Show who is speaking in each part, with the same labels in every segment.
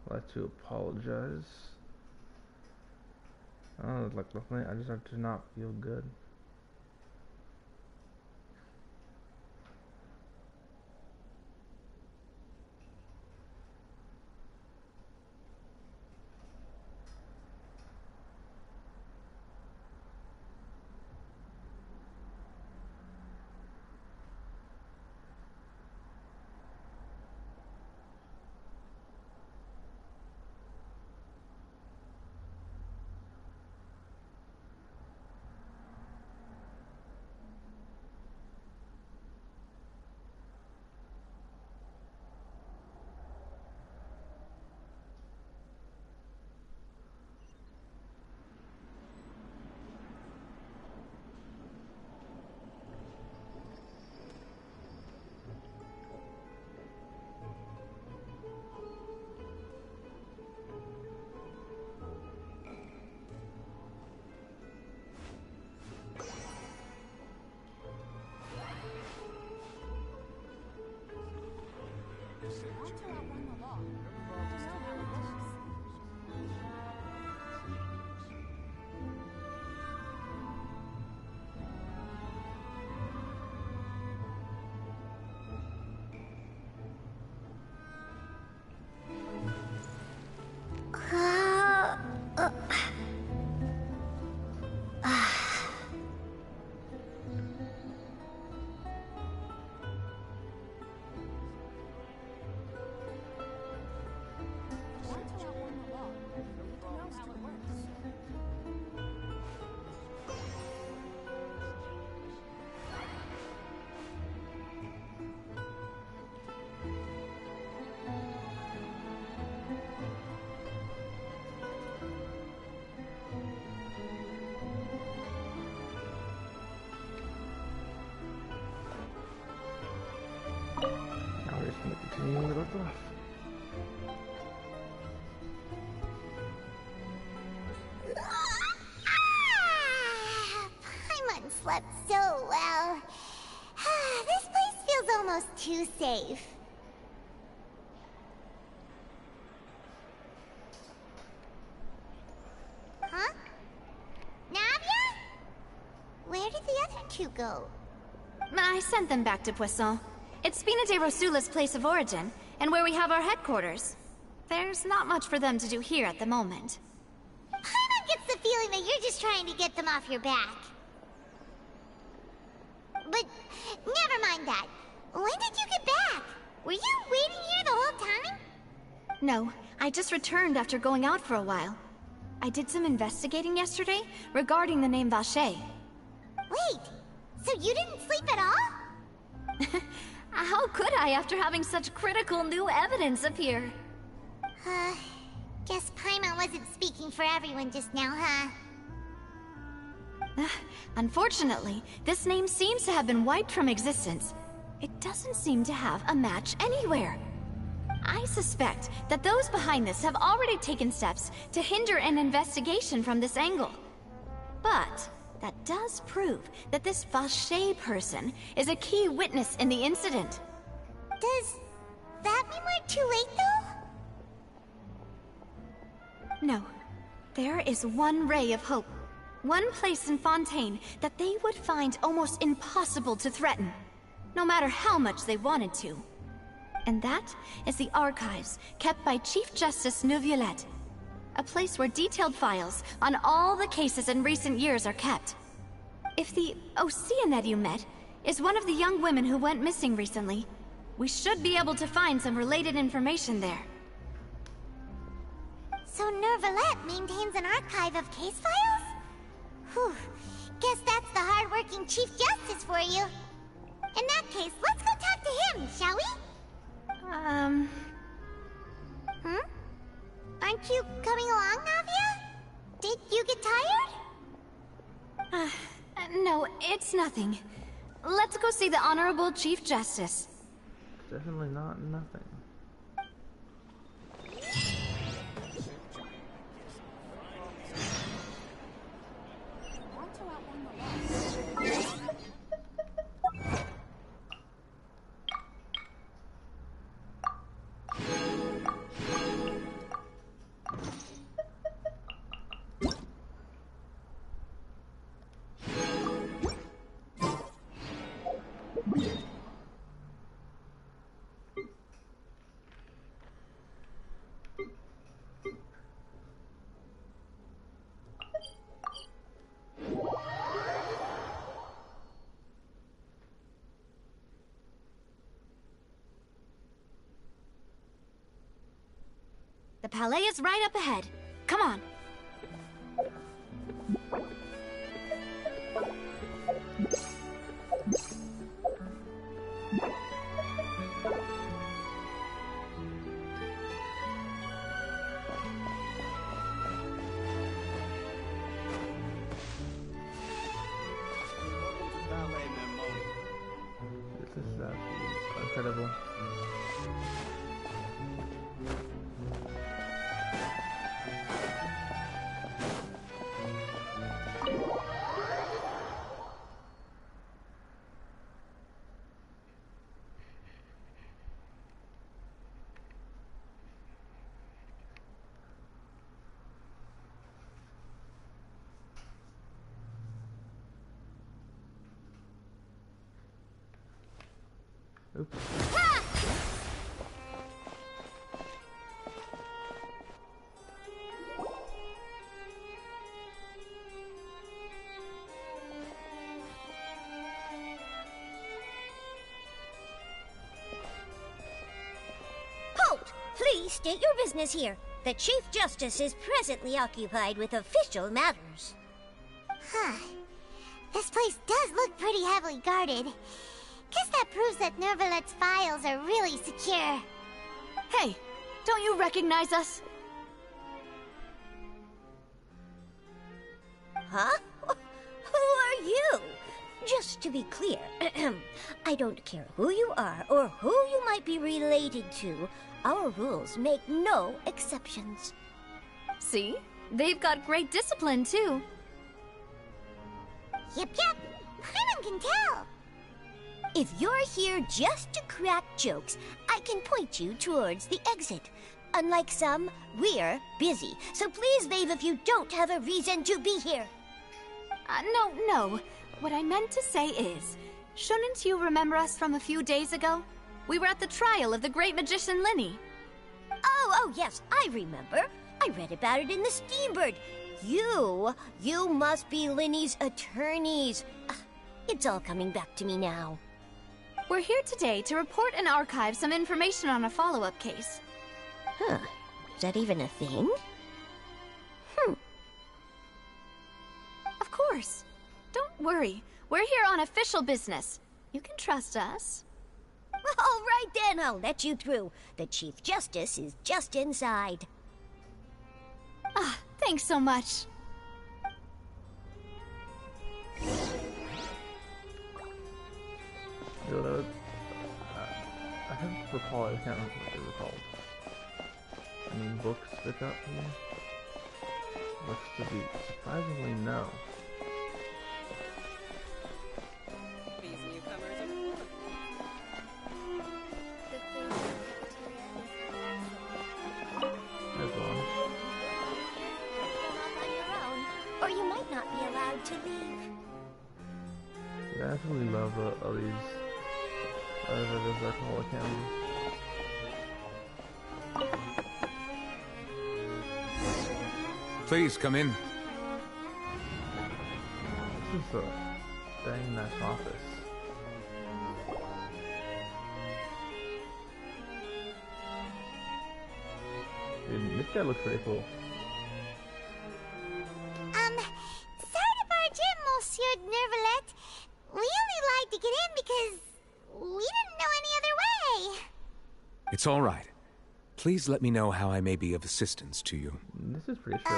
Speaker 1: I'd like to apologize. Oh, like the thing, I just have to not feel good. Now we're just going to continue with our stuff.
Speaker 2: Paimon slept so well. This place feels almost too safe. Huh? Navia? Where did the other two go?
Speaker 3: I sent them back to Poisson. It's Spina de Rosula's place of origin, and where we have our headquarters. There's not much for them to do here at the moment.
Speaker 2: Paimon gets the feeling that you're just trying to get them off your back. But never mind that. When did you get back? Were you waiting here the whole time?
Speaker 3: No, I just returned after going out for a while. I did some investigating yesterday regarding the name Vache.
Speaker 2: Wait, so you didn't sleep at all?
Speaker 3: How could I after having such critical new evidence appear?
Speaker 2: Guess Paimon wasn't speaking for everyone just now, huh?
Speaker 3: Unfortunately, this name seems to have been wiped from existence. It doesn't seem to have a match anywhere. I suspect that those behind this have already taken steps to hinder an investigation from this angle. But that does prove that this Vache person is a key witness in the incident.
Speaker 2: Does that mean we're too late, though?
Speaker 3: No. There is one ray of hope. One place in Fontaine that they would find almost impossible to threaten, no matter how much they wanted to. And that is the archives kept by Chief Justice Neuvillette. A place where detailed files on all the cases in recent years are kept. If the Oceanette you met is one of the young women who went missing recently, we should be able to find some related information there.
Speaker 2: So Neuvillette maintains an archive of case files? Whew, guess that's the hard-working Chief Justice for you. In that case, let's go talk to him, shall we? Aren't you coming along, Navia? Did you get tired?
Speaker 3: No, it's nothing. Let's go see the Honorable Chief Justice.
Speaker 1: Definitely not nothing.
Speaker 3: The palais is right up ahead. Come on.
Speaker 1: This is incredible. Oops.
Speaker 4: Halt! Please state your business here. The Chief Justice is presently occupied with official matters.
Speaker 2: Huh. This place does look pretty heavily guarded. Guess that proves that Nervalet's files are really secure.
Speaker 3: Hey, don't you recognize us?
Speaker 4: Huh? Who are you? Just to be clear, I don't care who you are or who you might be related to. Our rules make no exceptions.
Speaker 3: See? They've got great discipline, too.
Speaker 2: Yep. Paimon can tell.
Speaker 4: If you're here just to crack jokes, I can point you towards the exit. Unlike some, we're busy, so please leave if you don't have a reason to be here.
Speaker 3: No. What I meant to say is, shouldn't you remember us from a few days ago? We were at the trial of the great magician Linny.
Speaker 4: Oh, yes, I remember. I read about it in the Steambird. You must be Linny's attorneys. It's all coming back to me now.
Speaker 3: We're here today to report and archive some information on a follow-up case.
Speaker 4: Huh. Is that even a thing?
Speaker 3: Of course. Don't worry. We're here on official business. You can trust us.
Speaker 4: All right then, I'll let you through. The Chief Justice is just inside.
Speaker 3: Thanks so much.
Speaker 1: Yo, that was, I can't recall. I can't remember what they were called. Any books stick out to me? Looks to be surprisingly no.
Speaker 5: These newcomers are
Speaker 1: There's one.
Speaker 4: Go off on your own, or you might not be allowed to leave.
Speaker 1: Yeah, I absolutely love all these. Whatever it is, alcohol cannons.
Speaker 6: Please come in.
Speaker 1: This is a dang nice office. Dude, this guy looks pretty cool.
Speaker 2: Sorry to barge in, Monsieur Nervalet. We only lied to get in because we didn't know any other way.
Speaker 6: It's all right. Please let me know how I may be of assistance to you.
Speaker 1: This is pretty chill.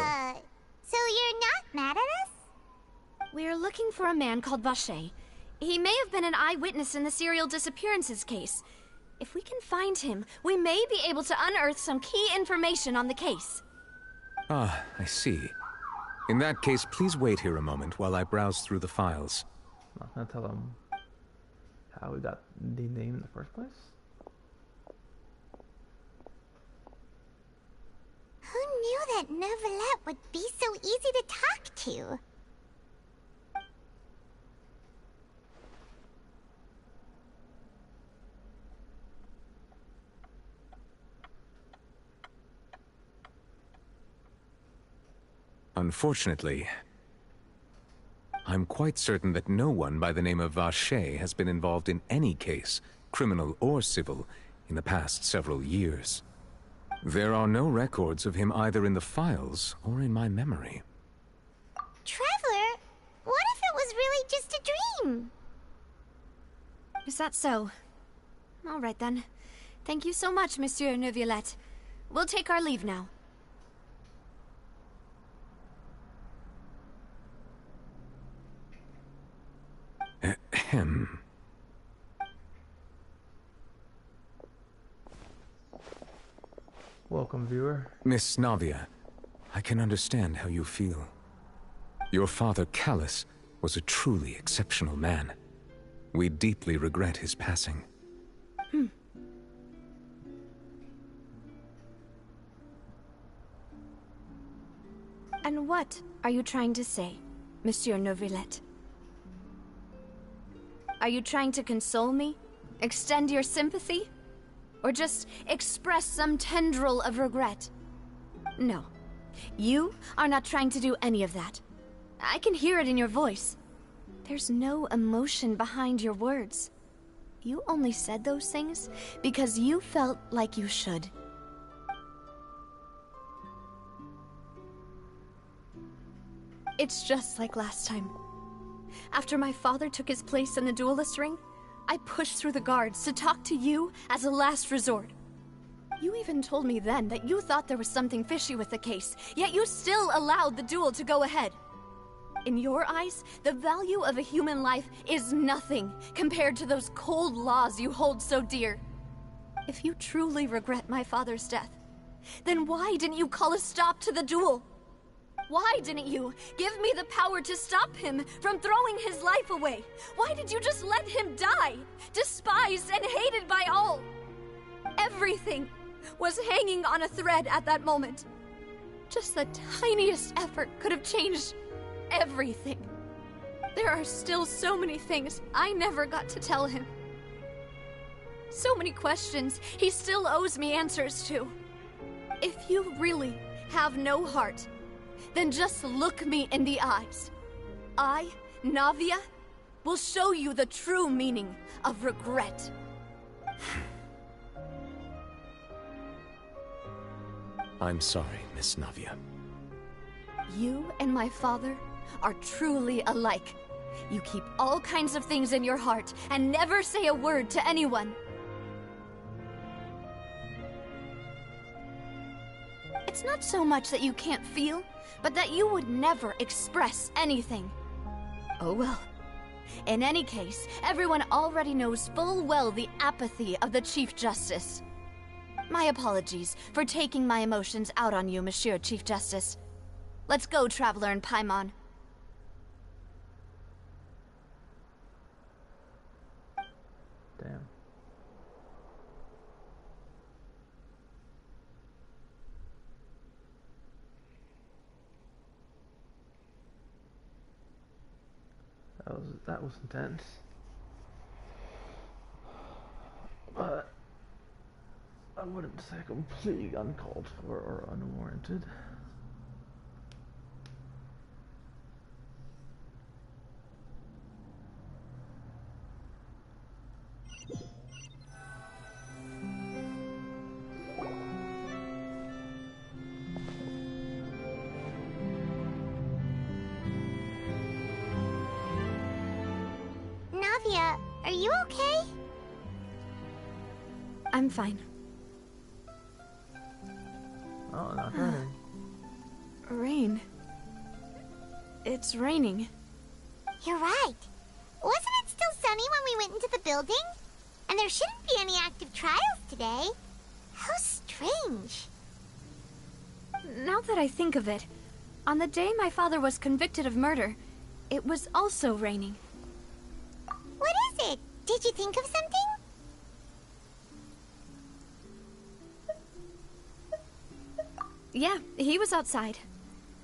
Speaker 2: So you're not mad at us?
Speaker 3: We're looking for a man called Vacher. He may have been an eyewitness in the serial disappearances case. If we can find him, we may be able to unearth some key information on the case.
Speaker 6: Ah, I see. In that case, please wait here a moment while I browse through the files.
Speaker 1: I'm not gonna tell him how we got the name in the first place.
Speaker 2: Who knew that Nervalet would be so easy to talk to?
Speaker 6: Unfortunately, I'm quite certain that no one by the name of Vacher has been involved in any case, criminal or civil, in the past several years. There are no records of him either in the files or in my memory.
Speaker 2: Traveler, what if it was really just a dream?
Speaker 3: Is that so? All right then. Thank you so much, Monsieur Neuvillette. We'll take our leave now.
Speaker 6: Ahem.
Speaker 1: Welcome, viewer.
Speaker 6: Miss Navia, I can understand how you feel. Your father, Callus, was a truly exceptional man. We deeply regret his passing.
Speaker 3: And what are you trying to say, Monsieur Neuvillette? Are you trying to console me? Extend your sympathy? Or just express some tendril of regret? No. You are not trying to do any of that. I can hear it in your voice. There's no emotion behind your words. You only said those things because you felt like you should. It's just like last time. After my father took his place in the duelist ring, I pushed through the guards to talk to you as a last resort. You even told me then that you thought there was something fishy with the case, yet you still allowed the duel to go ahead. In your eyes, the value of a human life is nothing compared to those cold laws you hold so dear. If you truly regret my father's death, then why didn't you call a stop to the duel? Why didn't you give me the power to stop him from throwing his life away? Why did you just let him die, despised and hated by all? Everything was hanging on a thread at that moment. Just the tiniest effort could have changed everything. There are still so many things I never got to tell him. So many questions he still owes me answers to. If you really have no heart, then just look me in the eyes. I, Navia, will show you the true meaning of regret.
Speaker 6: I'm sorry, Miss Navia.
Speaker 3: You and my father are truly alike. You keep all kinds of things in your heart and never say a word to anyone. It's not so much that you can't feel, but that you would never express anything. Oh well. In any case, everyone already knows full well the apathy of the Chief Justice. My apologies for taking my emotions out on you, Monsieur Chief Justice. Let's go, Traveler and Paimon.
Speaker 1: Damn. That was intense. But I wouldn't say completely uncalled for or unwarranted.
Speaker 2: Navia, are you okay?
Speaker 3: I'm fine.
Speaker 1: Oh, not raining.
Speaker 3: Rain. It's raining.
Speaker 2: You're right. Wasn't it still sunny when we went into the building? And there shouldn't be any active trials today. How strange.
Speaker 3: Now that I think of it, on the day my father was convicted of murder, it was also raining.
Speaker 2: What is it? Did you think of something?
Speaker 3: Yeah, he was outside.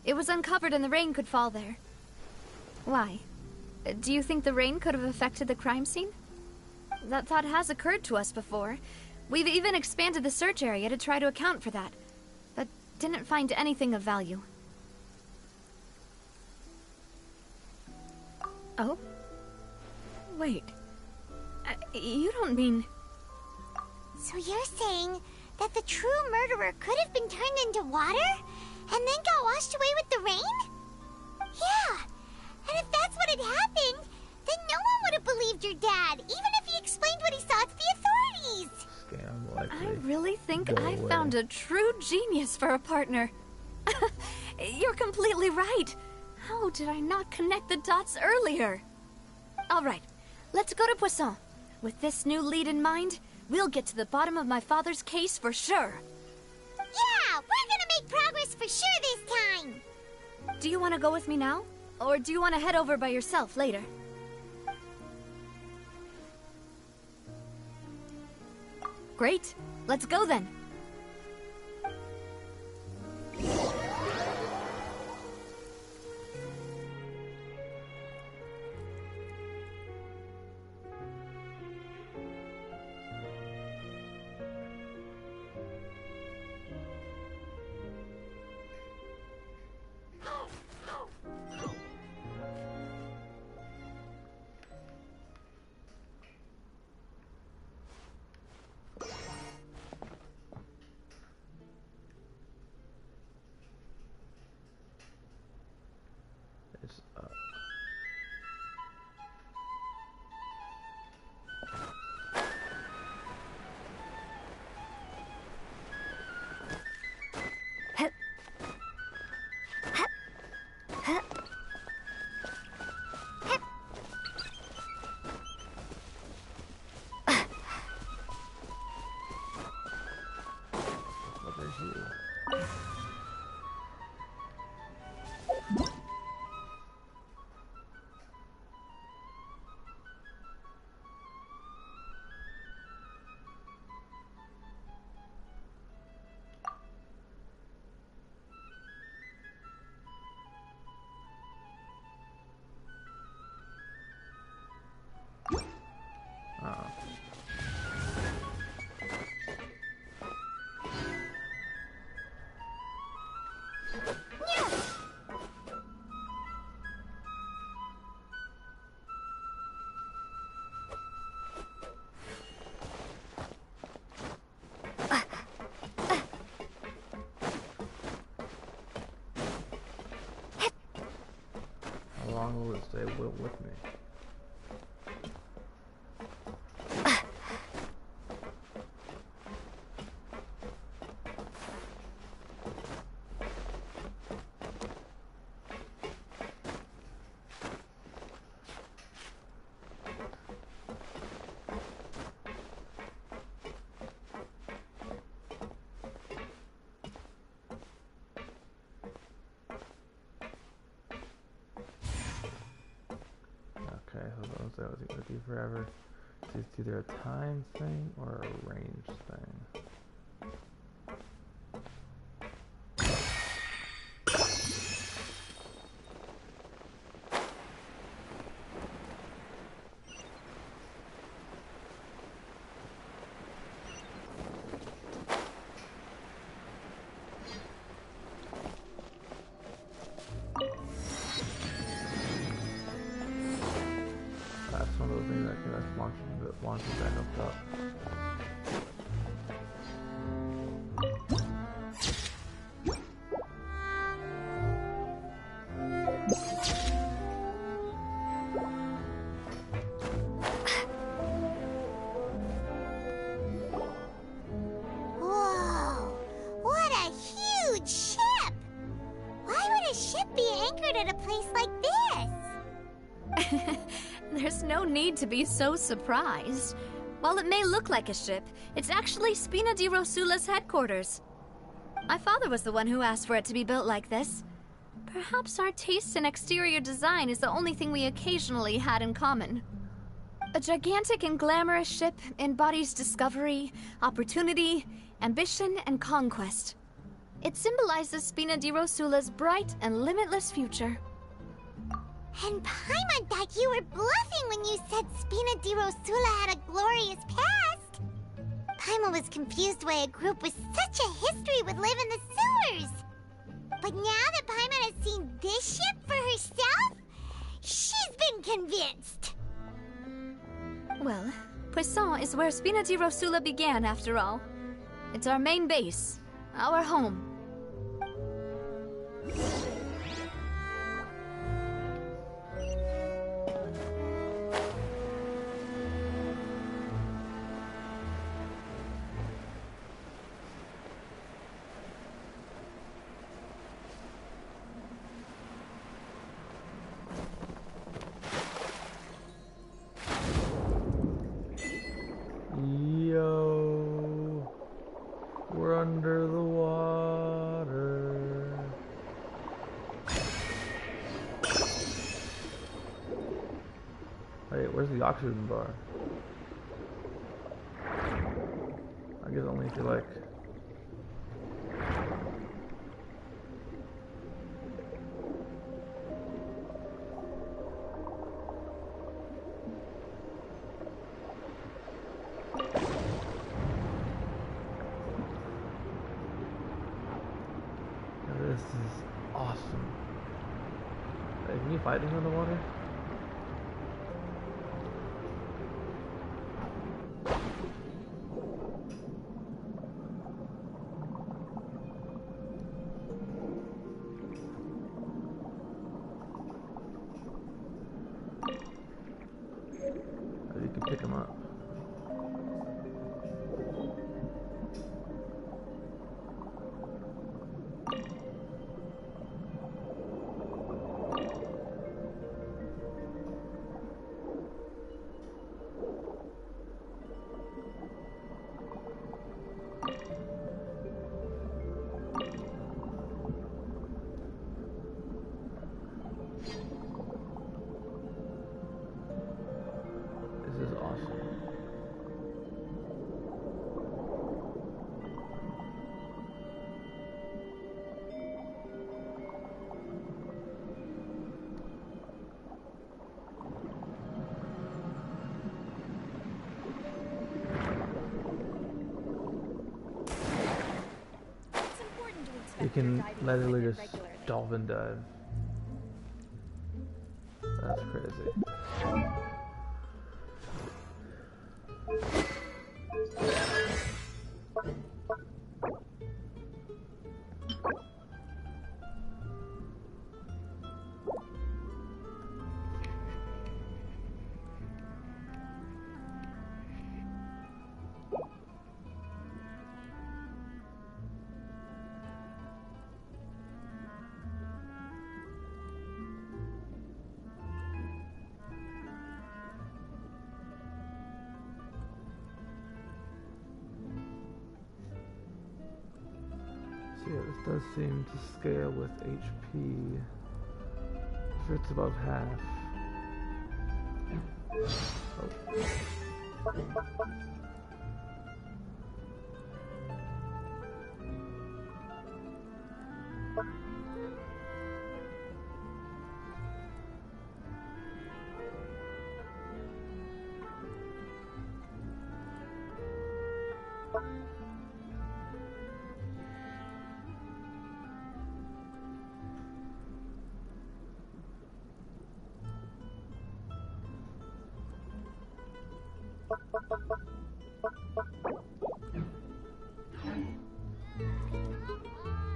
Speaker 3: It was uncovered and the rain could fall there. Why? Do you think the rain could have affected the crime scene? That thought has occurred to us before. We've even expanded the search area to try to account for that, but didn't find anything of value. Oh? Wait. You don't mean...
Speaker 2: So you're saying That the true murderer could have been turned into water and then got washed away with the rain? Yeah, and if that's what had happened, then no one would have believed your dad, even if he explained what he saw to the authorities.
Speaker 1: Scam likely.
Speaker 3: I really think
Speaker 1: Go
Speaker 3: I
Speaker 1: away.
Speaker 3: found a true genius for a partner. You're completely right. How did I not connect the dots earlier? All right, let's go to Poisson. With this new lead in mind, we'll get to the bottom of my father's case for sure.
Speaker 2: Yeah, we're gonna make progress for sure this time.
Speaker 3: Do you want to go with me now? Or do you want to head over by yourself later? Great. Let's go then.
Speaker 1: It's, what is you? Oh. How long will it stay with me? Okay, hold on. So was it gonna be forever? So it's either a time thing or a range thing. That's one of those things that can launch back up top.
Speaker 2: Whoa, what a huge ship! Why would a ship be anchored at a place like this?
Speaker 3: There's no need to be so surprised. While it may look like a ship, it's actually Spina di Rosula's headquarters. My father was the one who asked for it to be built like this. Perhaps our taste in exterior design is the only thing we occasionally had in common. A gigantic and glamorous ship embodies discovery, opportunity, ambition, and conquest. It symbolizes Spina di Rosula's bright and limitless future.
Speaker 2: And Paimon thought you were bluffing when you said Spina di Rosula had a glorious past. Paimon was confused why a group with such a history would live in the sewers. But now that Paimon has seen this ship for herself, she's been convinced.
Speaker 3: Well, Poisson is where Spina di Rosula began, after all. It's our main base, our home.
Speaker 1: Yo, we're under the water. Wait, where's the oxygen bar? I guess only if you like. This is awesome. Hey, can you fight things underwater? Oh, you can pick them up. This is awesome.
Speaker 5: It's important to inspect
Speaker 1: You can
Speaker 5: your diving
Speaker 1: literally
Speaker 5: equipment
Speaker 1: just
Speaker 5: regularly.
Speaker 1: dolphin dive. That's crazy. So yeah, this does seem to scale with HP. If it's above half. Oh.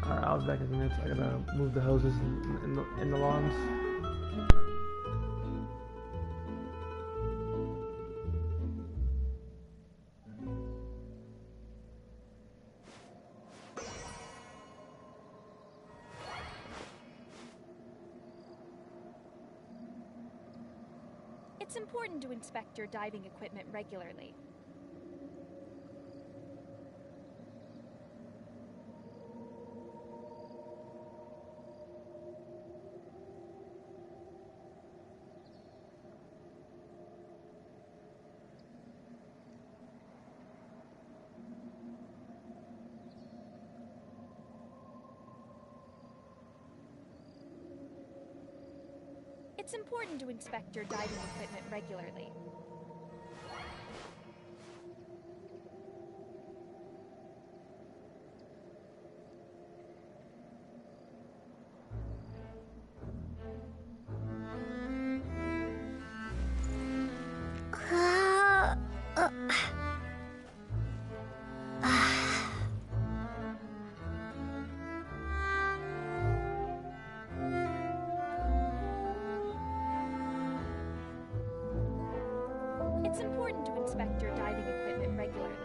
Speaker 1: Alright, I'll be back in a minute. I gotta move the hoses in the lawns.
Speaker 5: It's important to inspect your diving equipment regularly. It's important to inspect your diving equipment regularly. It's important to inspect your diving equipment regularly.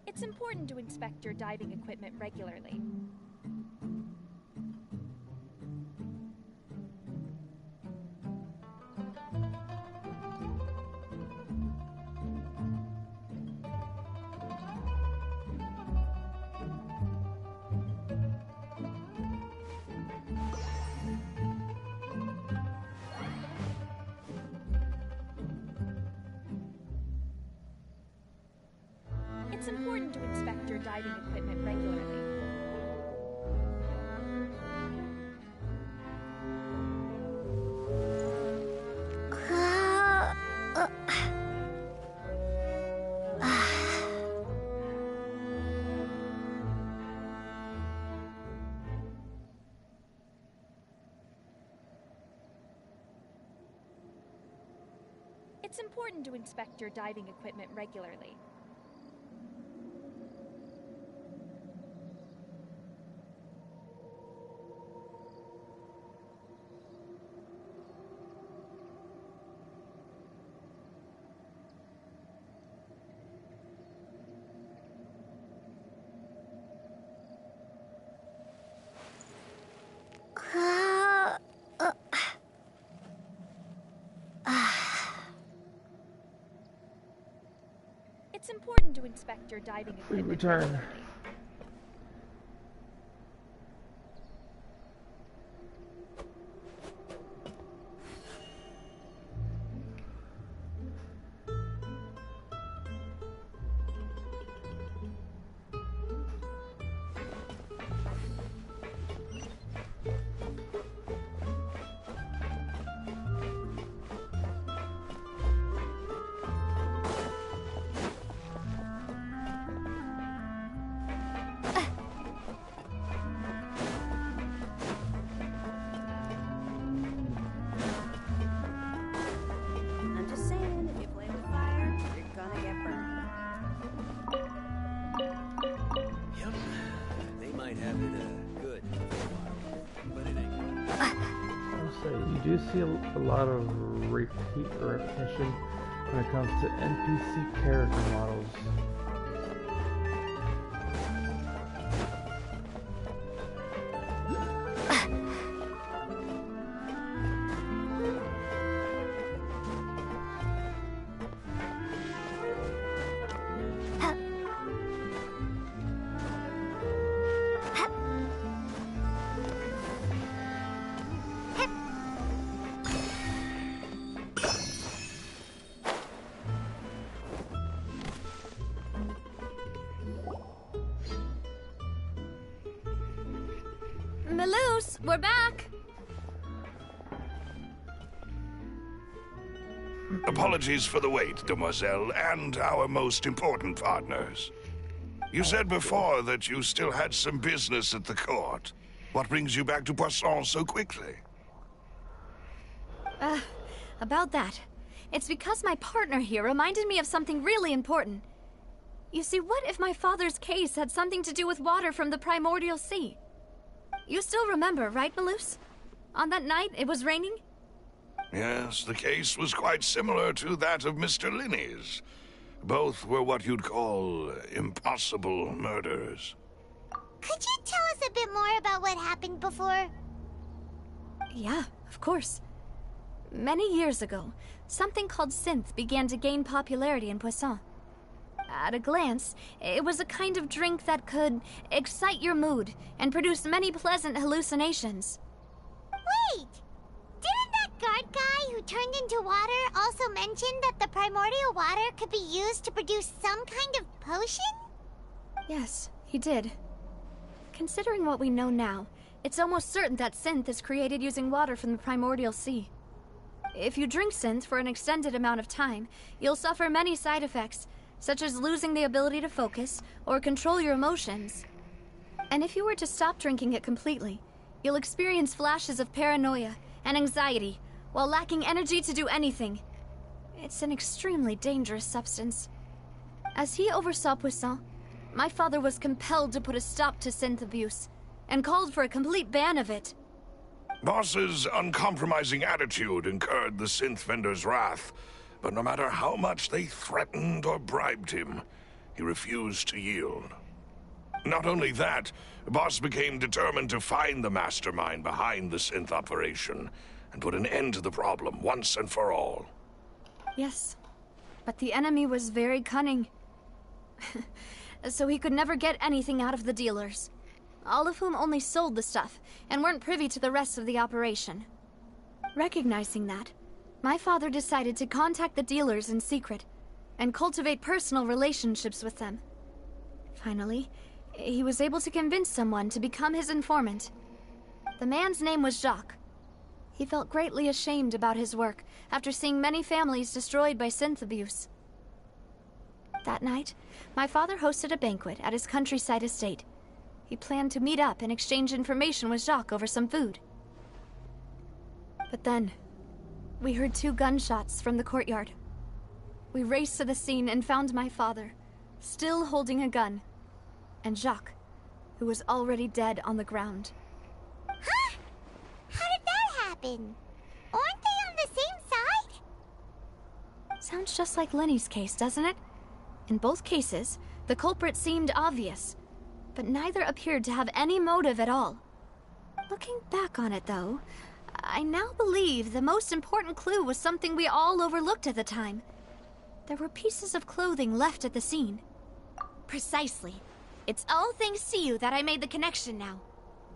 Speaker 5: It's important to inspect your diving equipment regularly. It's important to inspect your diving equipment regularly. It's important to inspect your diving equipment regularly. It's important to inspect your diving equipment
Speaker 1: return.
Speaker 5: regularly.
Speaker 7: I'm just saying, if you play with fire, you're gonna get burned.
Speaker 8: Yep. They might have it good for a while, but it ain't.
Speaker 1: I'll say, you do see a lot of repetition when it comes to NPC character models.
Speaker 3: Melus, we're back!
Speaker 9: Apologies for the wait, demoiselle, and our most important partners. You said before that you still had some business at the court. What brings you back to Poisson so quickly?
Speaker 3: About that. It's because my partner here reminded me of something really important. You see, what if my father's case had something to do with water from the primordial sea? You still remember, right, Melus? On that night, it was raining?
Speaker 9: Yes, the case was quite similar to that of Mr. Linney's. Both were what you'd call impossible murders.
Speaker 2: Could you tell us a bit more about what happened before?
Speaker 3: Yeah, of course. Many years ago, something called synth began to gain popularity in Poisson. At a glance, it was a kind of drink that could excite your mood and produce many pleasant hallucinations.
Speaker 2: Wait! Didn't that guard guy who turned into water also mention that the primordial water could be used to produce some kind of potion?
Speaker 3: Yes, he did. Considering what we know now, it's almost certain that synth is created using water from the primordial sea. If you drink synth for an extended amount of time, you'll suffer many side effects, such as losing the ability to focus or control your emotions. And if you were to stop drinking it completely, you'll experience flashes of paranoia and anxiety while lacking energy to do anything. It's an extremely dangerous substance. As he oversaw Poisson, my father was compelled to put a stop to synth abuse and called for a complete ban of it.
Speaker 9: Boss's uncompromising attitude incurred the synth vendor's wrath, but no matter how much they threatened or bribed him, he refused to yield. Not only that, Boss became determined to find the mastermind behind the synth operation and put an end to the problem once and for all.
Speaker 3: Yes, but the enemy was very cunning. So he could never get anything out of the dealers, all of whom only sold the stuff and weren't privy to the rest of the operation. Recognizing that, my father decided to contact the dealers in secret and cultivate personal relationships with them. Finally, he was able to convince someone to become his informant. The man's name was Jacques. He felt greatly ashamed about his work after seeing many families destroyed by synth abuse. That night, my father hosted a banquet at his countryside estate. He planned to meet up and exchange information with Jacques over some food. But then, we heard 2 gunshots from the courtyard. We raced to the scene and found my father, still holding a gun, and Jacques, who was already dead on the ground.
Speaker 2: Huh? How did that happen? Aren't they on the same side?
Speaker 3: Sounds just like Lenny's case, doesn't it? In both cases, the culprit seemed obvious, but neither appeared to have any motive at all. Looking back on it, though, I now believe the most important clue was something we all overlooked at the time. There were pieces of clothing left at the scene. Precisely. It's all thanks to you that I made the connection now.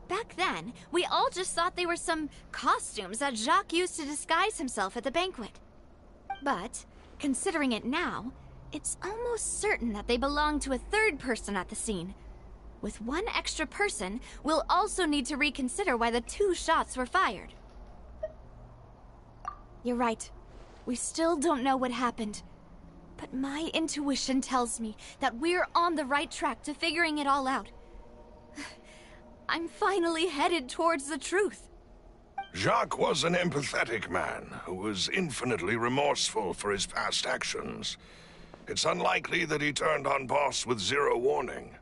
Speaker 3: Back then, we all just thought they were some costumes that Jacques used to disguise himself at the banquet. But, considering it now, it's almost certain that they belong to a third person at the scene. With one extra person, we'll also need to reconsider why the 2 shots were fired. You're right. We still don't know what happened. But my intuition tells me that we're on the right track to figuring it all out. I'm finally headed towards the truth.
Speaker 9: Jacques was an empathetic man who was infinitely remorseful for his past actions. It's unlikely that he turned on Boss with 0 warning.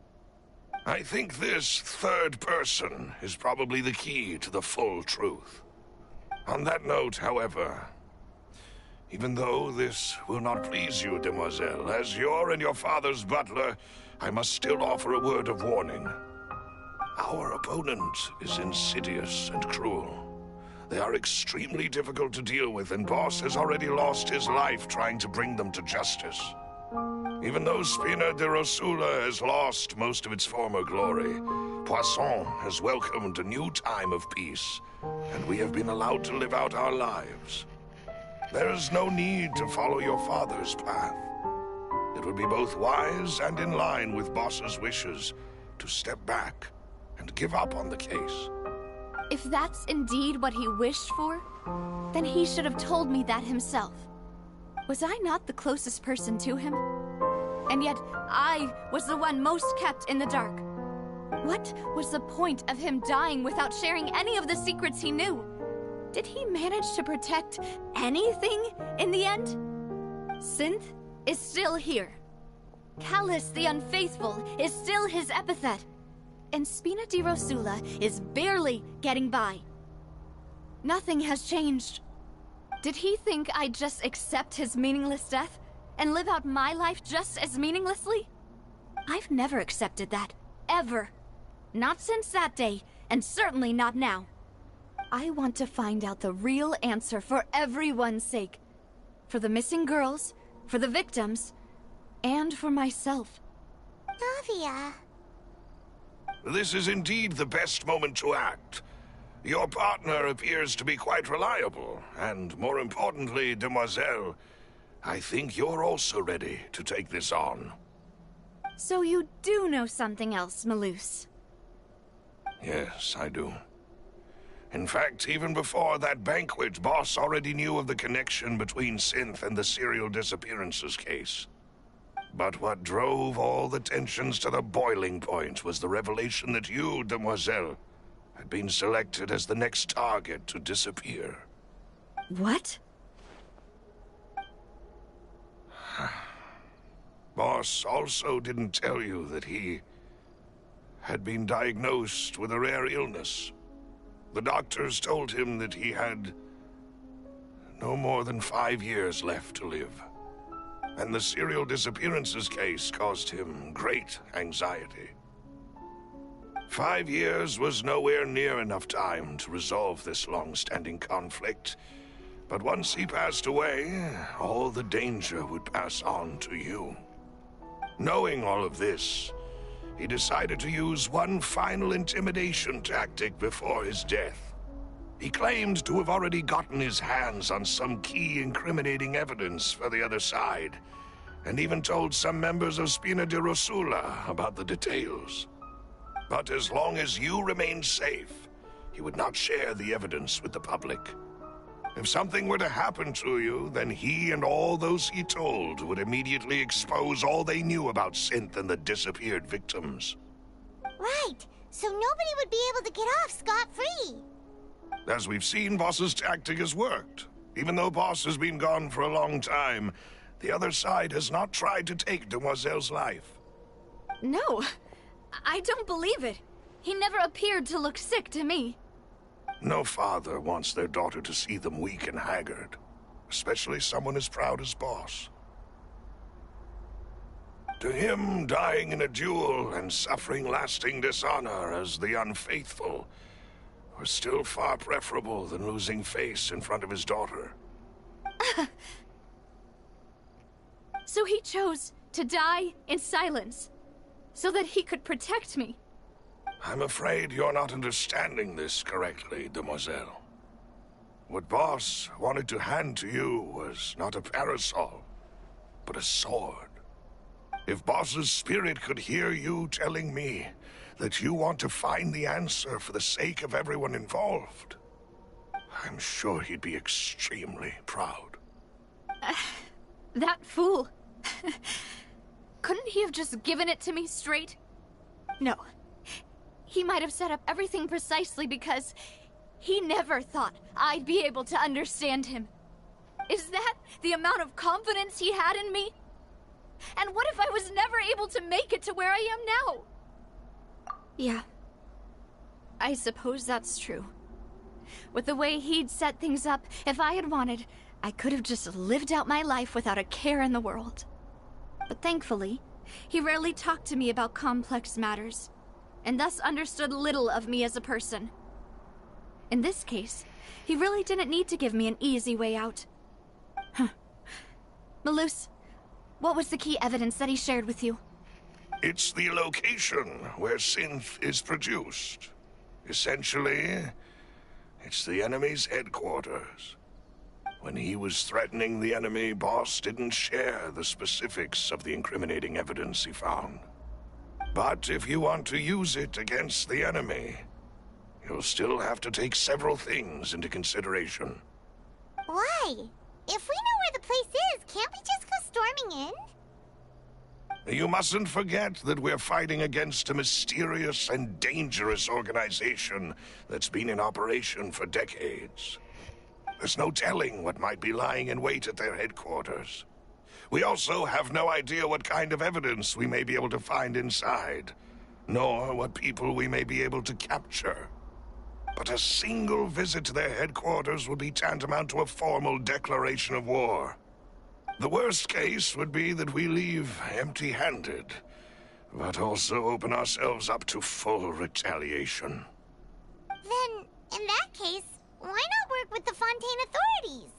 Speaker 9: I think this third person is probably the key to the full truth. On that note, however, even though this will not please you, demoiselle, as your and your father's butler, I must still offer a word of warning. Our opponent is insidious and cruel. They are extremely difficult to deal with, and Boss has already lost his life trying to bring them to justice. Even though Spina de Rosula has lost most of its former glory, Poisson has welcomed a new time of peace, and we have been allowed to live out our lives. There is no need to follow your father's path. It would be both wise and in line with Boss's wishes to step back and give up on the case.
Speaker 3: If that's indeed what he wished for, then he should have told me that himself. Was I not the closest person to him? And yet, I was the one most kept in the dark. What was the point of him dying without sharing any of the secrets he knew? Did he manage to protect anything in the end? Synth is still here. Callus the Unfaithful is still his epithet. And Spina di Rosula is barely getting by. Nothing has changed. Did he think I'd just accept his meaningless death and live out my life just as meaninglessly? I've never accepted that, ever. Not since that day, and certainly not now. I want to find out the real answer for everyone's sake. For the missing girls, for the victims, and for myself.
Speaker 2: Navia.
Speaker 9: This is indeed the best moment to act. Your partner appears to be quite reliable, and more importantly, demoiselle, I think you're also ready to take this on.
Speaker 3: So you do know something else, Malus?
Speaker 9: Yes, I do. In fact, even before that banquet, Boss already knew of the connection between Synth and the serial disappearances case. But what drove all the tensions to the boiling point was the revelation that you, Demoiselle, had been selected as the next target to disappear.
Speaker 7: What?
Speaker 9: Boss also didn't tell you that he had been diagnosed with a rare illness. The doctors told him that he had no more than 5 years left to live. And the serial disappearances case caused him great anxiety. 5 years was nowhere near enough time to resolve this long-standing conflict. But once he passed away, all the danger would pass on to you. Knowing all of this, he decided to use one final intimidation tactic before his death. He claimed to have already gotten his hands on some key incriminating evidence for the other side, and even told some members of Spina di Rosula about the details. But as long as you remained safe, he would not share the evidence with the public. If something were to happen to you, then he and all those he told would immediately expose all they knew about Synth and the disappeared victims.
Speaker 2: Right, so nobody would be able to get off scot-free.
Speaker 9: As we've seen, Boss's tactic has worked. Even though Boss has been gone for a long time, the other side has not tried to take Demoiselle's life.
Speaker 3: No, I don't believe it. He never appeared to look sick to me.
Speaker 9: No father wants their daughter to see them weak and haggard, especially someone as proud as Boss. To him, dying in a duel and suffering lasting dishonor as the unfaithful was still far preferable than losing face in front of his daughter.
Speaker 3: So he chose to die in silence, so that he could protect me.
Speaker 9: I'm afraid you're not understanding this correctly, Demoiselle. What Boss wanted to hand to you was not a parasol, but a sword. If Boss's spirit could hear you telling me that you want to find the answer for the sake of everyone involved, I'm sure he'd be extremely proud.
Speaker 3: That fool. Couldn't he have just given it to me straight? No. He might have set up everything precisely because he never thought I'd be able to understand him. Is that the amount of confidence he had in me? And what if I was never able to make it to where I am now? Yeah. I suppose that's true. With the way he'd set things up, if I had wanted, I could have just lived out my life without a care in the world. But thankfully, he rarely talked to me about complex matters, and thus understood little of me as a person. In this case, he really didn't need to give me an easy way out. Malus, what was the key evidence that he shared with you?
Speaker 9: It's the location where Synth is produced. Essentially, it's the enemy's headquarters. When he was threatening the enemy, Boss didn't share the specifics of the incriminating evidence he found. But if you want to use it against the enemy, you'll still have to take several things into consideration.
Speaker 2: Why? If we know where the place is, can't we just go storming in?
Speaker 9: You mustn't forget that we're fighting against a mysterious and dangerous organization that's been in operation for decades. There's no telling what might be lying in wait at their headquarters. We also have no idea what kind of evidence we may be able to find inside, nor what people we may be able to capture. But a single visit to their headquarters would be tantamount to a formal declaration of war. The worst case would be that we leave empty-handed, but also open ourselves up to full retaliation.
Speaker 2: Then, in that case, why not work with the Fontaine authorities?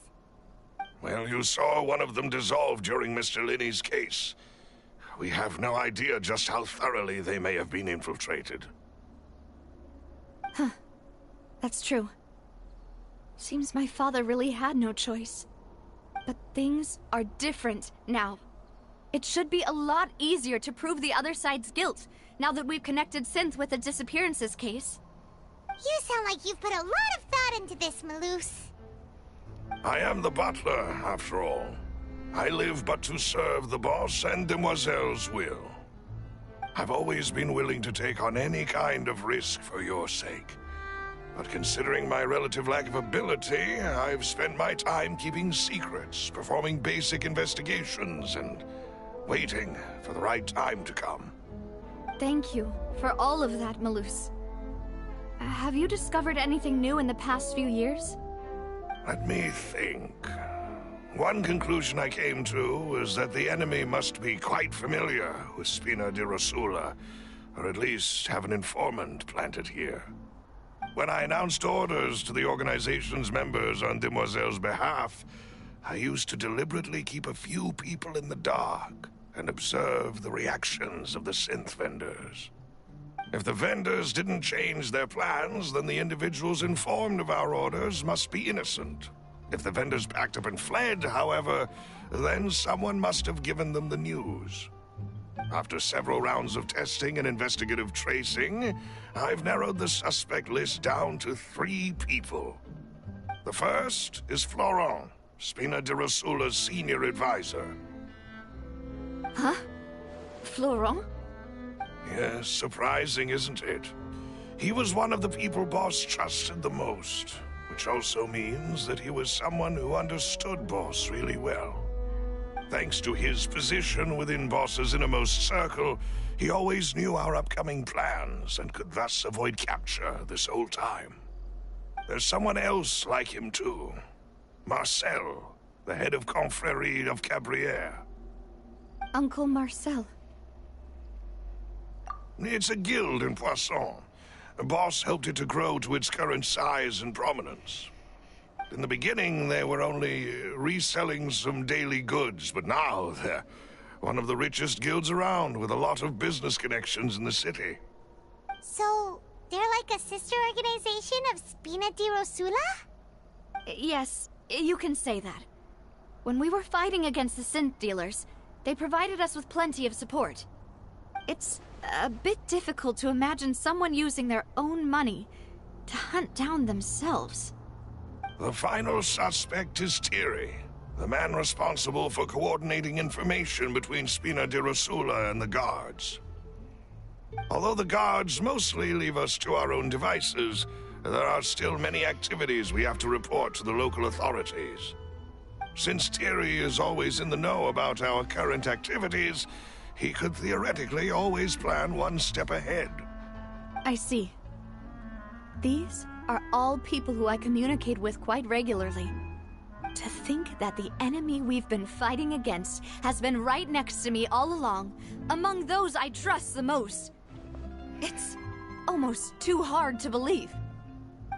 Speaker 9: Well, you saw one of them dissolve during Mr. Linney's case. We have no idea just how thoroughly they may have been infiltrated.
Speaker 3: Huh. That's true. Seems my father really had no choice. But things are different now. It should be a lot easier to prove the other side's guilt, now that we've connected Synth with the disappearances case.
Speaker 2: You sound like you've put a lot of thought into this, Malus.
Speaker 9: I am the butler, after all. I live but to serve the boss and Demoiselle's will. I've always been willing to take on any kind of risk for your sake. But considering my relative lack of ability, I've spent my time keeping secrets, performing basic investigations, and waiting for the right time to come.
Speaker 3: Thank you for all of that, Malus. Have you discovered anything new in the past few years?
Speaker 9: Let me think. One conclusion I came to was that the enemy must be quite familiar with Spina di Rosula, or at least have an informant planted here. When I announced orders to the organization's members on Demoiselle's behalf, I used to deliberately keep a few people in the dark and observe the reactions of the synth vendors. If the vendors didn't change their plans, then the individuals informed of our orders must be innocent. If the vendors packed up and fled, however, then someone must have given them the news. After several rounds of testing and investigative tracing, I've narrowed the suspect list down to 3 people. The first is Florent, Spina di Rosula's senior advisor.
Speaker 3: Huh? Florent?
Speaker 9: Yes, surprising, isn't it? He was one of the people Boss trusted the most, which also means that he was someone who understood Boss really well. Thanks to his position within Boss's innermost circle, he always knew our upcoming plans and could thus avoid capture this whole time. There's someone else like him too. Marcel, the head of Confrérie of Cabrières.
Speaker 3: Uncle Marcel.
Speaker 9: It's a guild in Poisson. Boss helped it to grow to its current size and prominence. In the beginning, they were only reselling some daily goods, but now they're one of the richest guilds around, with a lot of business connections in the city.
Speaker 2: So, they're like a sister organization of Spina di Rosula?
Speaker 3: Yes, you can say that. When we were fighting against the synth dealers, they provided us with plenty of support. It's a bit difficult to imagine someone using their own money to hunt down themselves.
Speaker 9: The final suspect is Thierry, the man responsible for coordinating information between Spina di Rosula and the guards. Although the guards mostly leave us to our own devices, there are still many activities we have to report to the local authorities. Since Thierry is always in the know about our current activities, he could theoretically always plan one step ahead.
Speaker 3: I see. These are all people who I communicate with quite regularly. To think that the enemy we've been fighting against has been right next to me all along, among those I trust the most. It's almost too hard to believe.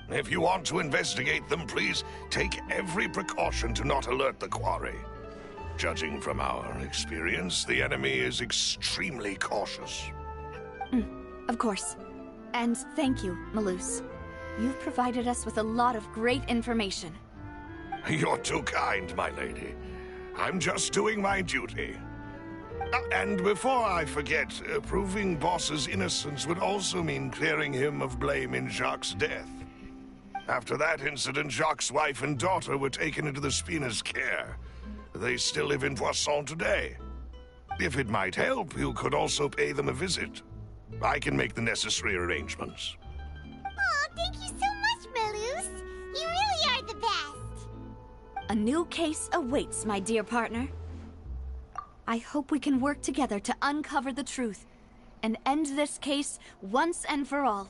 Speaker 9: If you want to investigate them, please take every precaution to not alert the quarry. Judging from our experience, the enemy is extremely cautious.
Speaker 3: Of course. And thank you, Malus. You've provided us with a lot of great information.
Speaker 9: You're too kind, my lady. I'm just doing my duty. And before I forget, proving Boss's innocence would also mean clearing him of blame in Jacques' death. After that incident, Jacques' wife and daughter were taken into the Spina's care. They still live in Poisson today. If it might help, you could also pay them a visit. I can make the necessary arrangements.
Speaker 2: Aw, thank you so much, Malus. You really are the best.
Speaker 3: A new case awaits, my dear partner. I hope we can work together to uncover the truth and end this case once and for all.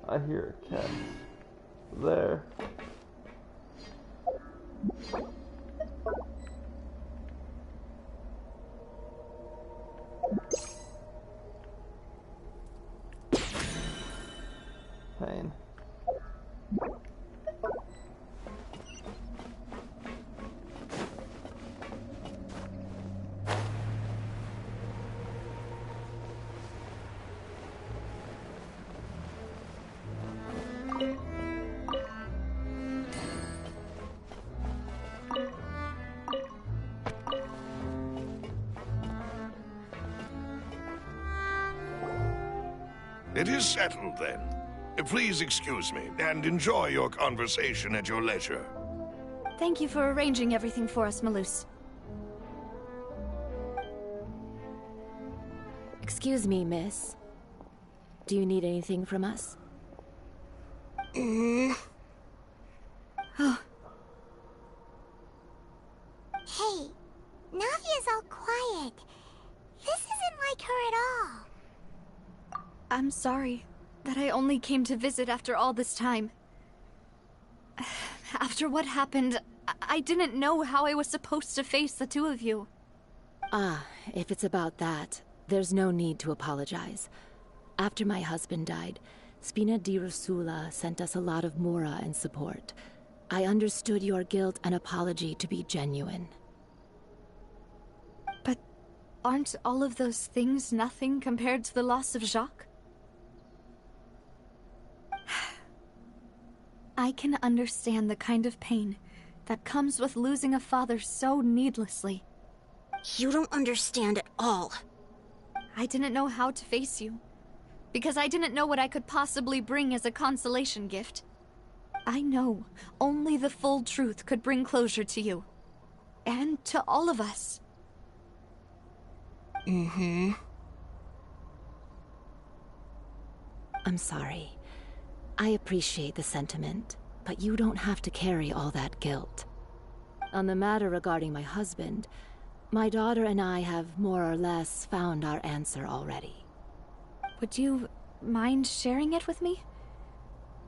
Speaker 1: I hear a cat. There. Pain.
Speaker 9: It is settled, then. Please excuse me, and enjoy your conversation at your leisure.
Speaker 3: Thank you for arranging everything for us, Malus.
Speaker 10: Excuse me, miss. Do you need anything from us?
Speaker 2: Hey, Navia's all quiet. This isn't like her at all.
Speaker 3: I'm sorry that I only came to visit after all this time. After what happened, I didn't know how I was supposed to face the two of you.
Speaker 10: Ah, if it's about that, there's no need to apologize. After my husband died, Spina di Rosula sent us a lot of mora and support. I understood your guilt and apology to be genuine.
Speaker 3: But aren't all of those things nothing compared to the loss of Jacques? I can understand the kind of pain that comes with losing a father so needlessly.
Speaker 11: You don't understand at all.
Speaker 3: I didn't know how to face you, because I didn't know what I could possibly bring as a consolation gift. I know only the full truth could bring closure to you, and to all of us.
Speaker 10: I'm sorry. I appreciate the sentiment, but you don't have to carry all that guilt. On the matter regarding my husband, my daughter and I have more or less found our answer already.
Speaker 3: Would you mind sharing it with me?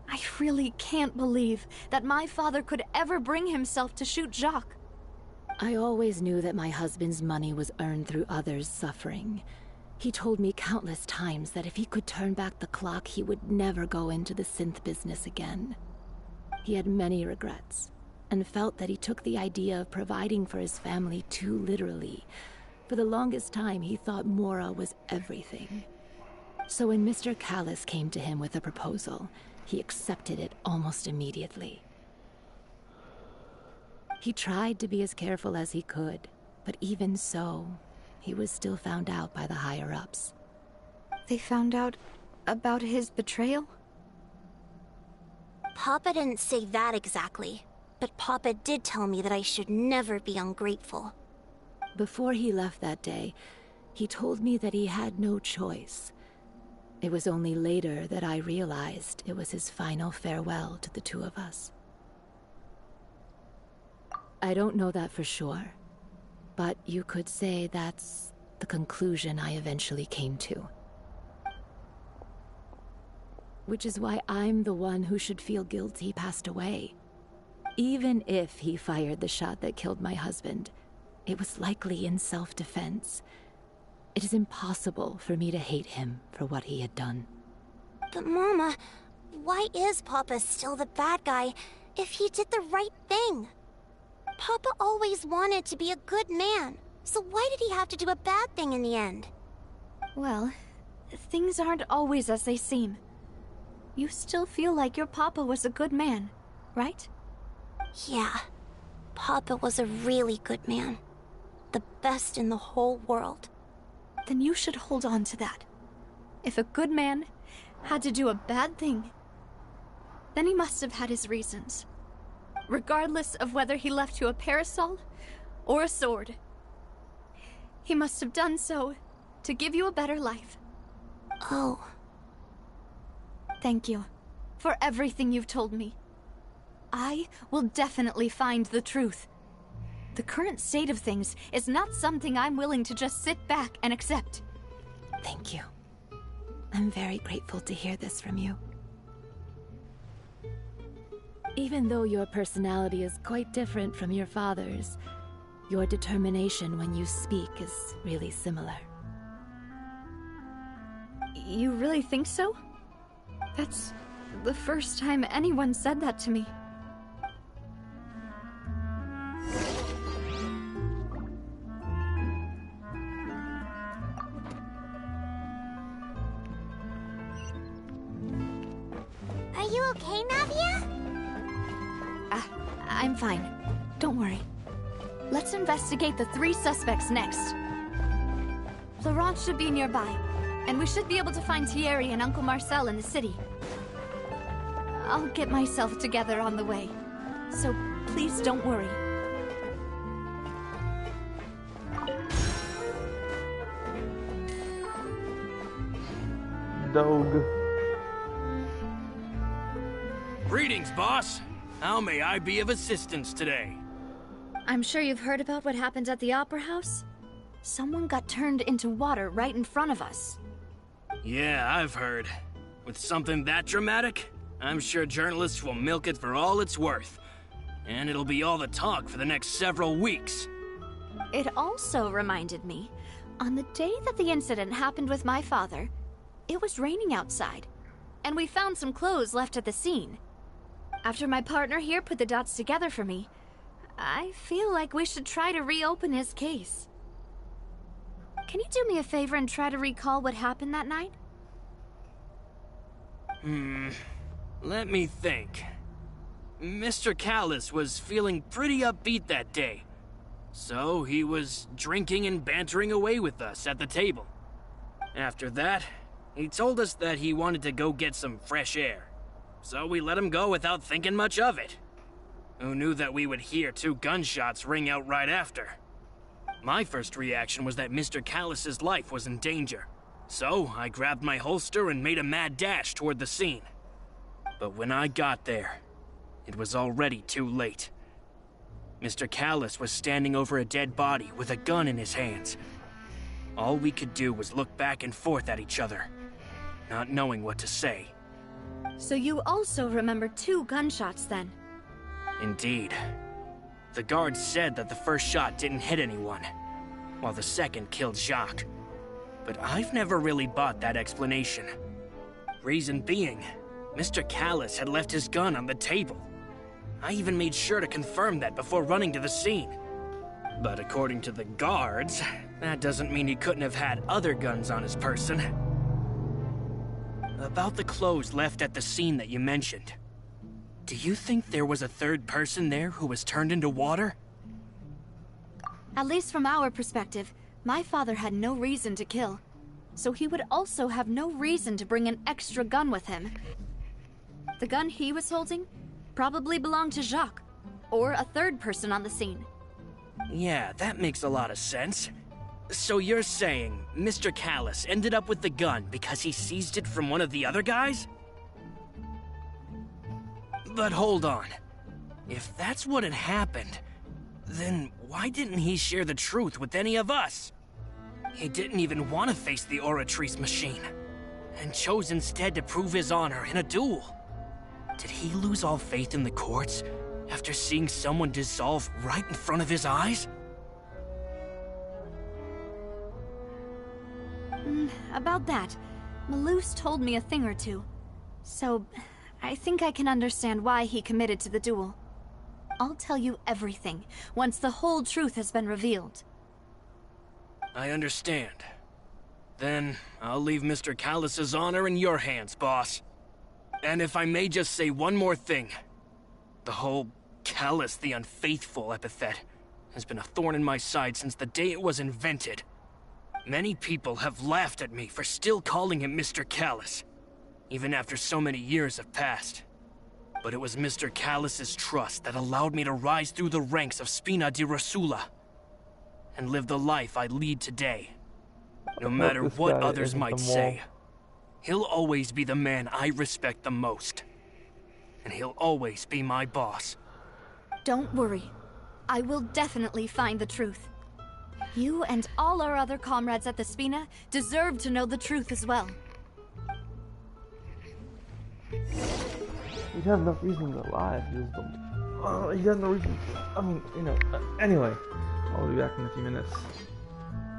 Speaker 3: I really can't believe that my father could ever bring himself to shoot Jacques.
Speaker 10: I always knew that my husband's money was earned through others' suffering. He told me countless times that if he could turn back the clock, he would never go into the synth business again. He had many regrets, and felt that he took the idea of providing for his family too literally. For the longest time, he thought Mora was everything. So when Mr. Callis came to him with a proposal, he accepted it almost immediately. He tried to be as careful as he could, but even so, he was still found out by the higher-ups.
Speaker 3: They found out about his betrayal?
Speaker 11: Papa didn't say that exactly, but Papa did tell me that I should never be ungrateful.
Speaker 10: Before he left that day, he told me that he had no choice. It was only later that I realized it was his final farewell to the two of us. I don't know that for sure, but you could say that's the conclusion I eventually came to. Which is why I'm the one who should feel guilty he passed away. Even if he fired the shot that killed my husband, it was likely in self-defense. It is impossible for me to hate him for what he had done.
Speaker 11: But Mama, why is Papa still the bad guy if he did the right thing? Papa always wanted to be a good man, so why did he have to do a bad thing in the end?
Speaker 3: Well, things aren't always as they seem. You still feel like your papa was a good man, right?
Speaker 11: Yeah, Papa was a really good man. The best in the whole world.
Speaker 3: Then you should hold on to that. If a good man had to do a bad thing, then he must have had his reasons. Regardless of whether he left you a parasol or a sword. He must have done so to give you a better life.
Speaker 11: Oh.
Speaker 3: Thank you for everything you've told me. I will definitely find the truth. The current state of things is not something I'm willing to just sit back and accept.
Speaker 10: Thank you. I'm very grateful to hear this from you. Even though your personality is quite different from your father's, your determination when you speak is really similar.
Speaker 3: You really think so? That's the first time anyone said that to me.
Speaker 2: Are you okay, Navia?
Speaker 3: I'm fine. Don't worry. Let's investigate the 3 suspects next. Laurent should be nearby. and we should be able to find Thierry and Uncle Marcel in the city. I'll get myself together on the way, so please don't worry.
Speaker 1: Dog.
Speaker 12: Greetings, boss. How may I be of assistance today?
Speaker 3: I'm sure you've heard about what happened at the Opera House. Someone got turned into water right in front of us.
Speaker 12: Yeah, I've heard. With something that dramatic, I'm sure journalists will milk it for all it's worth. And it'll be all the talk for the next several weeks.
Speaker 3: It also reminded me, on the day that the incident happened with my father, it was raining outside, and we found some clothes left at the scene. After my partner here put the dots together for me, I feel like we should try to reopen his case. Can you do me a favor and try to recall what happened that night?
Speaker 12: Let me think. Mr. Callus was feeling pretty upbeat that day. So he was drinking and bantering away with us at the table. After that, he told us that he wanted to go get some fresh air. So we let him go without thinking much of it. Who knew that we would hear 2 gunshots ring out right after? My first reaction was that Mr. Callus's life was in danger. So I grabbed my holster and made a mad dash toward the scene. But when I got there, it was already too late. Mr. Callus was standing over a dead body with a gun in his hands. All we could do was look back and forth at each other, not knowing what to say.
Speaker 3: So you also remember 2 gunshots then?
Speaker 12: Indeed. The guard said that the first shot didn't hit anyone, while the second killed Jacques. But I've never really bought that explanation. Reason being, Mr. Callus had left his gun on the table. I even made sure to confirm that before running to the scene. But according to the guards, that doesn't mean he couldn't have had other guns on his person. About the clothes left at the scene that you mentioned. Do you think there was a third person there who was turned into water?
Speaker 3: At least from our perspective, my father had no reason to kill. So he would also have no reason to bring an extra gun with him. The gun he was holding probably belonged to Jacques, or a third person on the scene.
Speaker 12: Yeah, that makes a lot of sense. So you're saying Mr. Callus ended up with the gun because he seized it from one of the other guys? But hold on. If that's what had happened, then why didn't he share the truth with any of us? He didn't even want to face the Oratrice machine, and chose instead to prove his honor in a duel. Did he lose all faith in the courts after seeing someone dissolve right in front of his eyes?
Speaker 3: About that, Malus told me a thing or two. So, I think I can understand why he committed to the duel. I'll tell you everything once the whole truth has been revealed.
Speaker 12: I understand. Then, I'll leave Mr. Callus's honor in your hands, boss. And if I may just say one more thing. The whole Callus the Unfaithful epithet has been a thorn in my side since the day it was invented. Many people have laughed at me for still calling him Mr. Callus, even after so many years have passed. But it was Mr. Callus's trust that allowed me to rise through the ranks of Spina di Rosula and live the life I lead today. No matter what others might say, he'll always be the man I respect the most. And he'll always be my boss.
Speaker 3: Don't worry. I will definitely find the truth. You and all our other comrades at the Spina deserve to know the truth as well.
Speaker 1: He'd have no reason to lie if he was the... he has no reason... I mean, you know... anyway, I'll be back in a few minutes.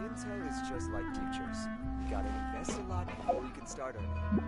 Speaker 13: Intel is just like teachers. You gotta invest a lot before you can start earning.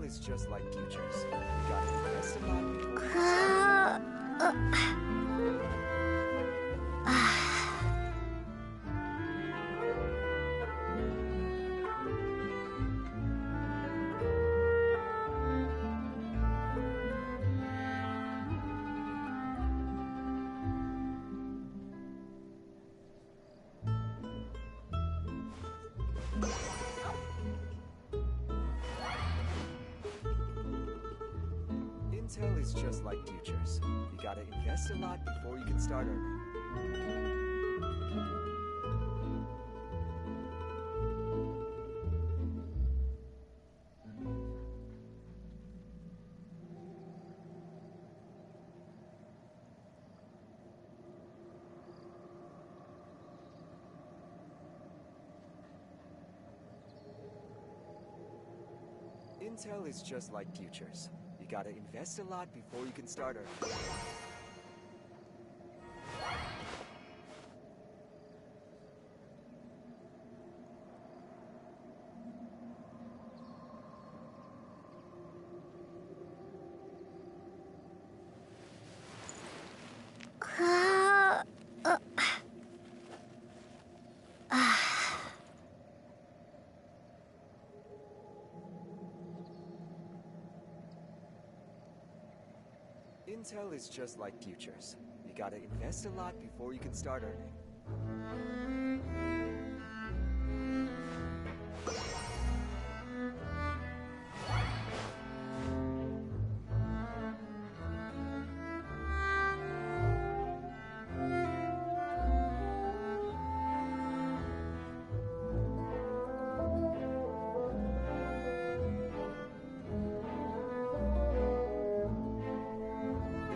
Speaker 13: is just like futures. You gotta invest a lot before you can start. Intel is just like futures. You gotta invest a lot before you can start earning. Intel is just like futures. You gotta invest a lot before you can start earning. Intel is just like futures. You gotta invest a lot before you can start earning.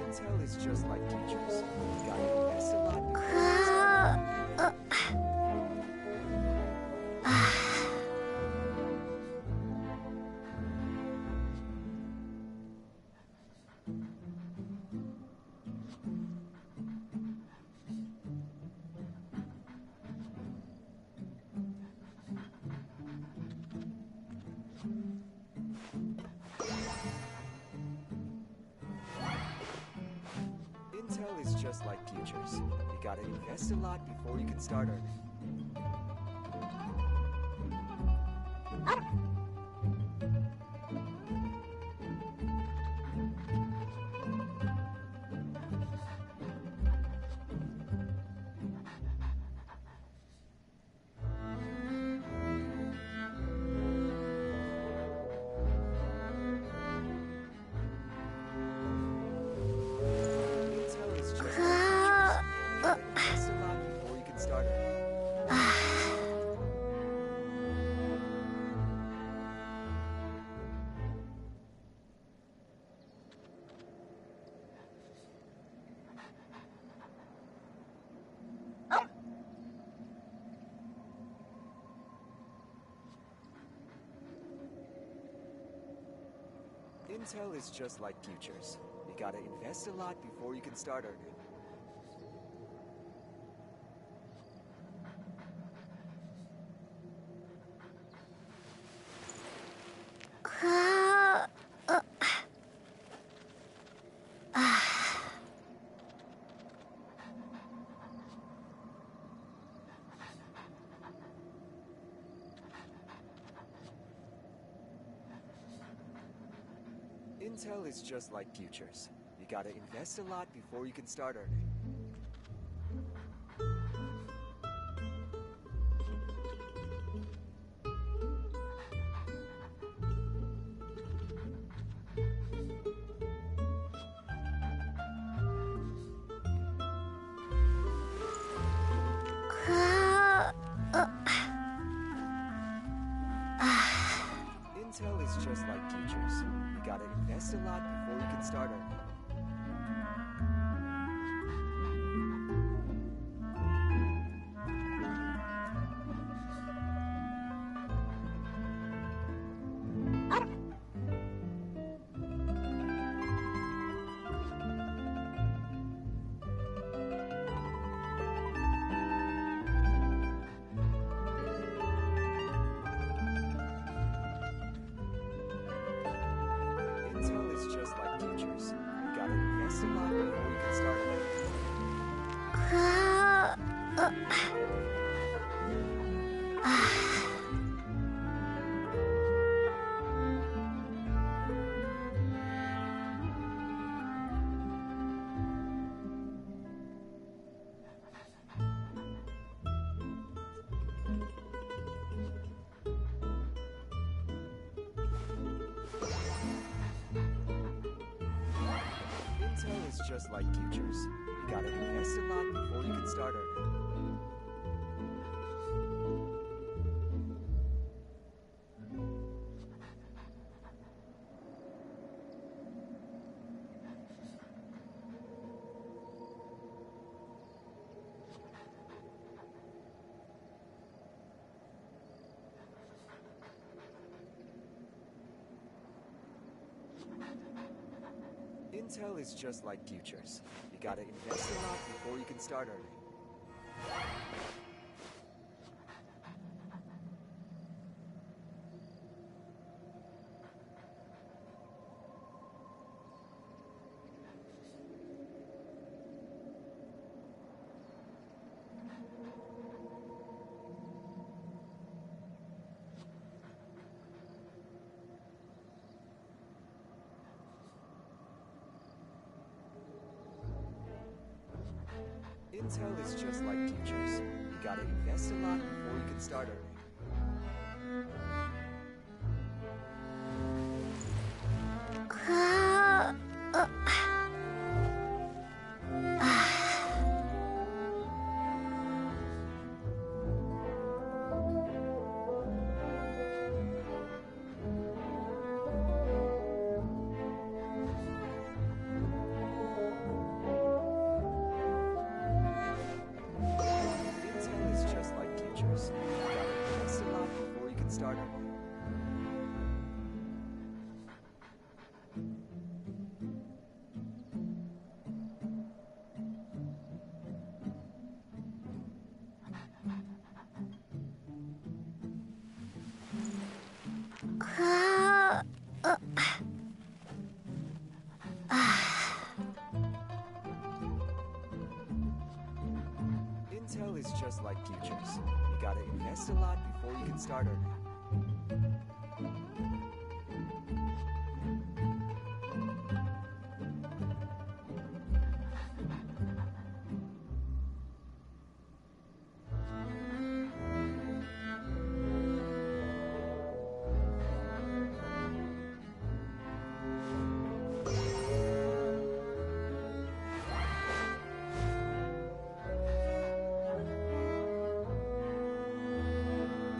Speaker 13: Intel is just like futures. You gotta invest a lot before you can start earning. Intel is just like futures. You gotta invest a lot before you can start earning. Intel is just like futures. You gotta invest a lot before you can start earning. Intel is just like futures. You gotta invest a lot before you can start earning. Intel is just like futures. You gotta invest a lot before you can start earning. Intel is just like futures. You gotta invest a lot before you can start earning. invest a lot before you can start earning. Intel is just like futures. You gotta invest a lot before you can start earning. Intel is just like futures. You gotta invest a lot before you can start earning. Intel is just like futures. You gotta invest a lot before you can start earning. Intel is just like futures. You gotta invest a lot before you can start earning. Intel is just like futures. You gotta invest a lot before you can start earning.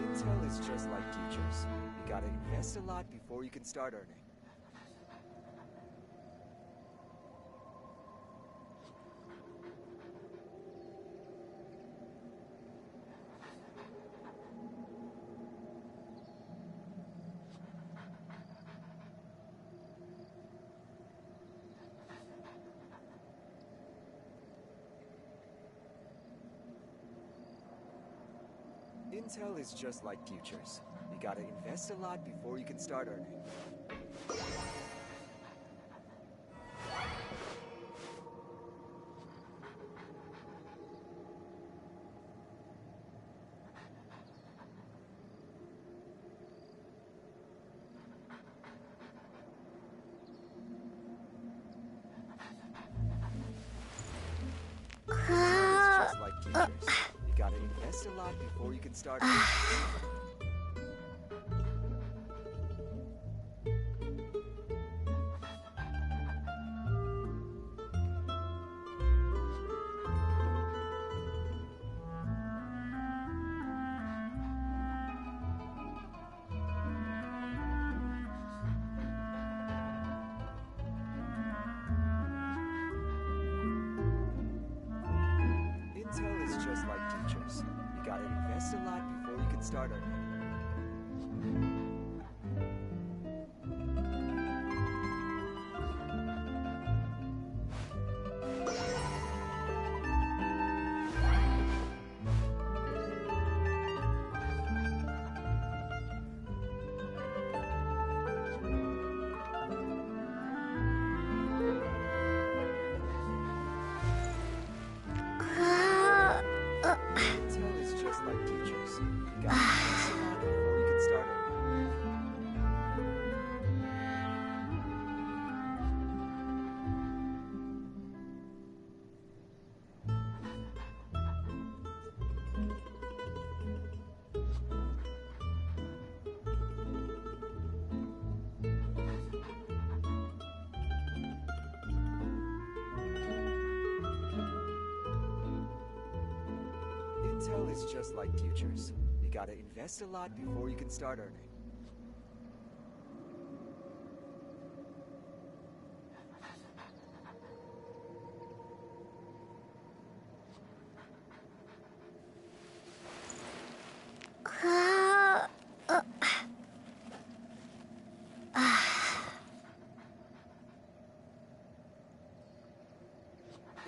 Speaker 13: Intel is just like futures. You gotta invest a lot before you can start earning. Intel is just like futures. You gotta invest a lot before you can start earning. Intel is just like futures. You gotta invest a lot before you can start earning. Intel is just like futures. You gotta invest a lot before you can start earning. Intel is just like futures. You gotta invest a lot before you can start earning.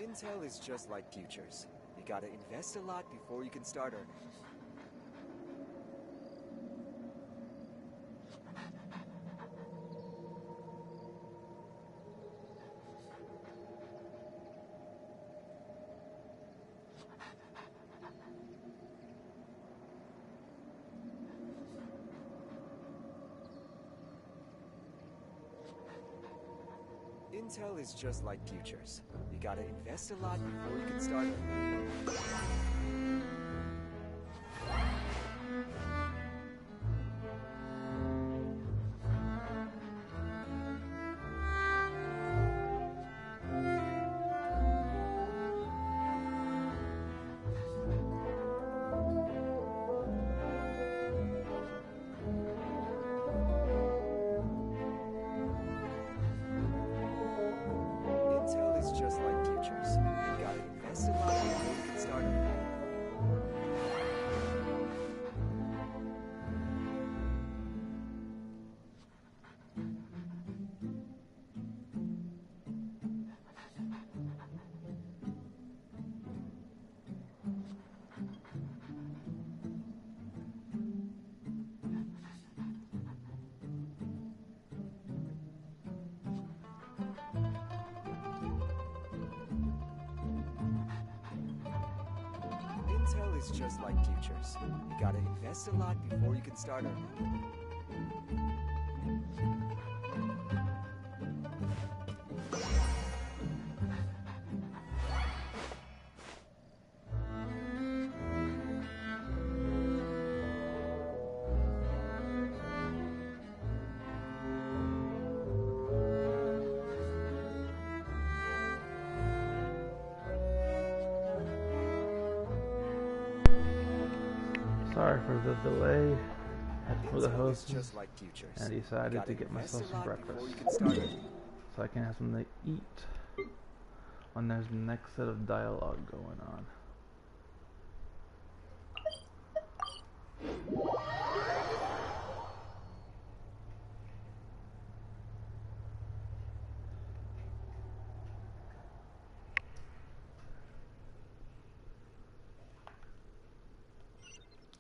Speaker 13: Intel is just like futures. You gotta invest a lot before you can start earning. Intel is just like futures. You gotta invest a lot before you can start earning. Intel is just like futures. You gotta invest a lot before you can start earning. Intel is just like futures. You gotta invest a lot before you can start earning.
Speaker 1: Sorry for the delay. For the host,
Speaker 13: Just like futures.
Speaker 1: and I decided to get myself some breakfast so I can have something to eat when there's the next set of dialogue going on.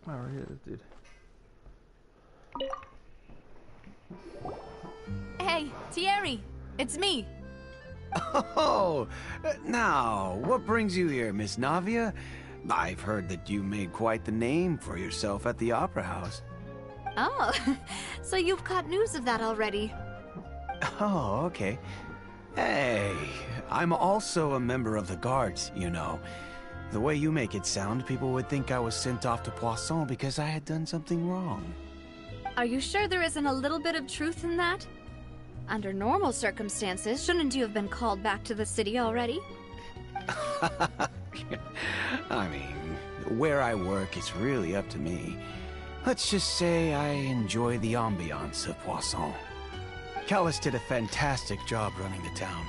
Speaker 1: Alright, it is, dude.
Speaker 3: Hey, Thierry, it's me.
Speaker 14: Oh, now, what brings you here, Miss Navia? I've heard that you made quite the name for yourself at the Opera House.
Speaker 3: Oh, so you've caught news of that already.
Speaker 14: Oh, okay. Hey, I'm also a member of the Guards, you know. The way you make it sound, people would think I was sent off to Poisson because I had done something wrong.
Speaker 3: Are you sure there isn't a little bit of truth in that? Under normal circumstances, shouldn't you have been called back to the city already?
Speaker 14: I mean, where I work is really up to me. Let's just say I enjoy the ambiance of Poisson. Callus did a fantastic job running the town,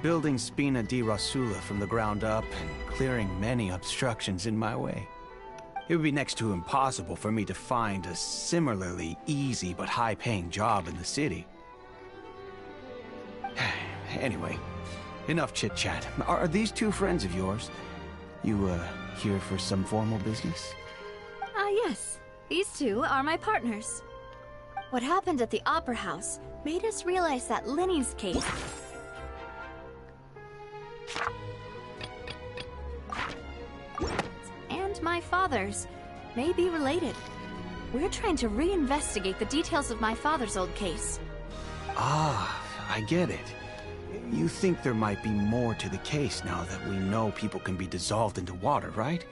Speaker 14: building Spina di Rosula from the ground up and clearing many obstructions in my way. It would be next to impossible for me to find a similarly easy but high-paying job in the city. Anyway, enough chit-chat. Are these two friends of yours? You, here for some formal business?
Speaker 3: Yes. These two are my partners. What happened at the Opera House made us realize that Linny's case... and my father's may be related. We're trying to reinvestigate the details of my father's old case.
Speaker 14: Ah, I get it. You think there might be more to the case now that we know people can be dissolved into water, right?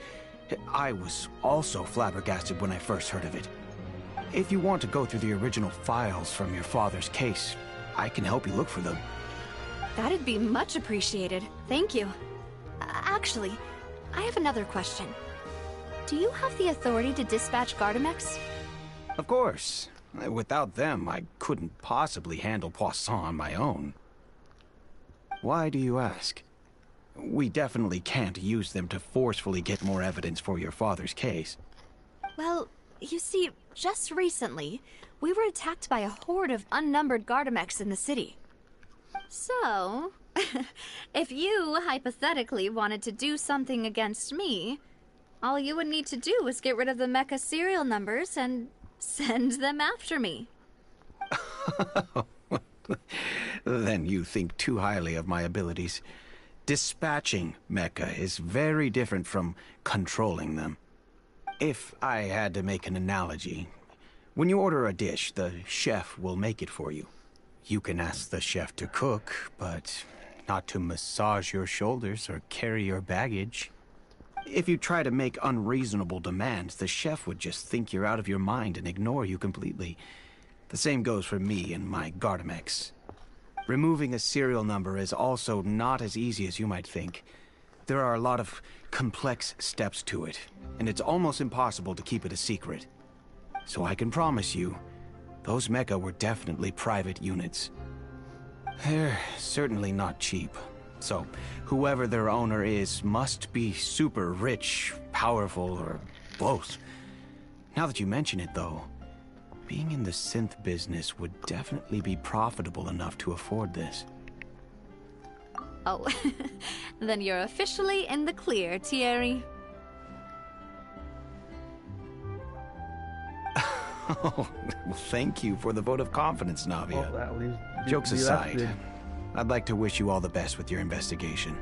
Speaker 14: I was also flabbergasted when I first heard of it. If you want to go through the original files from your father's case, I can help you look for them.
Speaker 3: That'd be much appreciated. Thank you. Actually, I have another question. do you have the authority to dispatch Gardamex?
Speaker 14: Of course. Without them, I couldn't possibly handle Poisson on my own. Why do you ask? We definitely can't use them to forcefully get more evidence for your father's case.
Speaker 3: Well, you see, just recently, we were attacked by a horde of unnumbered Gardamex in the city. So, if you hypothetically wanted to do something against me, all you would need to do is get rid of the mecha serial numbers and send them after me.
Speaker 14: Then you think too highly of my abilities. Dispatching mecha is very different from controlling them. If I had to make an analogy, when you order a dish, the chef will make it for you. You can ask the chef to cook, but not to massage your shoulders or carry your baggage. If you try to make unreasonable demands, the chef would just think you're out of your mind and ignore you completely. The same goes for me and my Gardamex. Removing a serial number is also not as easy as you might think. There are a lot of complex steps to it, and it's almost impossible to keep it a secret. So I can promise you, those mecha were definitely private units. They're certainly not cheap. So, whoever their owner is must be super rich, powerful, or both. Now that you mention it, though, being in the synth business would definitely be profitable enough to afford this.
Speaker 3: Oh, then you're officially in the clear, Thierry.
Speaker 14: Oh, well, thank you for the vote of confidence, Navia.
Speaker 1: Well, that leaves,
Speaker 14: Jokes aside, I'd like to wish you all the best with your investigation.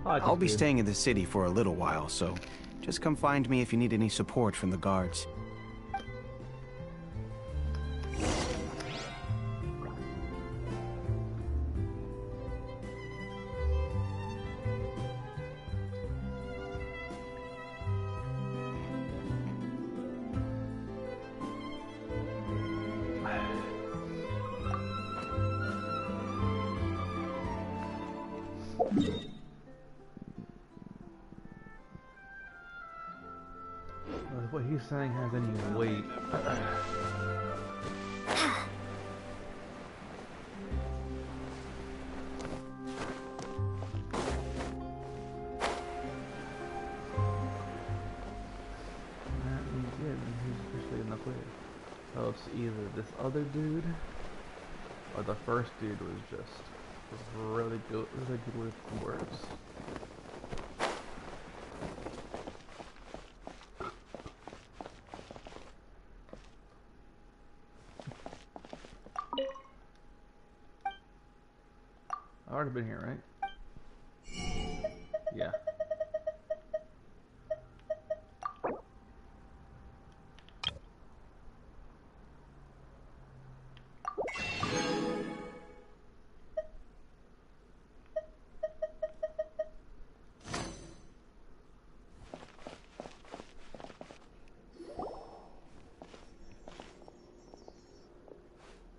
Speaker 14: I'll be staying in the city for a little while, so just come find me if you need any support from the guards.
Speaker 1: What he's saying has any weight. He's officially in the clear. So it's either this other dude or the first dude was just really good with words. I've already been here, right? Yeah.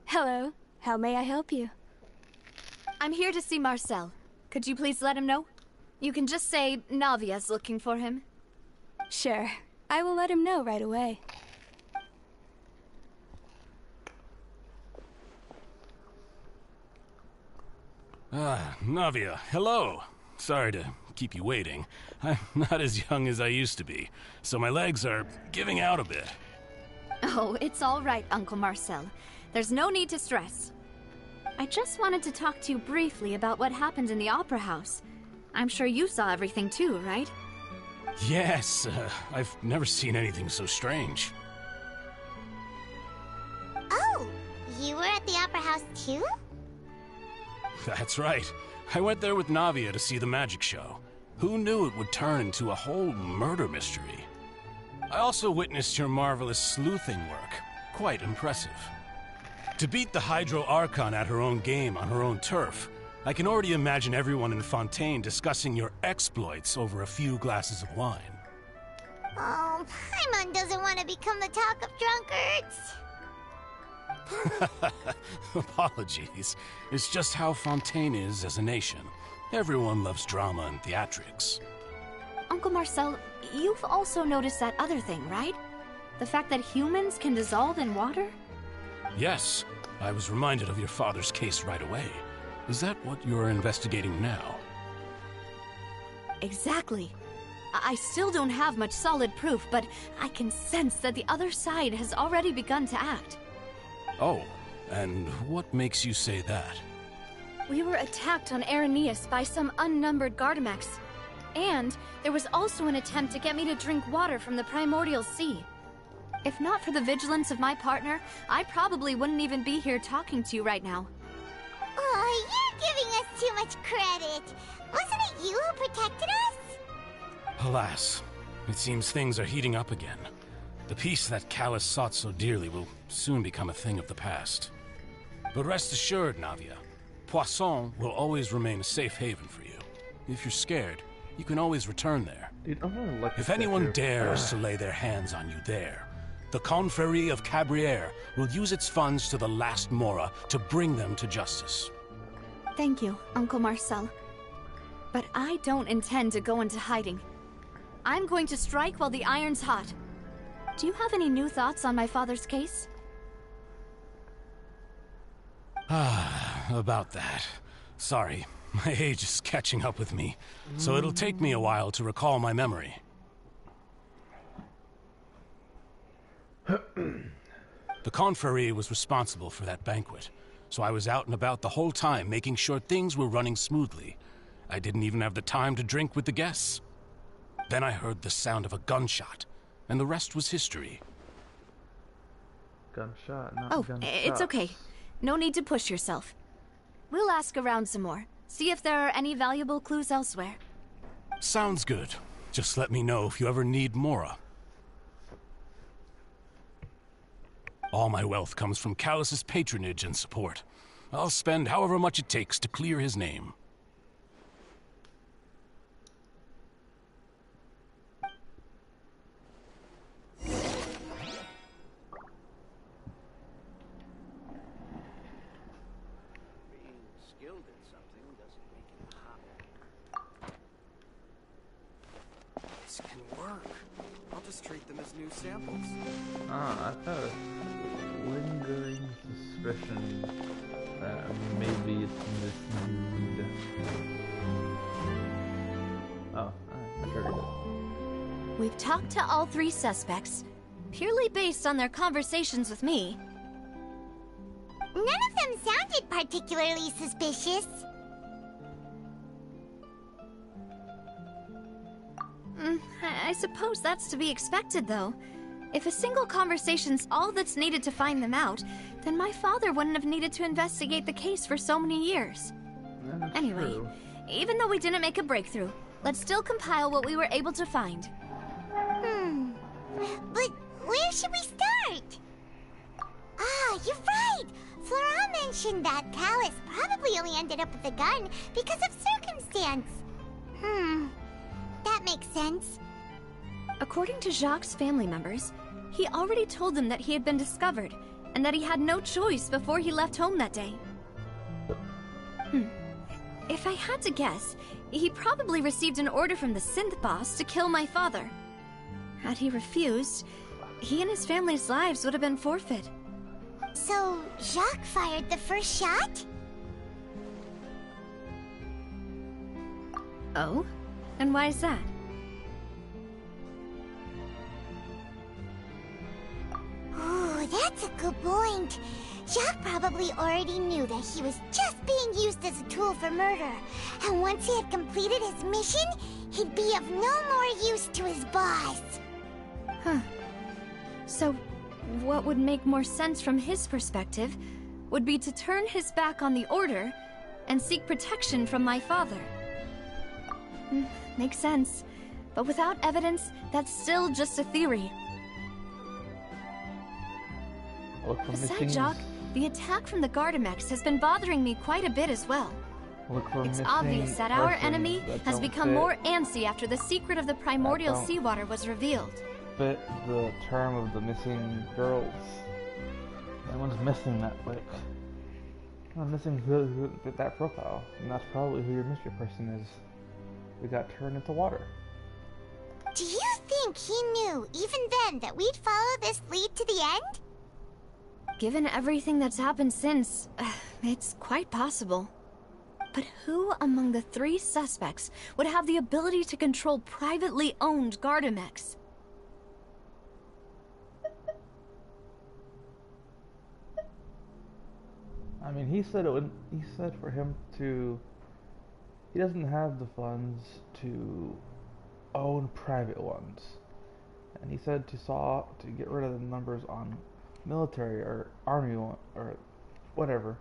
Speaker 5: Hello. How may I help you?
Speaker 3: I'm here to see Marcel. Could you please let him know? You can just say Navia's looking for him.
Speaker 5: Sure. I will let him know right away.
Speaker 15: Ah, Navia, hello. Sorry to keep you waiting. I'm not as young as I used to be, so my legs are giving out a bit.
Speaker 3: Oh, it's all right, Uncle Marcel. There's no need to stress. I just wanted to talk to you briefly about what happened in the Opera House. I'm sure you saw everything too, right?
Speaker 15: Yes, I've never seen anything so strange.
Speaker 2: Oh, you were at the Opera House too?
Speaker 15: That's right. I went there with Navia to see the magic show. Who knew it would turn into a whole murder mystery? I also witnessed your marvelous sleuthing work. Quite impressive. To beat the Hydro Archon at her own game on her own turf, I can already imagine everyone in Fontaine discussing your exploits over a few glasses of wine.
Speaker 2: Oh, Paimon doesn't want to become the talk of drunkards.
Speaker 15: Apologies. It's just how Fontaine is as a nation. Everyone loves drama and theatrics.
Speaker 3: Uncle Marcel, you've also noticed that other thing, right? The fact that humans can dissolve in water?
Speaker 15: Yes, I was reminded of your father's case right away. Is that what you're investigating now?
Speaker 3: Exactly. I still don't have much solid proof, but I can sense that the other side has already begun to act.
Speaker 15: Oh, and what makes you say that?
Speaker 3: We were attacked on Araneus by some unnumbered Gardamex. And there was also an attempt to get me to drink water from the primordial sea. If not for the vigilance of my partner, I probably wouldn't even be here talking to you right now.
Speaker 2: Oh, you're giving us too much credit. Wasn't it you who protected us?
Speaker 15: Alas, it seems things are heating up again. The peace that Callus sought so dearly will soon become a thing of the past. But rest assured, Navia, Poisson will always remain a safe haven for you. If you're scared, you can always return there.
Speaker 1: Dude, I'm gonna look
Speaker 15: If
Speaker 1: at
Speaker 15: anyone
Speaker 1: that,
Speaker 15: dares to lay their hands on you there, the Confrérie of Cabrières will use its funds to the last Mora to bring them to justice.
Speaker 3: Thank you, Uncle Marcel. But I don't intend to go into hiding. I'm going to strike while the iron's hot. Do you have any new thoughts on my father's case?
Speaker 15: About that. Sorry, my age is catching up with me, so it'll take me a while to recall my memory. The Confrérie was responsible for that banquet, so I was out and about the whole time making sure things were running smoothly. I didn't even have the time to drink with the guests. Then I heard the sound of a gunshot, and the rest was history.
Speaker 1: Gunshot, not
Speaker 3: Oh,
Speaker 1: gunshot.
Speaker 3: it's okay. No need to push yourself. We'll ask around some more. See if there are any valuable clues elsewhere.
Speaker 15: Sounds good. Just let me know if you ever need Mora. All my wealth comes from Callus's patronage and support. I'll spend however much it takes to clear his name.
Speaker 13: This can work. I'll just treat them as new samples.
Speaker 1: I thought a lingering suspicion that maybe it's misnamed. Oh, I figured it.
Speaker 3: We've talked to all three suspects, purely based on their conversations with me.
Speaker 2: None of them sounded particularly suspicious.
Speaker 3: I suppose that's to be expected, though. If a single conversation's all that's needed to find them out, then my father wouldn't have needed to investigate the case for so many years.
Speaker 1: That's
Speaker 3: Anyway,
Speaker 1: true.
Speaker 3: even though we didn't make a breakthrough, let's still compile what we were able to find.
Speaker 2: But where should we start? Ah, you're right! Flora mentioned that Callus probably only ended up with the gun because of circumstance. That makes sense.
Speaker 3: According to Jacques' family members, he already told them that he had been discovered, and that he had no choice before he left home that day. If I had to guess, he probably received an order from the synth boss to kill my father. Had he refused, he and his family's lives would have been forfeit.
Speaker 2: So, Jacques fired the first shot?
Speaker 3: Oh? And why is that?
Speaker 2: Ooh, that's a good point. Jacques probably already knew that he was just being used as a tool for murder. And once he had completed his mission, he'd be of no more use to his boss.
Speaker 3: Huh. So, what would make more sense from his perspective would be to turn his back on the Order and seek protection from my father. Makes sense. But without evidence, that's still just a theory.
Speaker 1: Look for
Speaker 3: Besides
Speaker 1: missing.
Speaker 3: Jacques, the attack from the Gardamex has been bothering me quite a bit as well.
Speaker 1: Look for
Speaker 3: It's
Speaker 1: missing
Speaker 3: obvious that our
Speaker 1: persons
Speaker 3: enemy
Speaker 1: that
Speaker 3: has
Speaker 1: don't
Speaker 3: become
Speaker 1: fit-
Speaker 3: more antsy after the secret of the primordial
Speaker 1: don't-
Speaker 3: seawater was revealed.
Speaker 1: fit the term of the missing girls. Everyone's missing that, like, missing who fit that profile, and that's probably who your mystery person is. We got turned into water.
Speaker 2: think he knew, even then, that we'd follow this lead to the end?
Speaker 3: Given everything that's happened since, it's quite possible. But who among the 3 suspects would have the ability to control privately owned Gardamex?
Speaker 1: I mean, he said for him to... He doesn't have the funds to own private ones. And he said to get rid of the numbers on military or army one, or whatever.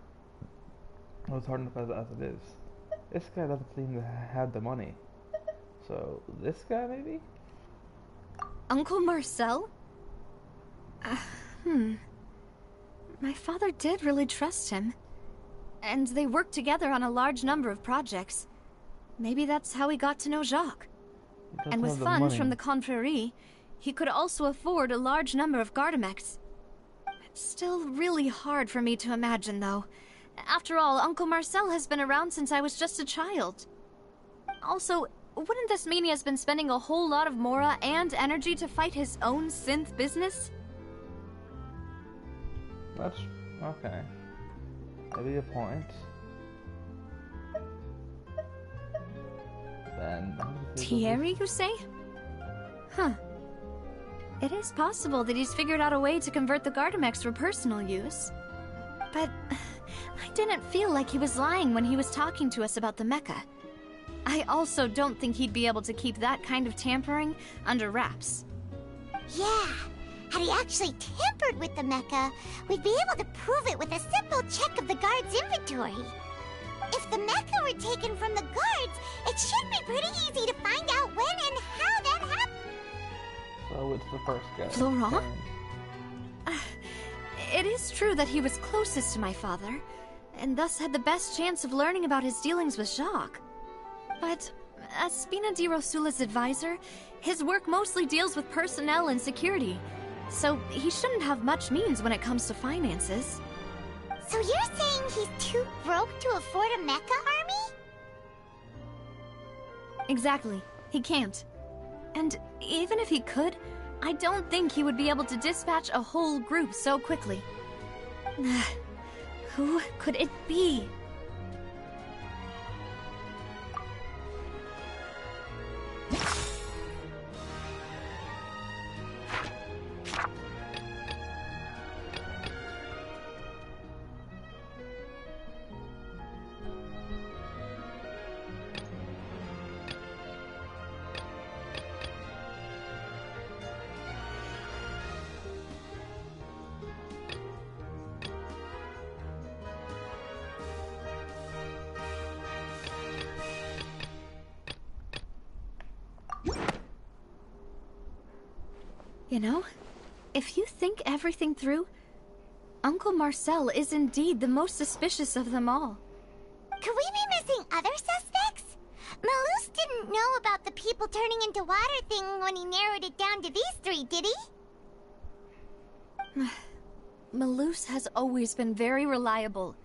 Speaker 1: It was hard enough as it is. This guy doesn't seem to have the money. So, this guy maybe?
Speaker 3: Uncle Marcel? My father did really trust him. And they worked together on a large number of projects. Maybe that's how he got to know Jacques. And with funds from the Confrérie, he could also afford a large number of Gardamex. It's still really hard for me to imagine, though. After all, Uncle Marcel has been around since I was just a child. Also, wouldn't this mean he has been spending a whole lot of mora and energy to fight his own synth business?
Speaker 1: That's... okay. Maybe a point. Then...
Speaker 3: Thierry, you say? Huh. It is possible that he's figured out a way to convert the Gardamex for personal use. But I didn't feel like he was lying when he was talking to us about the mecha. I also don't think he'd be able to keep that kind of tampering under wraps.
Speaker 2: Yeah, had he actually tampered with the mecha, we'd be able to prove it with a simple check of the guard's inventory. If the mecha were taken from the guards, it should be pretty easy to find out when and how that happened.
Speaker 1: So it's the first guy.
Speaker 3: Florent? It is true that he was closest to my father, and thus had the best chance of learning about his dealings with Jacques. But as Spina di Rosula's advisor, his work mostly deals with personnel and security, so he shouldn't have much means when it comes to finances.
Speaker 2: So you're saying he's too broke to afford a mecha army?
Speaker 3: Exactly. He can't. And even if he could, I don't think he would be able to dispatch a whole group so quickly. Who could it be? You know, if you think everything through, Uncle Marcel is indeed the most suspicious of them all.
Speaker 2: Could we be missing other suspects? Malus didn't know about the people turning into water thing when he narrowed it down to these 3, did he?
Speaker 3: Malus has always been very reliable,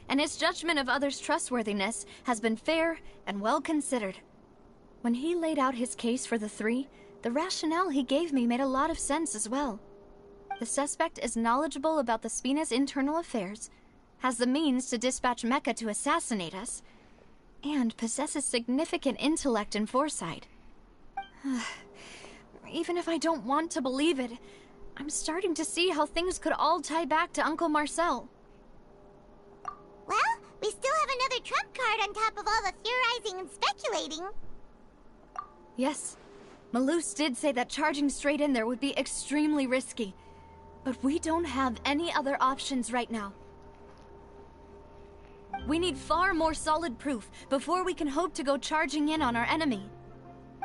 Speaker 3: and his judgment of others' trustworthiness has been fair and well considered. When he laid out his case for the 3, the rationale he gave me made a lot of sense as well. The suspect is knowledgeable about the Spina's internal affairs, has the means to dispatch Mecha to assassinate us, and possesses significant intellect and foresight. Even if I don't want to believe it, I'm starting to see how things could all tie back to Uncle Marcel.
Speaker 2: Well, we still have another trump card on top of all the theorizing and speculating.
Speaker 3: Yes. Malus did say that charging straight in there would be extremely risky, but we don't have any other options right now. We need far more solid proof before we can hope to go charging in on our enemy.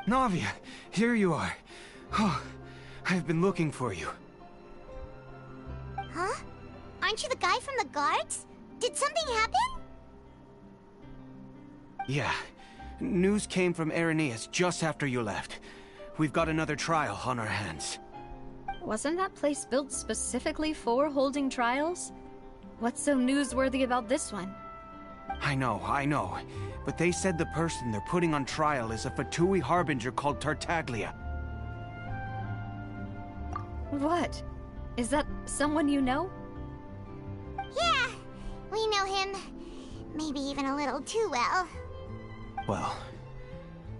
Speaker 14: Navia, here you are. Oh, I've been looking for you.
Speaker 2: Huh? Aren't you the guy from the guards? Did something happen?
Speaker 14: Yeah. News came from Irenaeus just after you left. We've got another trial on our hands.
Speaker 3: Wasn't that place built specifically for holding trials? What's so newsworthy about this one?
Speaker 14: I know. But they said the person they're putting on trial is a Fatui harbinger called Tartaglia.
Speaker 3: What? Is that someone you know?
Speaker 2: Yeah, we know him. Maybe even a little too well.
Speaker 14: Well,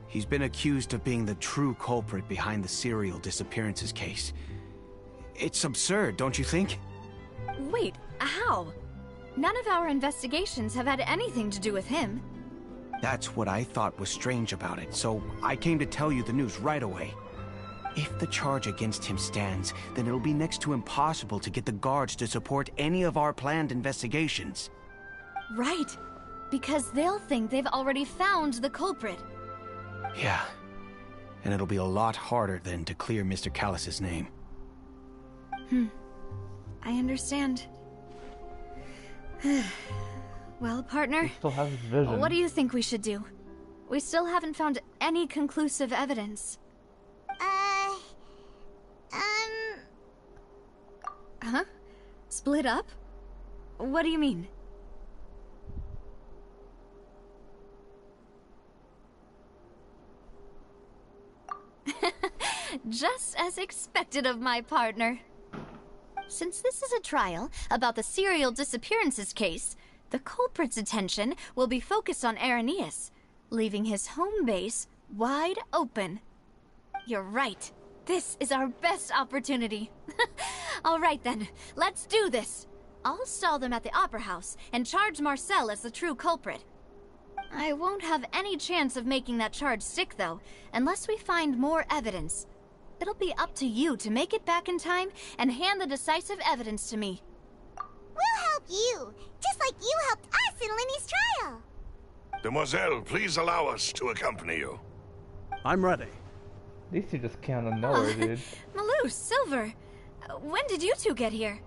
Speaker 14: he's been accused of being the true culprit behind the serial disappearances case. It's absurd, don't you think?
Speaker 3: Wait, how? None of our investigations have had anything to do with him.
Speaker 14: That's what I thought was strange about it, so I came to tell you the news right away. If the charge against him stands, then it'll be next to impossible to get the guards to support any of our planned investigations.
Speaker 3: Right, because they'll think they've already found the culprit.
Speaker 14: Yeah, and it'll be a lot harder then to clear Mr. Callus's name.
Speaker 3: I understand. Well, partner,
Speaker 1: He still has his vision.
Speaker 3: what do you think we should do? We still haven't found any conclusive evidence. Huh? Split up? What do you mean? Just as expected of my partner. Since this is a trial about the serial disappearances case, the culprit's attention will be focused on Irenaeus, leaving his home base wide open. You're right. This is our best opportunity. All right then, let's do this. I'll stall them at the Opera House and charge Marcel as the true culprit. I won't have any chance of making that charge stick, though, unless we find more evidence. It'll be up to you to make it back in time and hand the decisive evidence to me.
Speaker 2: We'll help you, just like you helped us in Linny's trial.
Speaker 9: Demoiselle, please allow us to accompany you.
Speaker 16: I'm ready.
Speaker 1: These two just came out of nowhere, dude.
Speaker 3: Malou, Silver, when did you two get here?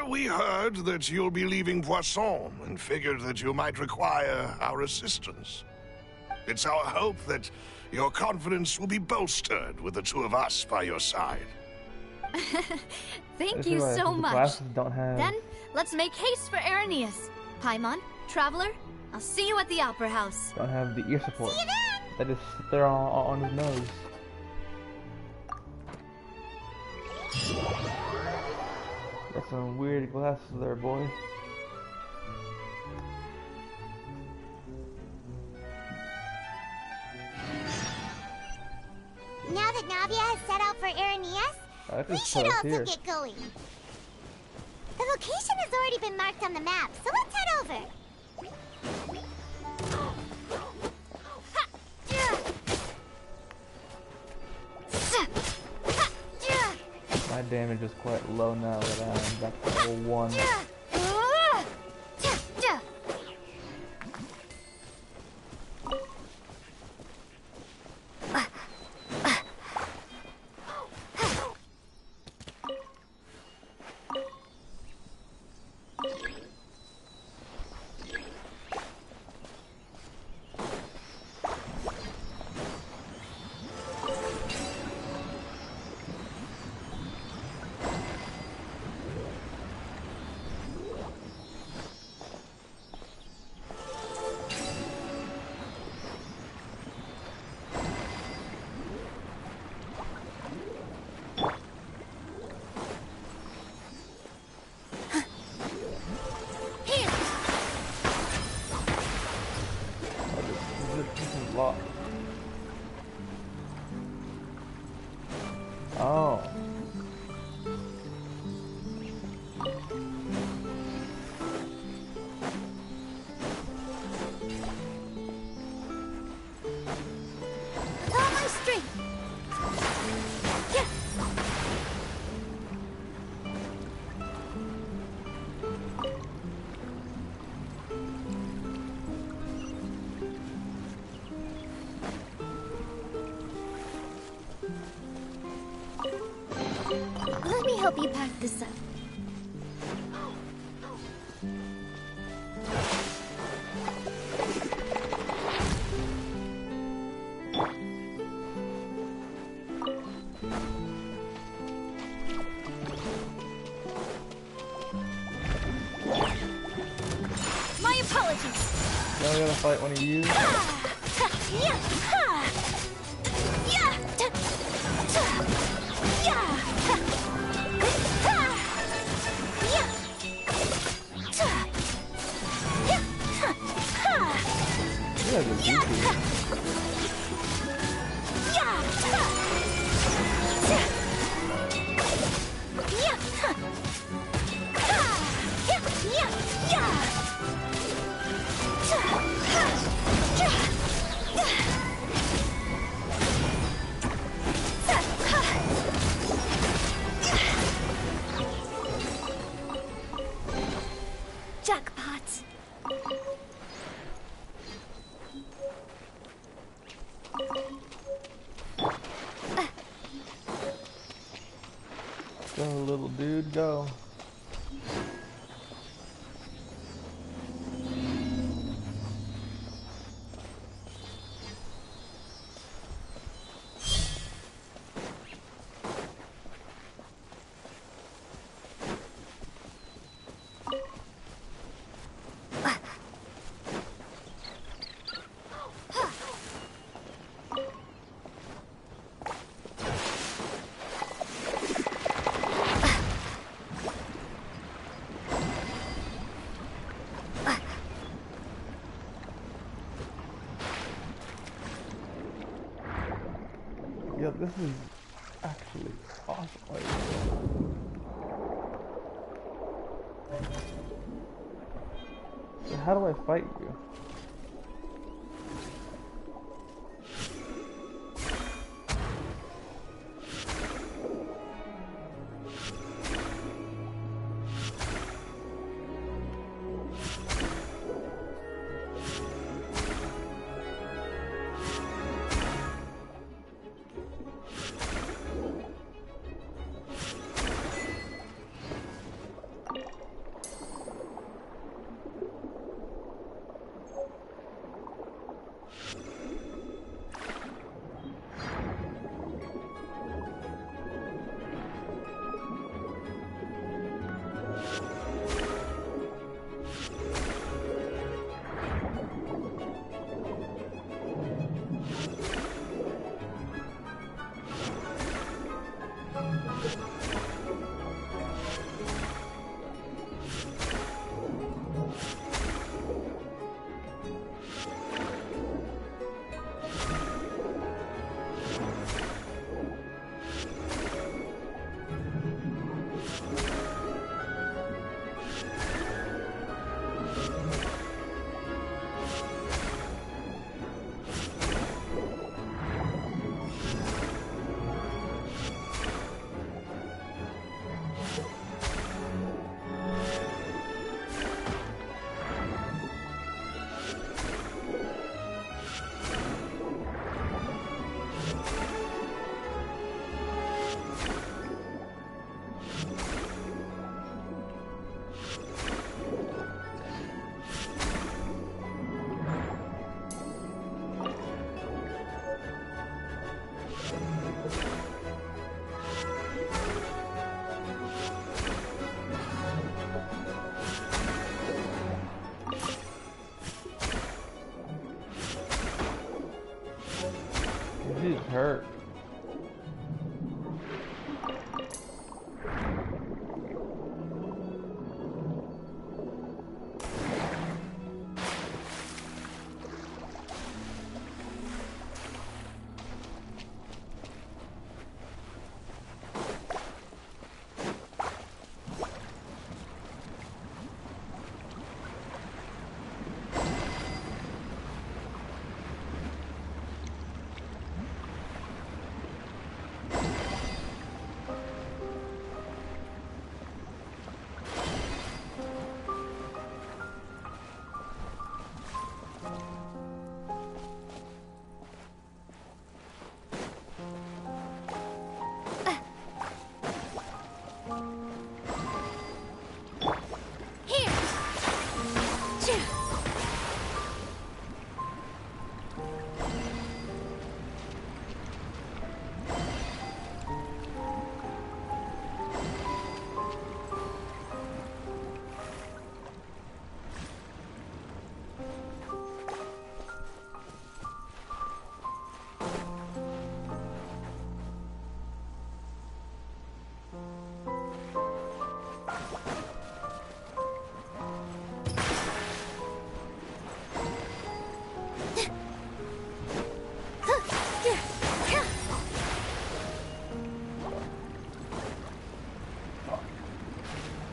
Speaker 9: We heard that you'll be leaving Poisson and figured that you might require our assistance. It's our hope that your confidence will be bolstered with the two of us by your side.
Speaker 3: Thank
Speaker 1: This
Speaker 3: you
Speaker 1: is why
Speaker 3: so
Speaker 1: the
Speaker 3: much.
Speaker 1: glasses don't have...
Speaker 3: Then, let's make haste for Irenaeus. Paimon, Traveler, I'll see you at the Opera House.
Speaker 1: Don't have the ear support. That just sit there on his nose. Got some weird glasses there, boy.
Speaker 2: Now that Navia has set out for Irenaeus, we should also get going. The location has already been marked on the map, so let's head over.
Speaker 1: My damage is quite low now that I'm back to level 1. Oh.
Speaker 2: All my strength.
Speaker 3: Let me help you pack this up.
Speaker 2: My apologies.
Speaker 1: Now I gotta fight one of you. Go, little dude, go. Yeah, this is actually awesome. So how do I fight you? He's hurt.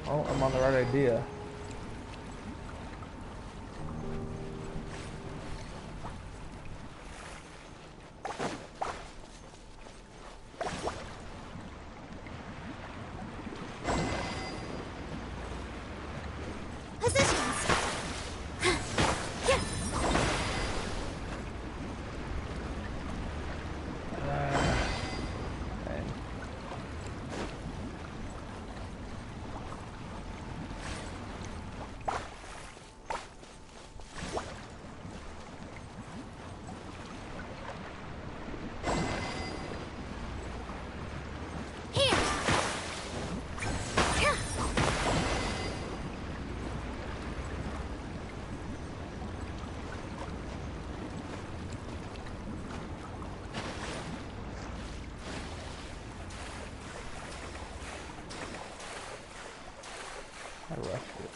Speaker 1: Oh, I'm on the right idea. I rushed it.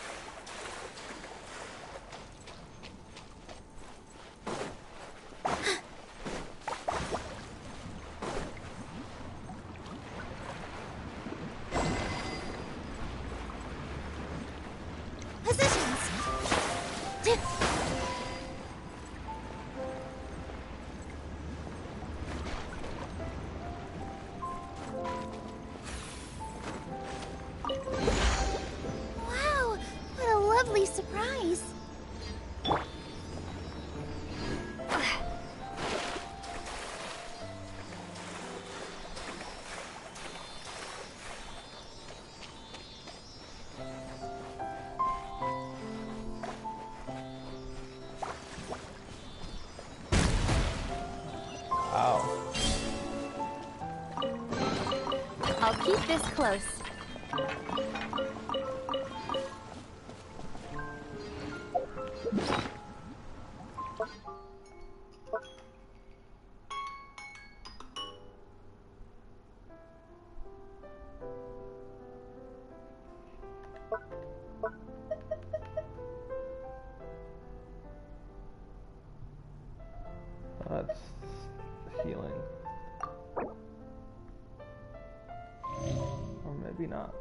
Speaker 2: Wow, what a lovely surprise.
Speaker 1: Wow.
Speaker 3: I'll keep this close.
Speaker 1: That's healing. Or maybe not.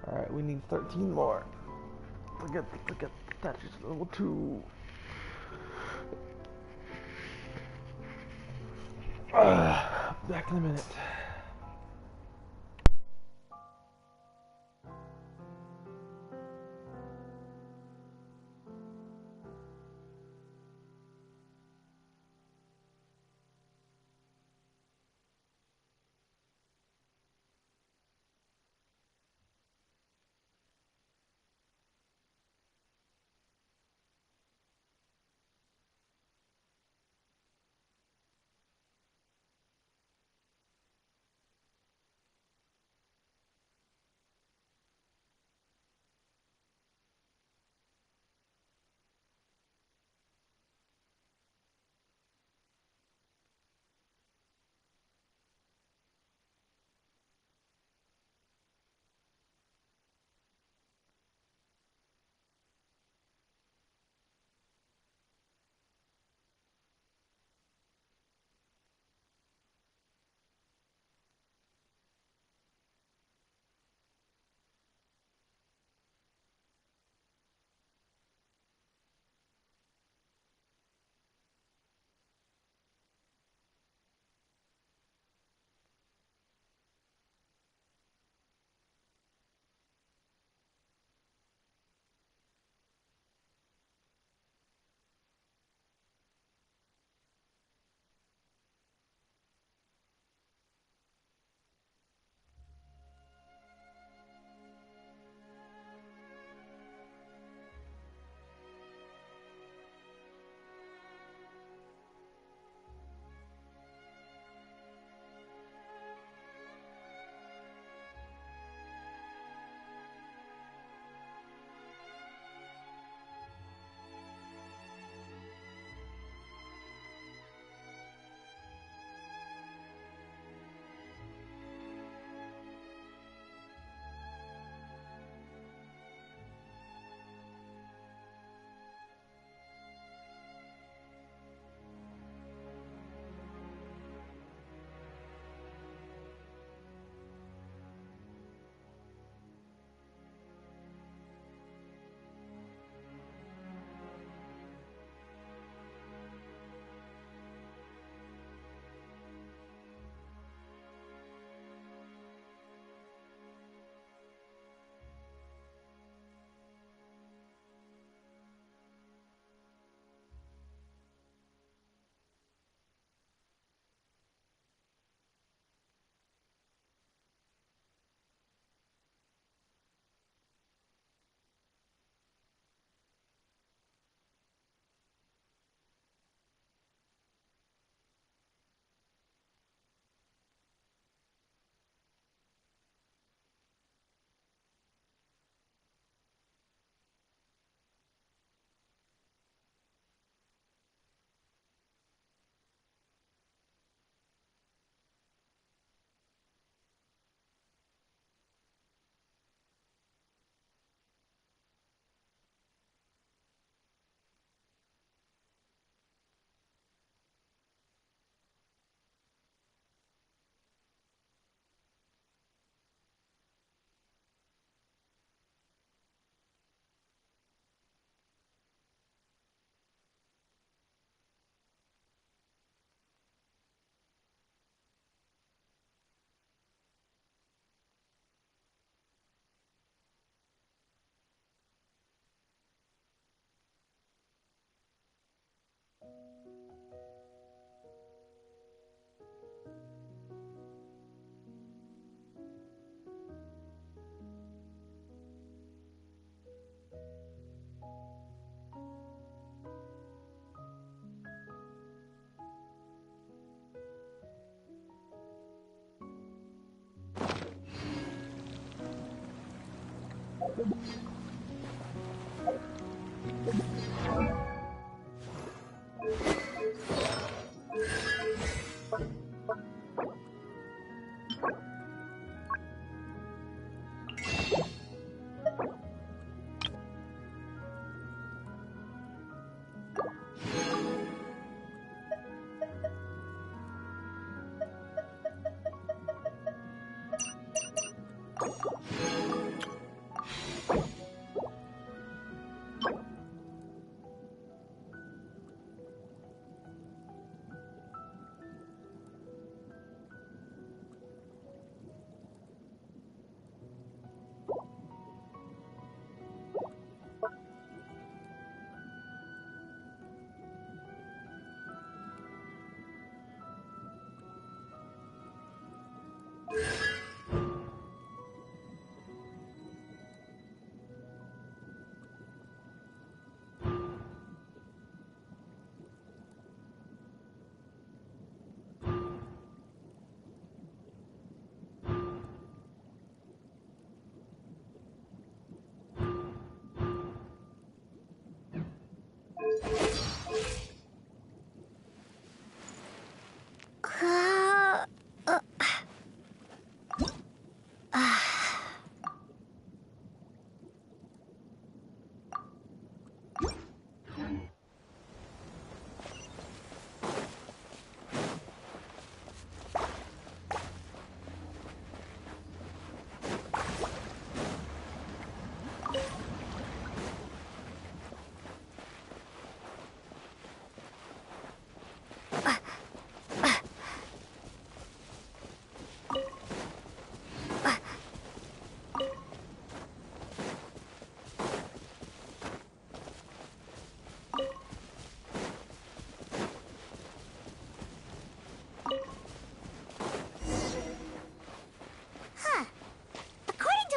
Speaker 1: Alright, we need 13 more. Look at that's just level 2. Back in a minute.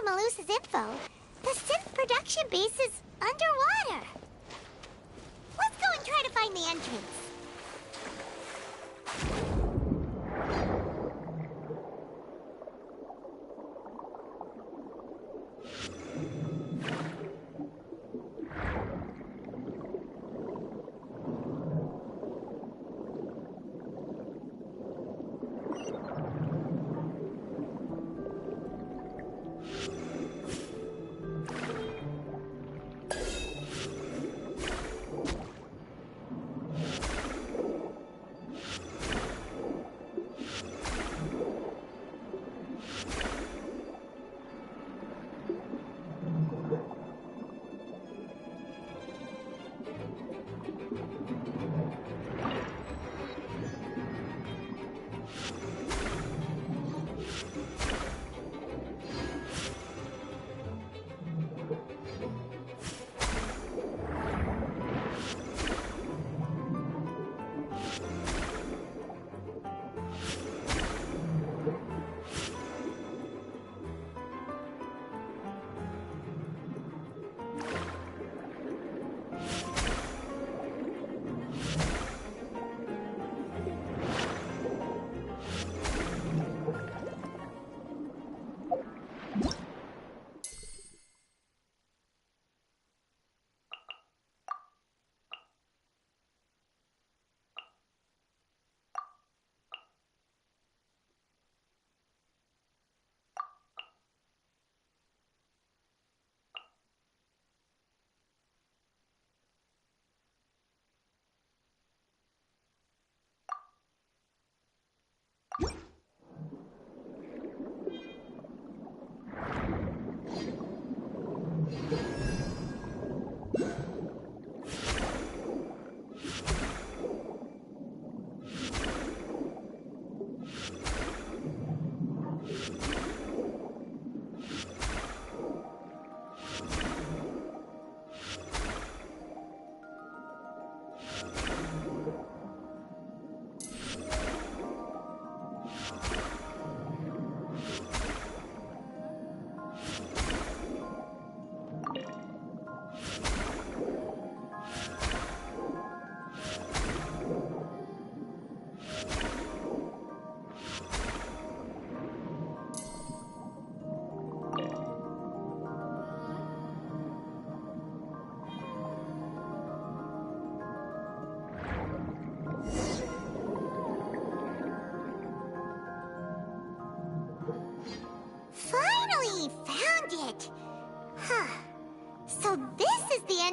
Speaker 2: Malusa's info, the synth production base is underwater. Let's go and try to find the entrance.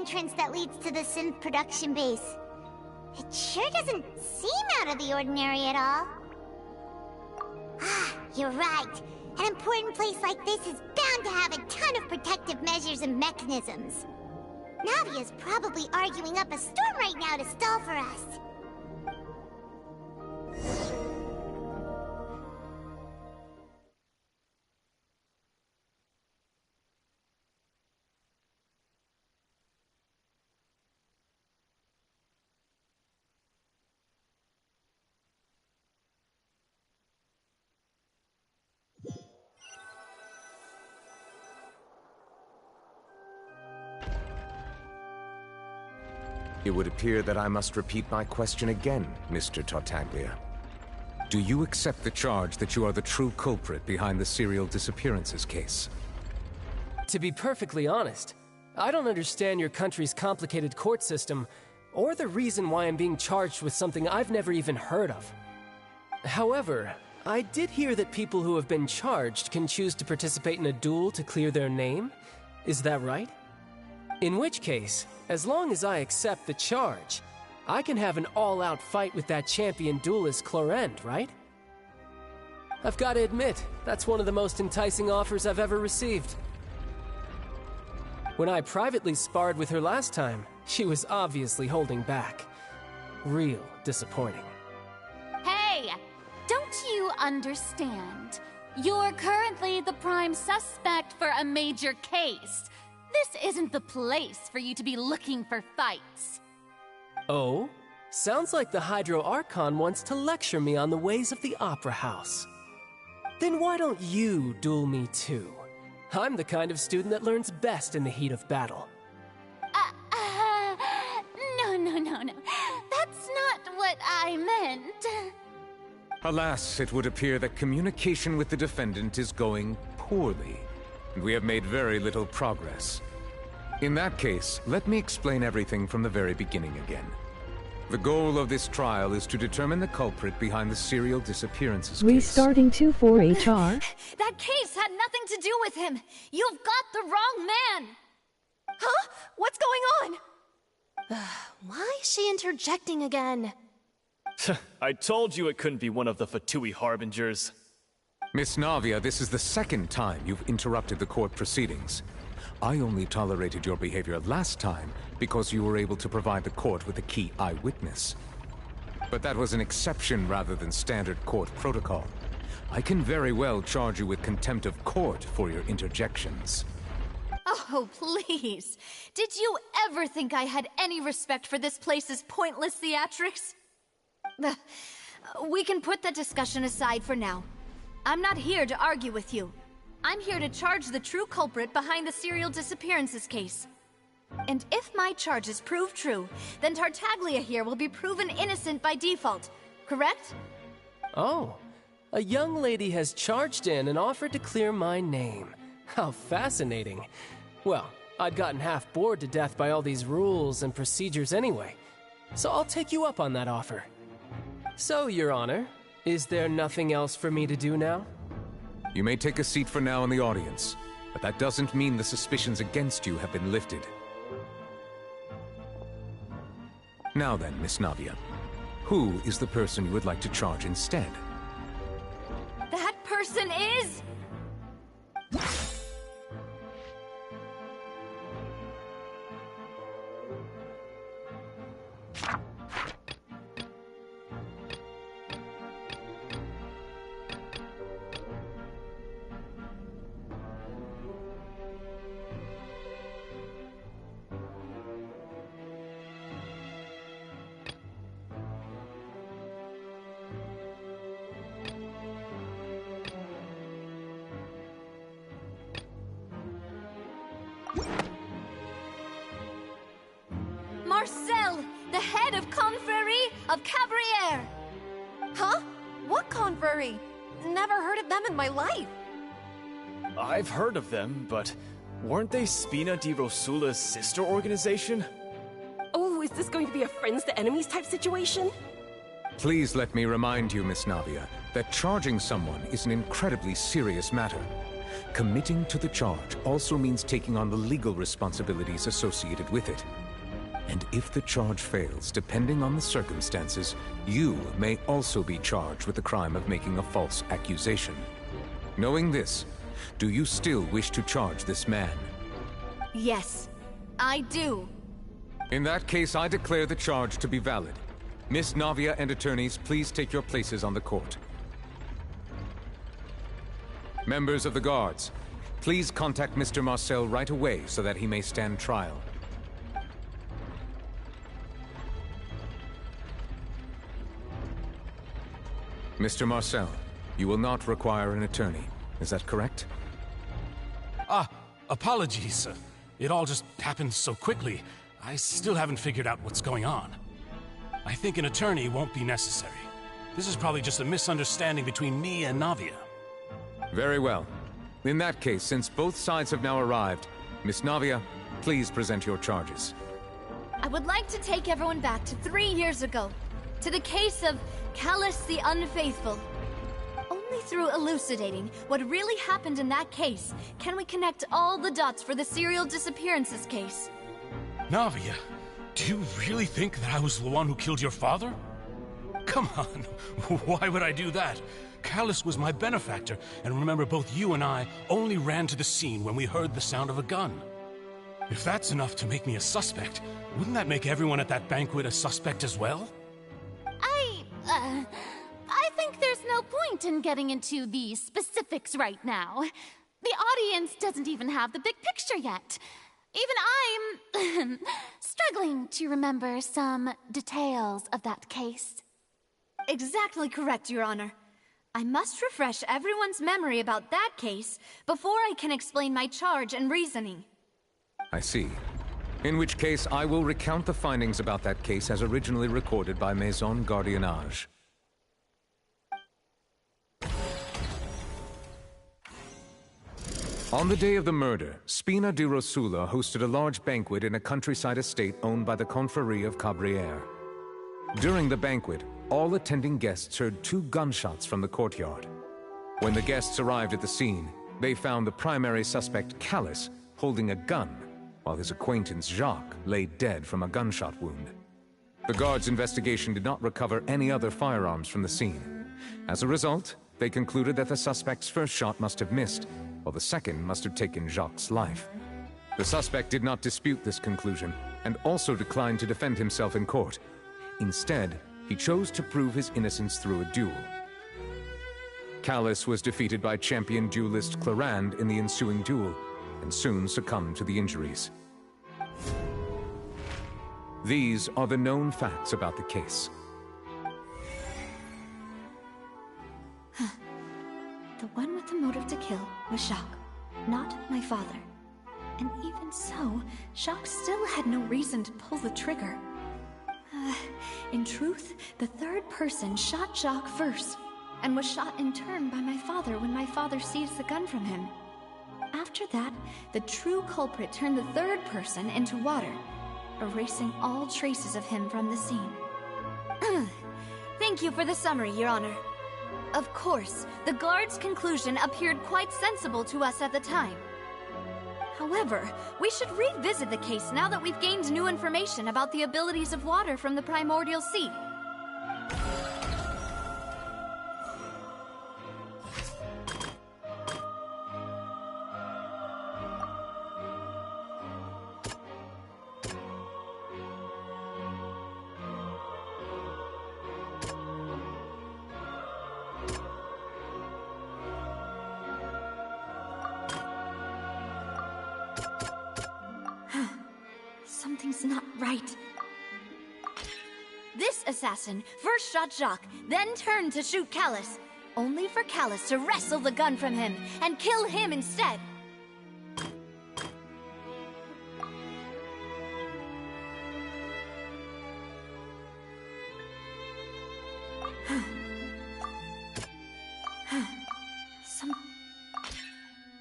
Speaker 2: entrance that leads to the synth production base. It sure doesn't seem out of the ordinary at all. Ah, you're right. An important place like this is bound to have a ton of protective measures and mechanisms. Navia's probably arguing up a storm right now to stall for us.
Speaker 6: It would appear that I must repeat my question again, Mr. Tartaglia. Do you accept the charge that you are the true culprit behind the serial disappearances case?
Speaker 16: To be perfectly honest, I don't understand your country's complicated court system, or the reason why I'm being charged with something I've never even heard of. However, I did hear that people who have been charged can choose to participate in a duel to clear their name. Is that right? In which case, as long as I accept the charge, I can have an all-out fight with that champion duelist Clorend, right? I've got to admit, that's one of the most enticing offers I've ever received. When I privately sparred with her last time, she was obviously holding back. Real disappointing.
Speaker 17: Hey! Don't you understand? You're currently the prime suspect for a major case. This isn't the place for you to be looking for fights.
Speaker 16: Oh? Sounds like the Hydro Archon wants to lecture me on the ways of the Opera House. Then why don't you duel me too? I'm the kind of student that learns best in the heat of battle.
Speaker 17: No. That's not what I meant.
Speaker 6: Alas, it would appear that communication with the defendant is going poorly, and we have made very little progress. In that case, let me explain everything from the very beginning again. The goal of this trial is to determine the culprit behind the serial disappearances case.
Speaker 18: Restarting 2-4-HR.
Speaker 3: That case had nothing to do with him. You've got the wrong man. Huh? What's going on?
Speaker 11: Why is she interjecting again?
Speaker 19: I told you it couldn't be one of the Fatui Harbingers.
Speaker 6: Miss Navia, this is the second time you've interrupted the court proceedings. I only tolerated your behavior last time because you were able to provide the court with a key eyewitness. But that was an exception rather than standard court protocol. I can very well charge you with contempt of court for your interjections.
Speaker 3: Oh, please. Did you ever think I had any respect for this place's pointless theatrics? We can put that discussion aside for now. I'm not here to argue with you. I'm here to charge the true culprit behind the serial disappearances case. And if my charges prove true, then Tartaglia here will be proven innocent by default, correct?
Speaker 16: Oh, a young lady has charged in and offered to clear my name. How fascinating. Well, I'd gotten half bored to death by all these rules and procedures anyway, so I'll take you up on that offer. So, Your Honor, is there nothing else for me to do now?
Speaker 6: You may take a seat for now in the audience, but that doesn't mean the suspicions against you have been lifted. Now then, Miss Navia, who is the person you would like to charge instead?
Speaker 3: That person is... Marcel, the head of Confrérie of Cabrières!
Speaker 11: Huh? What confrérie? Never heard of them in my life.
Speaker 19: I've heard of them, but weren't they Spina di Rosula's sister organization?
Speaker 20: Oh, is this going to be a friends to enemies type situation?
Speaker 6: Please let me remind you, Miss Navia, that charging someone is an incredibly serious matter. Committing to the charge also means taking on the legal responsibilities associated with it. And if the charge fails, depending on the circumstances, you may also be charged with the crime of making a false accusation. Knowing this, do you still wish to charge this man?
Speaker 3: Yes, I do.
Speaker 6: In that case, I declare the charge to be valid. Miss Navia and attorneys, please take your places on the court. Members of the guards, please contact Mr. Marcel right away so that he may stand trial. Mr. Marcel, you will not require an attorney. Is that correct?
Speaker 15: Apologies. It all just happened so quickly. I still haven't figured out what's going on. I think an attorney won't be necessary. This is probably just a misunderstanding between me and Navia.
Speaker 6: Very well. In that case, since both sides have now arrived, Miss Navia, please present your charges.
Speaker 3: I would like to take everyone back to 3 years ago, to the case of Callus the Unfaithful. Only through elucidating what really happened in that case can we connect all the dots for the serial disappearances case.
Speaker 15: Navia, do you really think that I was the one who killed your father? Come on, why would I do that? Callus was my benefactor, and remember, both you and I only ran to the scene when we heard the sound of a gun. If that's enough to make me a suspect, wouldn't that make everyone at that banquet a suspect as well?
Speaker 17: I think there's no point in getting into the specifics right now. The audience doesn't even have the big picture yet. Even I'm struggling to remember some details of that case.
Speaker 3: Exactly correct, Your Honor. I must refresh everyone's memory about that case before I can explain my charge and reasoning.
Speaker 6: I see. In which case, I will recount the findings about that case as originally recorded by Maison Gardiennage. On the day of the murder, Spina di Rosula hosted a large banquet in a countryside estate owned by the Confrérie of Cabrières. During the banquet, all attending guests heard 2 gunshots from the courtyard. When the guests arrived at the scene, they found the primary suspect, Callus, holding a gun, while his acquaintance, Jacques, lay dead from a gunshot wound. The guards' investigation did not recover any other firearms from the scene. As a result, they concluded that the suspect's first shot must have missed, while the second must have taken Jacques' life. The suspect did not dispute this conclusion, and also declined to defend himself in court. Instead, he chose to prove his innocence through a duel. Callus was defeated by champion duelist Clarand in the ensuing duel, and soon succumbed to the injuries. These are the known facts about the case.
Speaker 3: The one with the motive to kill was Jacques, not my father. And even so, Jacques still had no reason to pull the trigger. In truth, the third person shot Jacques first, and was shot in turn by my father when my father seized the gun from him. After that, the true culprit turned the third person into water, erasing all traces of him from the scene. Thank you for the summary, Your Honor. Of course, the guard's conclusion appeared quite sensible to us at the time. However, we should revisit the case now that we've gained new information about the abilities of water from the primordial sea. Something's not right. This assassin first shot Jacques, then turned to shoot Callus, only for Callus to wrestle the gun from him and kill him instead.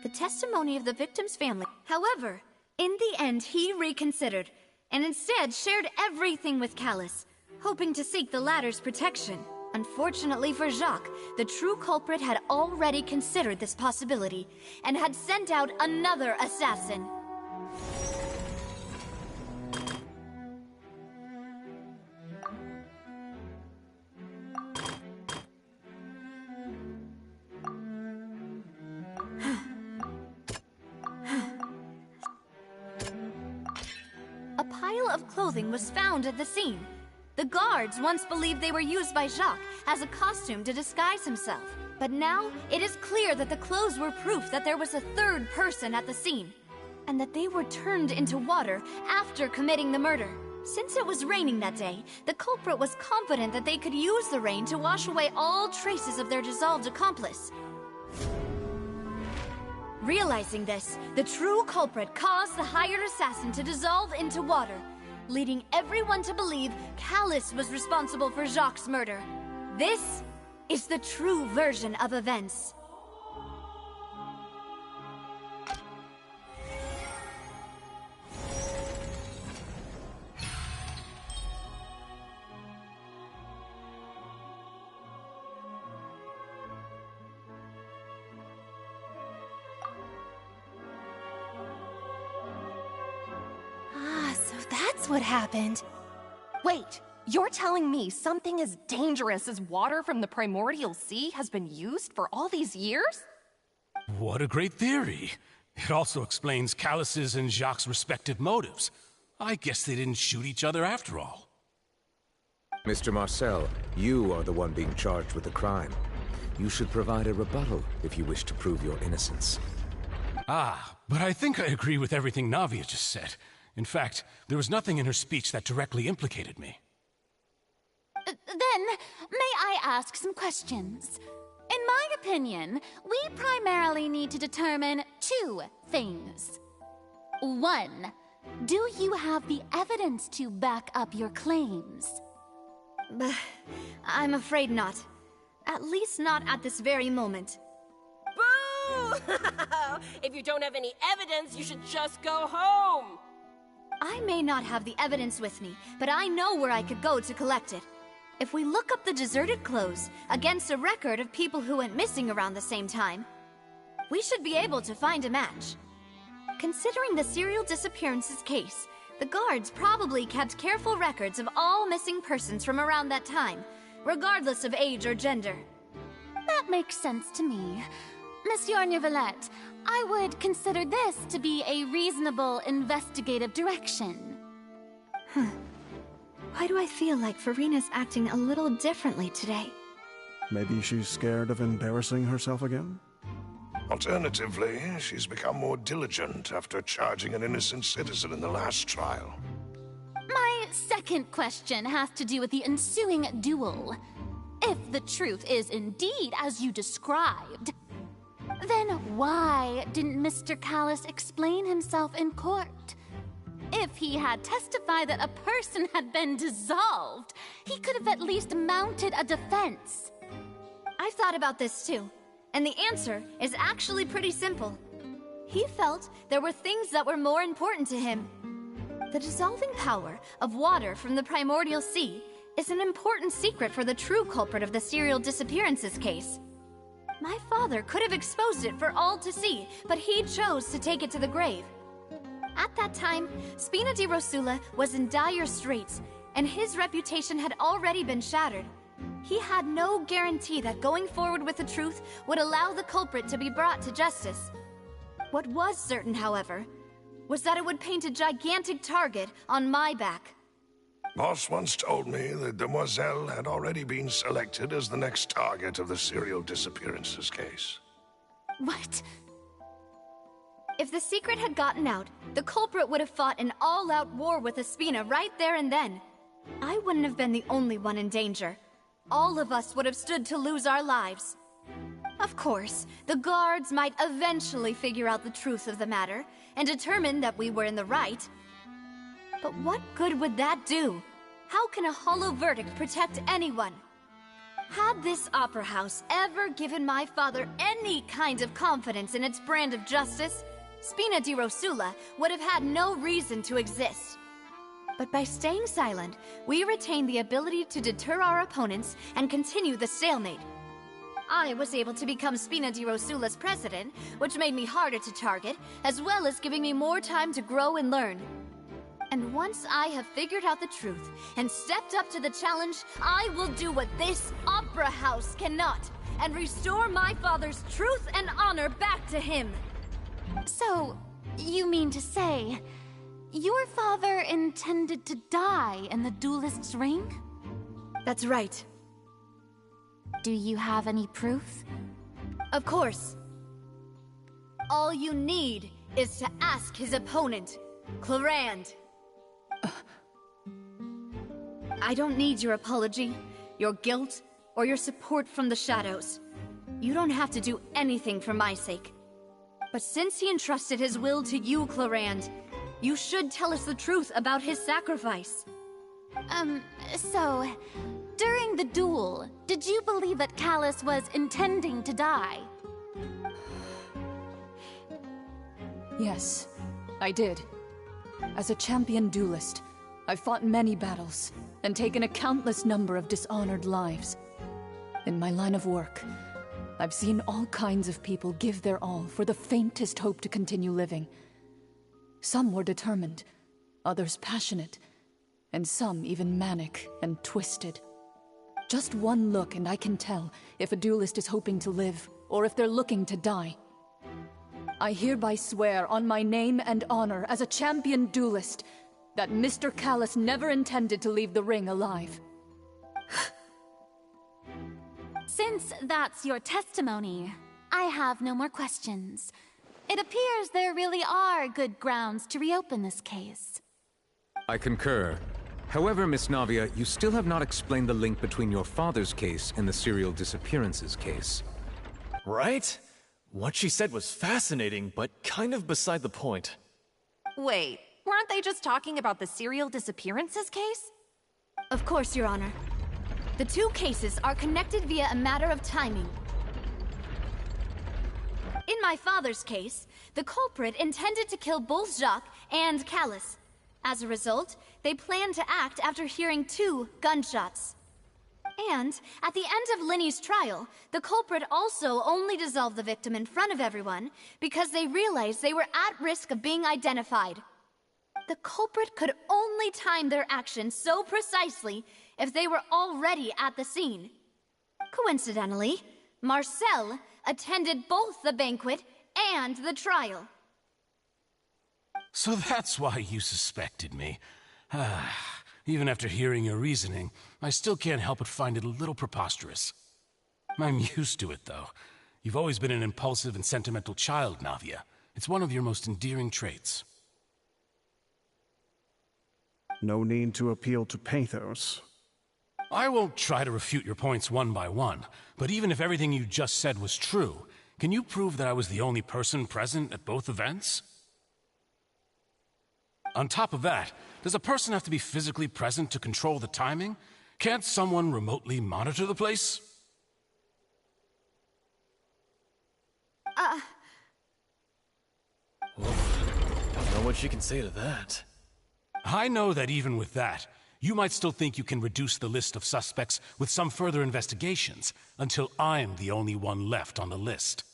Speaker 3: The testimony of the victim's family. However, in the end, he reconsidered, and instead shared everything with Callus, hoping to seek the latter's protection. Unfortunately for Jacques, the true culprit had already considered this possibility, and had sent out another assassin. A pile of clothing was found at the scene. The guards once believed they were used by Jacques as a costume to disguise himself. But now, it is clear that the clothes were proof that there was a third person at the scene, and that they were turned into water after committing the murder. Since it was raining that day, the culprit was confident that they could use the rain to wash away all traces of their dissolved accomplice. Realizing this, the true culprit caused the hired assassin to dissolve into water, leading everyone to believe Callus was responsible for Jacques' murder. This is the true version of events.
Speaker 20: That's what happened. Wait, you're telling me something as dangerous as water from the primordial sea has been used for all these years?
Speaker 15: What a great theory. It also explains Callus's and Jacques' respective motives. I guess they didn't shoot each other after all.
Speaker 6: Mr. Marcel, you are the one being charged with the crime. You should provide a rebuttal if you wish to prove your innocence.
Speaker 15: Ah, but I think I agree with everything Navia just said. In fact, there was nothing in her speech that directly implicated me.
Speaker 17: Then, may I ask some questions? In my opinion, we primarily need to determine two things. One, do you have the evidence to back up your claims?
Speaker 3: I'm afraid not. At least not at this very moment.
Speaker 20: Boo! If you don't have any evidence, you should just go home!
Speaker 3: I may not have the evidence with me, but I know where I could go to collect it. If we look up the deserted clothes against a record of people who went missing around the same time, we should be able to find a match. Considering the serial disappearances case, the guards probably kept careful records of all missing persons from around that time, regardless of age or gender.
Speaker 17: That makes sense to me. Monsieur Neuvillette, I would consider this to be a reasonable investigative direction.
Speaker 3: Why do I feel like Farina's acting a little differently today?
Speaker 21: Maybe she's scared of embarrassing herself again?
Speaker 9: Alternatively, she's become more diligent after charging an innocent citizen in the last trial.
Speaker 17: My second question has to do with the ensuing duel. If the truth is indeed as you described, then why didn't Mr. Callus explain himself in court? If he had testified that a person had been dissolved, he could have at least mounted a defense.
Speaker 3: I've thought about this too, and the answer is actually pretty simple. He felt there were things that were more important to him. The dissolving power of water from the primordial sea is an important secret for the true culprit of the serial disappearances case. My father could have exposed it for all to see, but he chose to take it to the grave. At that time, Spina di Rosula was in dire straits, and his reputation had already been shattered. He had no guarantee that going forward with the truth would allow the culprit to be brought to justice. What was certain, however, was that it would paint a gigantic target on my back.
Speaker 9: Boss once told me that Demoiselle had already been selected as the next target of the serial disappearances case.
Speaker 17: What?
Speaker 3: If the secret had gotten out, the culprit would have fought an all-out war with Espina right there and then. I wouldn't have been the only one in danger. All of us would have stood to lose our lives. Of course, the guards might eventually figure out the truth of the matter and determine that we were in the right. But what good would that do? How can a hollow verdict protect anyone? Had this opera house ever given my father any kind of confidence in its brand of justice, Spina di Rosula would have had no reason to exist. But by staying silent, we retain the ability to deter our opponents and continue the stalemate. I was able to become Spina di Rosula's president, which made me harder to target, as well as giving me more time to grow and learn. And once I have figured out the truth and stepped up to the challenge, I will do what this opera house cannot, and restore my father's truth and honor back to him.
Speaker 17: So, you mean to say, your father intended to die in the duelist's ring?
Speaker 3: That's right.
Speaker 17: Do you have any proof?
Speaker 3: Of course. All you need is to ask his opponent, Clorand. I don't need your apology, your guilt, or your support from the shadows. You don't have to do anything for my sake. But since he entrusted his will to you, Clorand, you should tell us the truth about his sacrifice.
Speaker 17: So, during the duel, did you believe that Callus was intending to die?
Speaker 4: Yes, I did. As a champion duelist, I've fought many battles and taken a countless number of dishonored lives. In my line of work, I've seen all kinds of people give their all for the faintest hope to continue living. Some were determined, others passionate, and some even manic and twisted. Just one look and I can tell if a duelist is hoping to live or if they're looking to die. I hereby swear on my name and honor as a champion duelist that Mr. Callus never intended to leave the ring alive.
Speaker 17: Since that's your testimony, I have no more questions. It appears there really are good grounds to reopen this case.
Speaker 6: I concur. However, Miss Navia, you still have not explained the link between your father's case and the serial disappearances case.
Speaker 19: Right? What she said was fascinating, but kind of beside the point.
Speaker 20: Wait, weren't they just talking about the serial disappearances case?
Speaker 3: Of course, Your Honor. The two cases are connected via a matter of timing. In my father's case, the culprit intended to kill both Jacques and Callus. As a result, they planned to act after hearing 2 gunshots. And, at the end of Linny's trial, the culprit also only dissolved the victim in front of everyone because they realized they were at risk of being identified. The culprit could only time their actions so precisely if they were already at the scene. Coincidentally, Marcel attended both the banquet and the trial.
Speaker 15: So that's why you suspected me. Even after hearing your reasoning, I still can't help but find it a little preposterous. I'm used to it, though. You've always been an impulsive and sentimental child, Navia. It's one of your most endearing traits.
Speaker 21: No need to appeal to pathos.
Speaker 15: I won't try to refute your points one by one, but even if everything you just said was true, can you prove that I was the only person present at both events? On top of that, does a person have to be physically present to control the timing? Can't someone remotely monitor the place?
Speaker 19: Don't know what she can say to that.
Speaker 15: I know that even with that, you might still think you can reduce the list of suspects with some further investigations, until I'm the only one left on the list.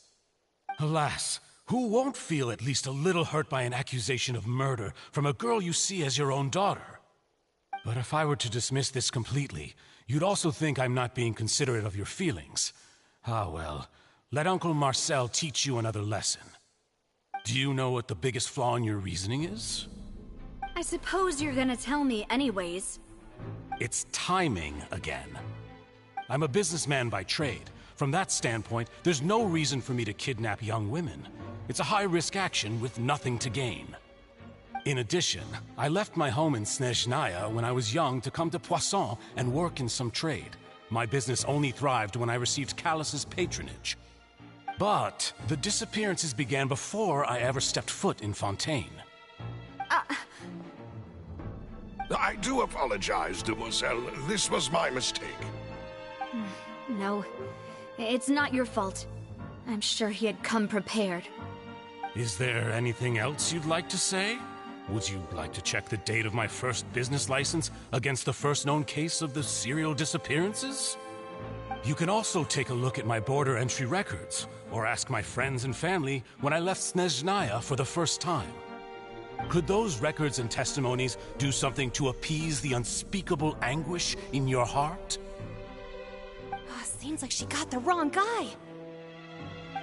Speaker 15: Alas, who won't feel at least a little hurt by an accusation of murder from a girl you see as your own daughter? But if I were to dismiss this completely, you'd also think I'm not being considerate of your feelings. Ah well, let Uncle Marcel teach you another lesson. Do you know what the biggest flaw in your reasoning is?
Speaker 3: I suppose you're gonna tell me anyways.
Speaker 15: It's timing again. I'm a businessman by trade. From that standpoint, there's no reason for me to kidnap young women. It's a high-risk action with nothing to gain. In addition, I left my home in Snezhnaya when I was young to come to Poisson and work in some trade. My business only thrived when I received Callus's patronage. But the disappearances began before I ever stepped foot in Fontaine.
Speaker 9: I do apologize, Demoiselle. This was my mistake.
Speaker 3: No, it's not your fault. I'm sure he had come prepared.
Speaker 15: Is there anything else you'd like to say? Would you like to check the date of my first business license against the first known case of the serial disappearances? You can also take a look at my border entry records, or ask my friends and family when I left Snezhnaya for the first time. Could those records and testimonies do something to appease the unspeakable anguish in your heart?
Speaker 20: Seems like she got the wrong guy.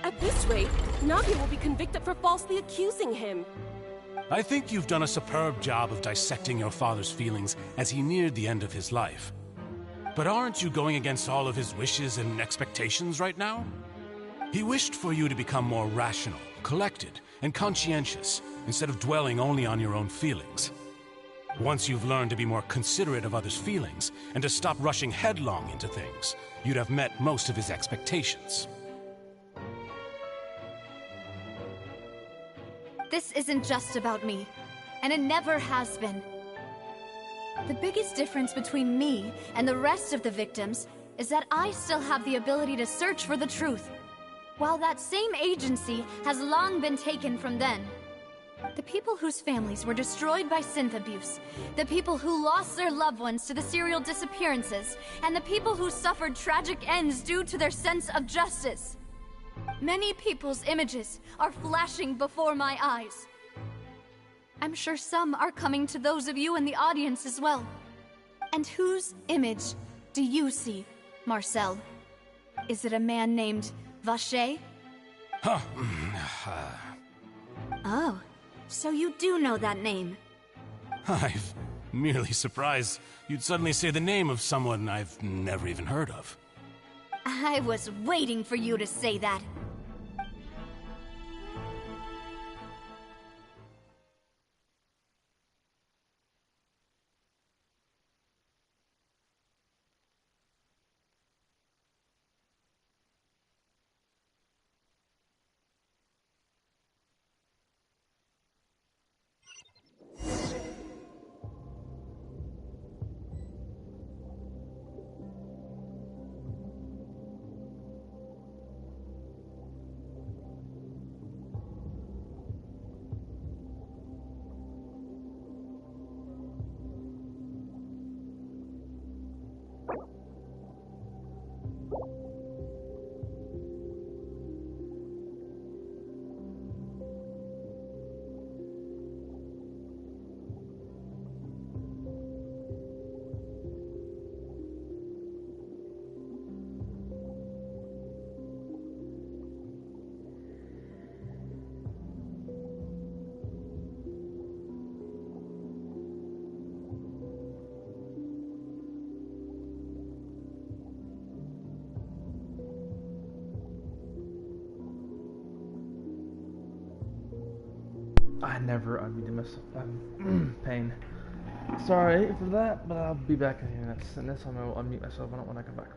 Speaker 20: At this rate, Navia will be convicted for falsely accusing him.
Speaker 15: I think you've done a superb job of dissecting your father's feelings as he neared the end of his life. But aren't you going against all of his wishes and expectations right now? He wished for you to become more rational, collected, and conscientious, instead of dwelling only on your own feelings. Once you've learned to be more considerate of others' feelings, and to stop rushing headlong into things, you'd have met most of his expectations.
Speaker 3: This isn't just about me, and it never has been. The biggest difference between me and the rest of the victims is that I still have the ability to search for the truth, while that same agency has long been taken from them. The people whose families were destroyed by synth abuse, the people who lost their loved ones to the serial disappearances, and the people who suffered tragic ends due to their sense of justice. Many people's images are flashing before my eyes. I'm sure some are coming to those of you in the audience as well. And whose image do you see, Marcel? Is it a man named Vacher?
Speaker 15: Huh.
Speaker 3: Oh, so you do know that name.
Speaker 15: I'm merely surprised you'd suddenly say the name of someone I've never even heard of.
Speaker 3: I was waiting for you to say that.
Speaker 1: I never unmuted myself. Pain. Sorry for that, but I'll be back in a few minutes. And this time I will unmute myself when I come back.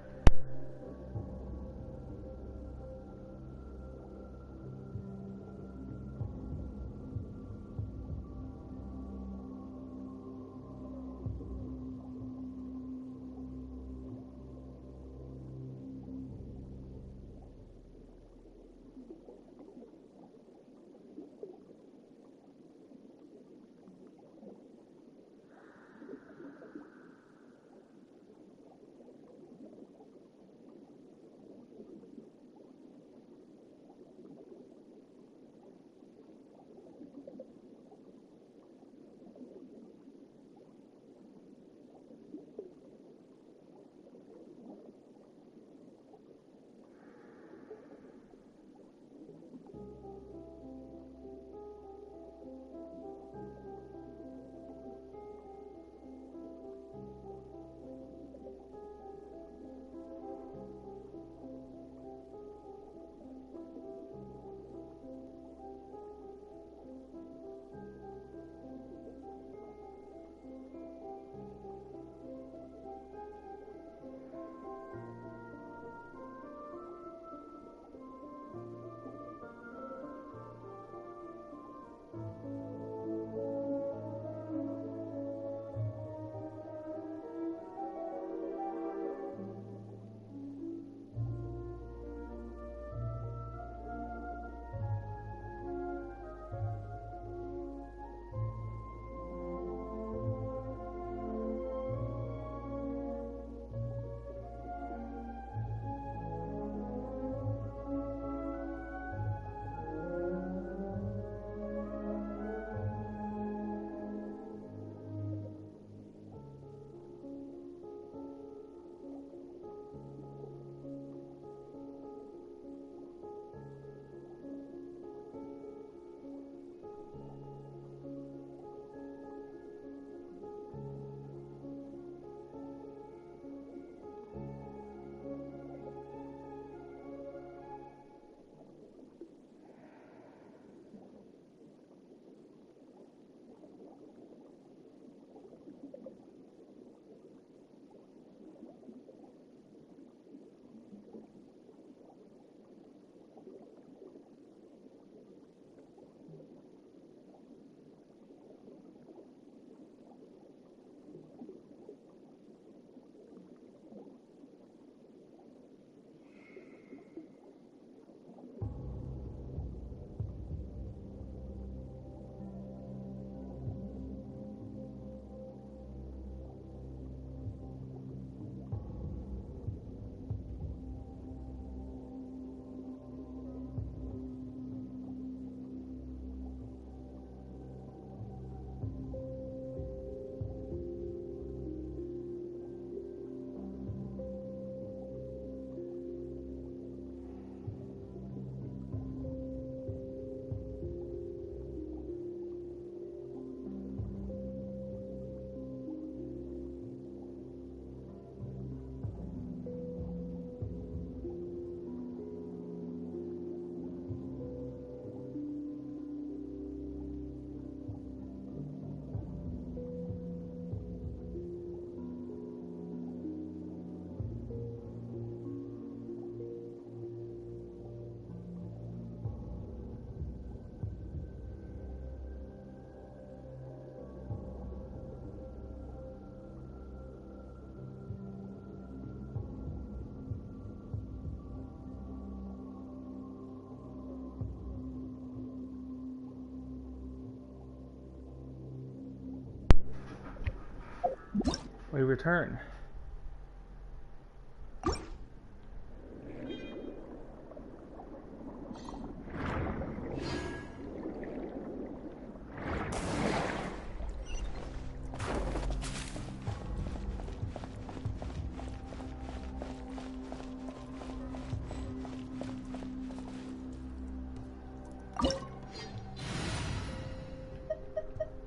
Speaker 1: We return.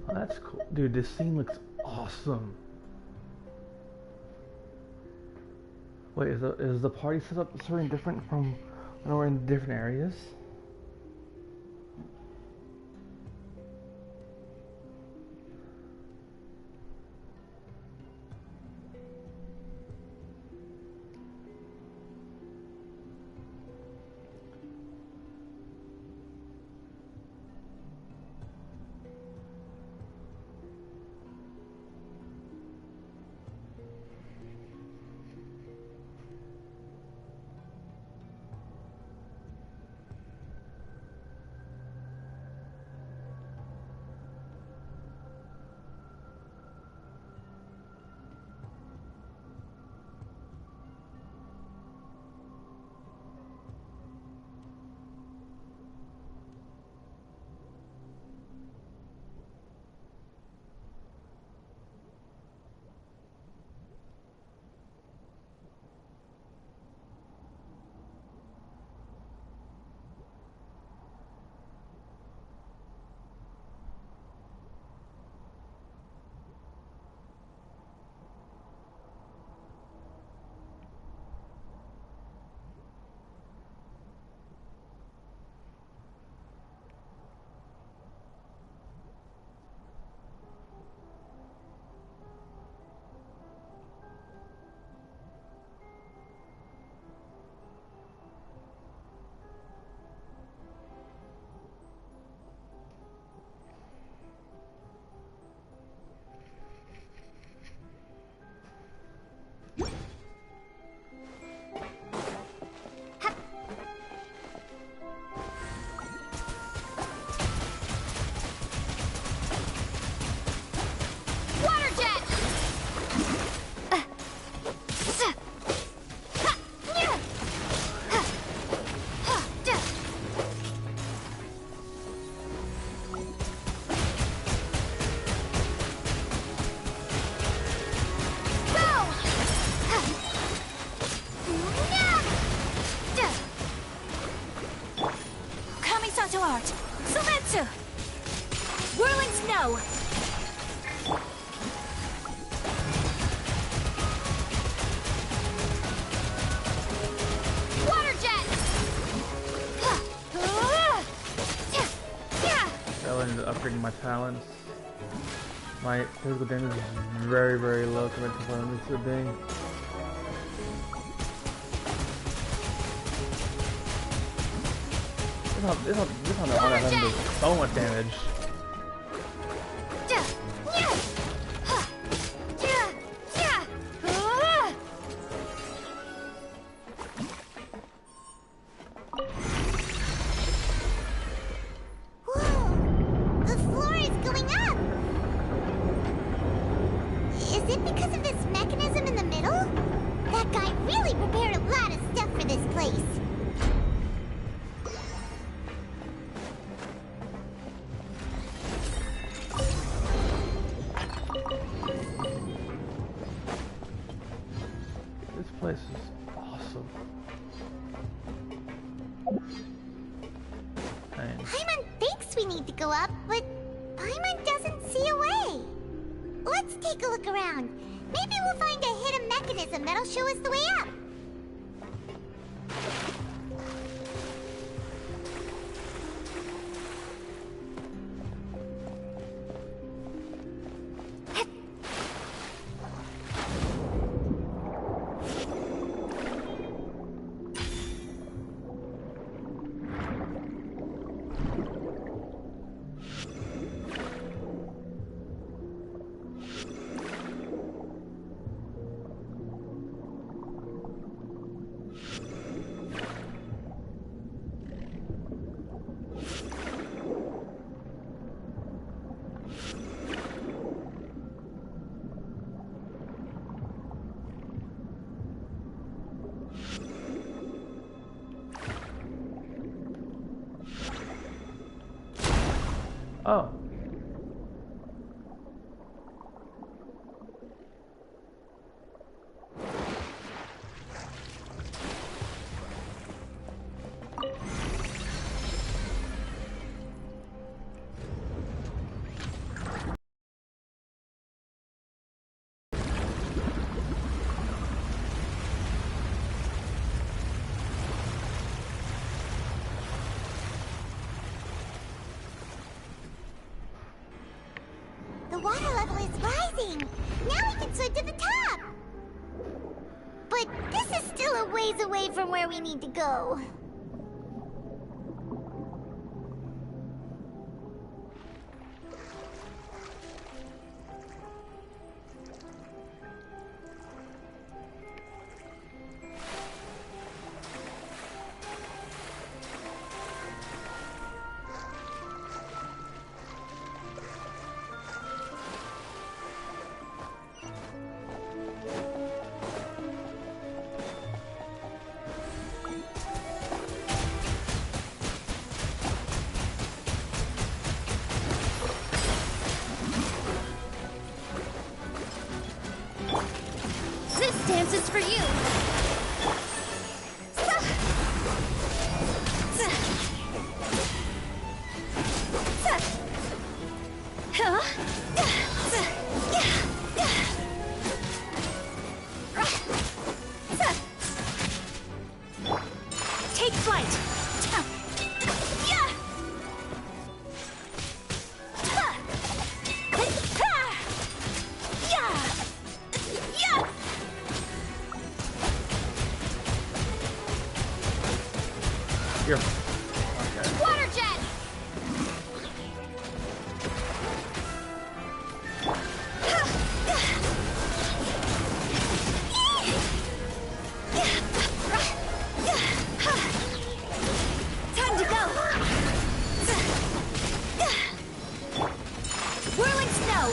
Speaker 1: Oh, that's cool. Dude, this scene looks awesome. Wait, is the party set up something different from when we're in different areas? Upgrading my talents. My physical damage is very, very low compared to what I'm used to being. This on the other hand does so much damage. Oh.
Speaker 2: The water level is rising. Now we can swim to the top. But this is still a ways away from where we need to go.
Speaker 17: This dance is for you.
Speaker 3: Take flight.
Speaker 1: Here.
Speaker 17: Water jet.
Speaker 3: Time to go. Whirling snow.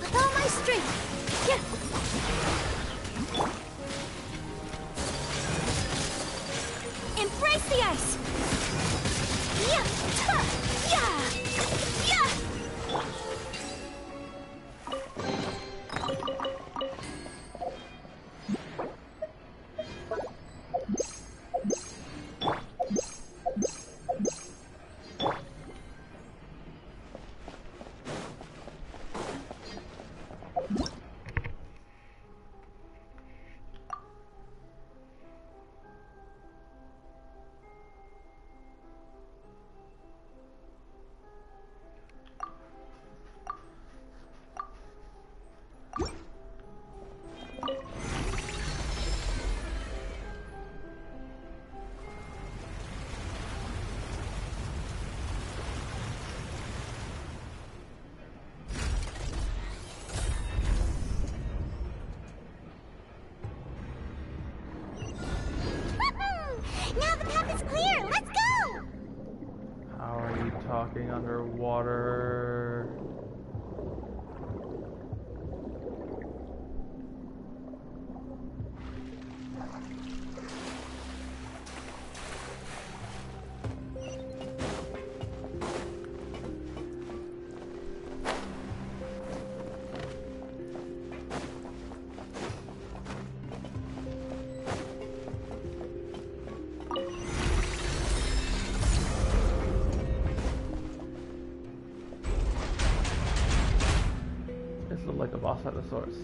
Speaker 3: With all my strength. Embrace the ice.
Speaker 2: Now the path is clear. Let's go.
Speaker 1: How are you talking underwater? This looks like a boss at the source.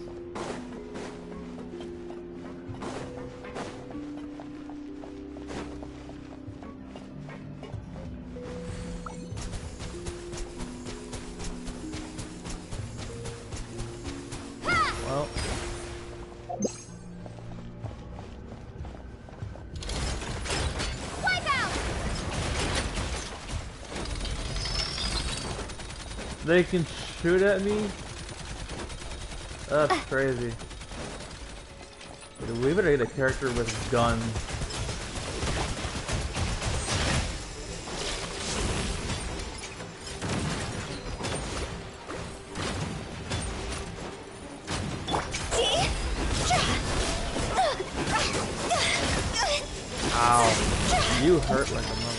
Speaker 1: Well. They can shoot at me? That's crazy. We better get a character with guns. Ow. You hurt like a mother.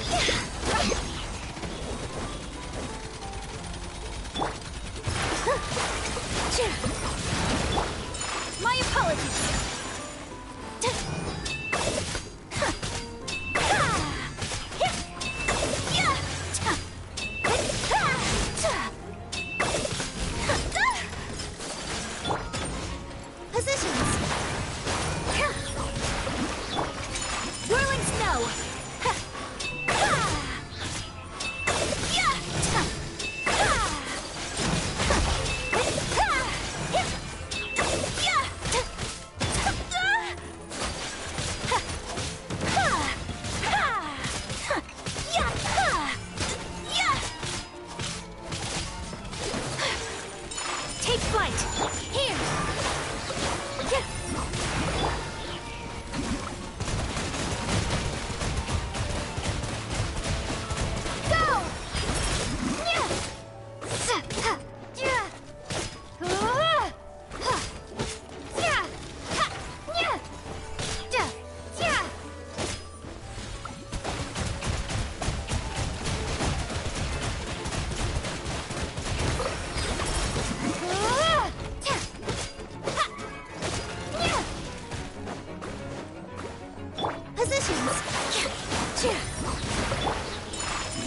Speaker 2: positions.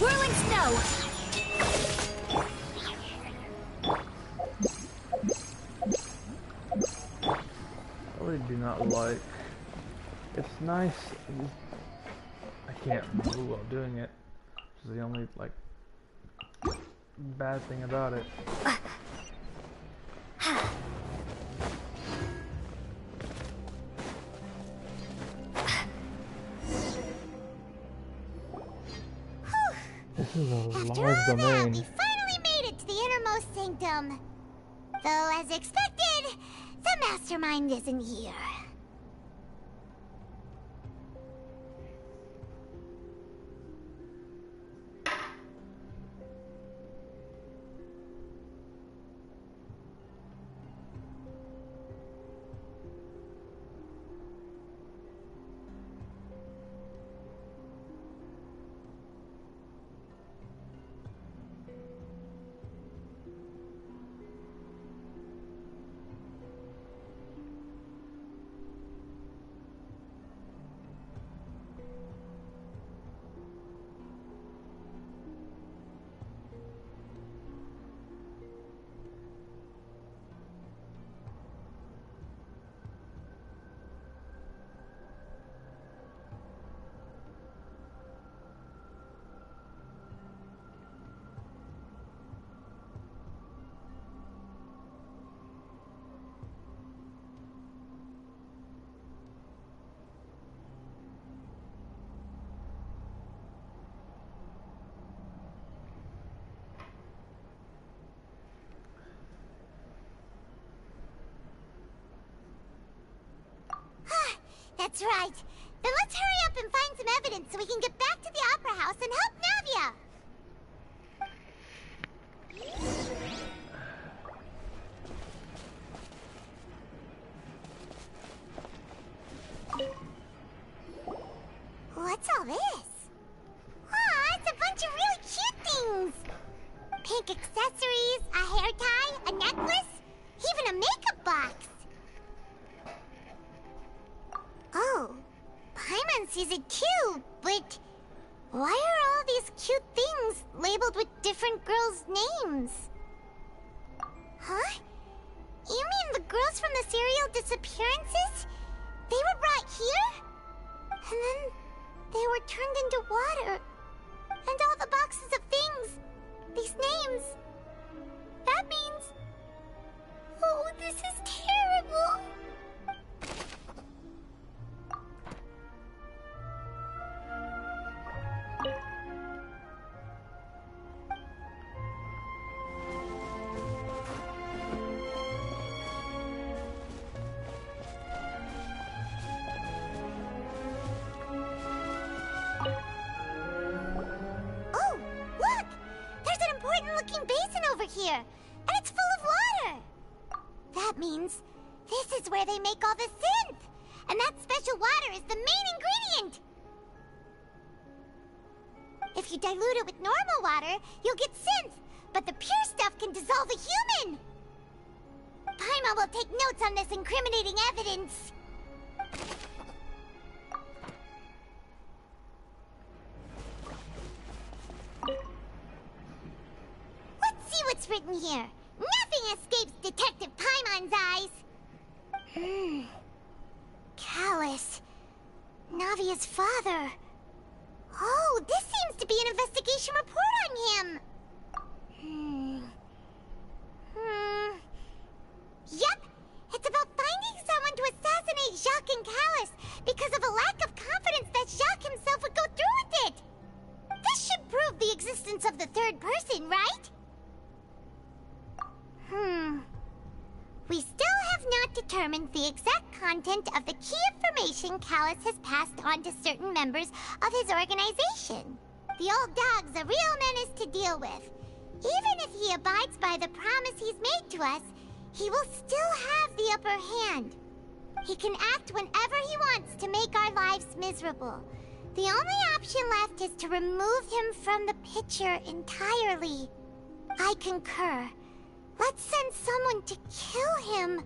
Speaker 2: Whirling snow.
Speaker 1: I really do not like. It's nice. I can't move while doing it. Which is the only like bad thing about it. This is a large domain.
Speaker 2: We finally made it to the innermost sanctum. Though, as expected, the mastermind isn't here. That's right. Then let's hurry up and find some evidence so we can get back to the Opera House and help Navia. What's all this? Aw, it's a bunch of really cute things. Pink accessories, a hair tie, a necklace, even a makeup box. Oh, Paimon sees it too, but why are all these cute things labeled with different girls' names? Huh? You mean the girls from the serial disappearances? They were brought here? And then they were turned into water. And all the boxes of things, these names. That means... Oh, this is terrible. Here, and it's full of water. That means this is where they make all the synth, and that special water is the main ingredient. If you dilute it with normal water, you'll get synth, but the pure stuff can dissolve a human. Paimon will take notes on this incriminating evidence. What's written here? Nothing escapes Detective Paimon's eyes. Callus. Navia's father. Oh, this seems to be an investigation report on him. Yep, it's about finding someone to assassinate Jacques and Callus because of a lack of confidence that Jacques himself would go through with it. This should prove the existence of the third person, right? We still have not determined the exact content of the key information Callus has passed on to certain members of his organization. The old dog's a real menace to deal with. Even if he abides by the promise he's made to us, he will still have the upper hand. He can act whenever he wants to make our lives miserable. The only option left is to remove him from the picture entirely. I concur. Let's send someone to kill him.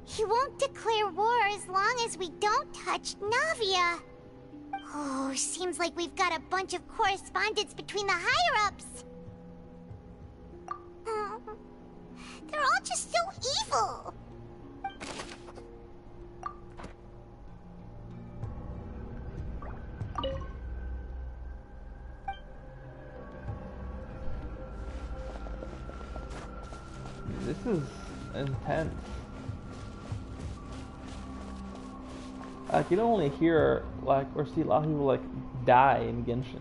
Speaker 2: He won't declare war as long as we don't touch Navia. Oh, seems like we've got a bunch of correspondence between the higher-ups. They're all just so evil.
Speaker 1: This is intense. Like, you don't only hear, like, or see a lot of people, like, die in Genshin.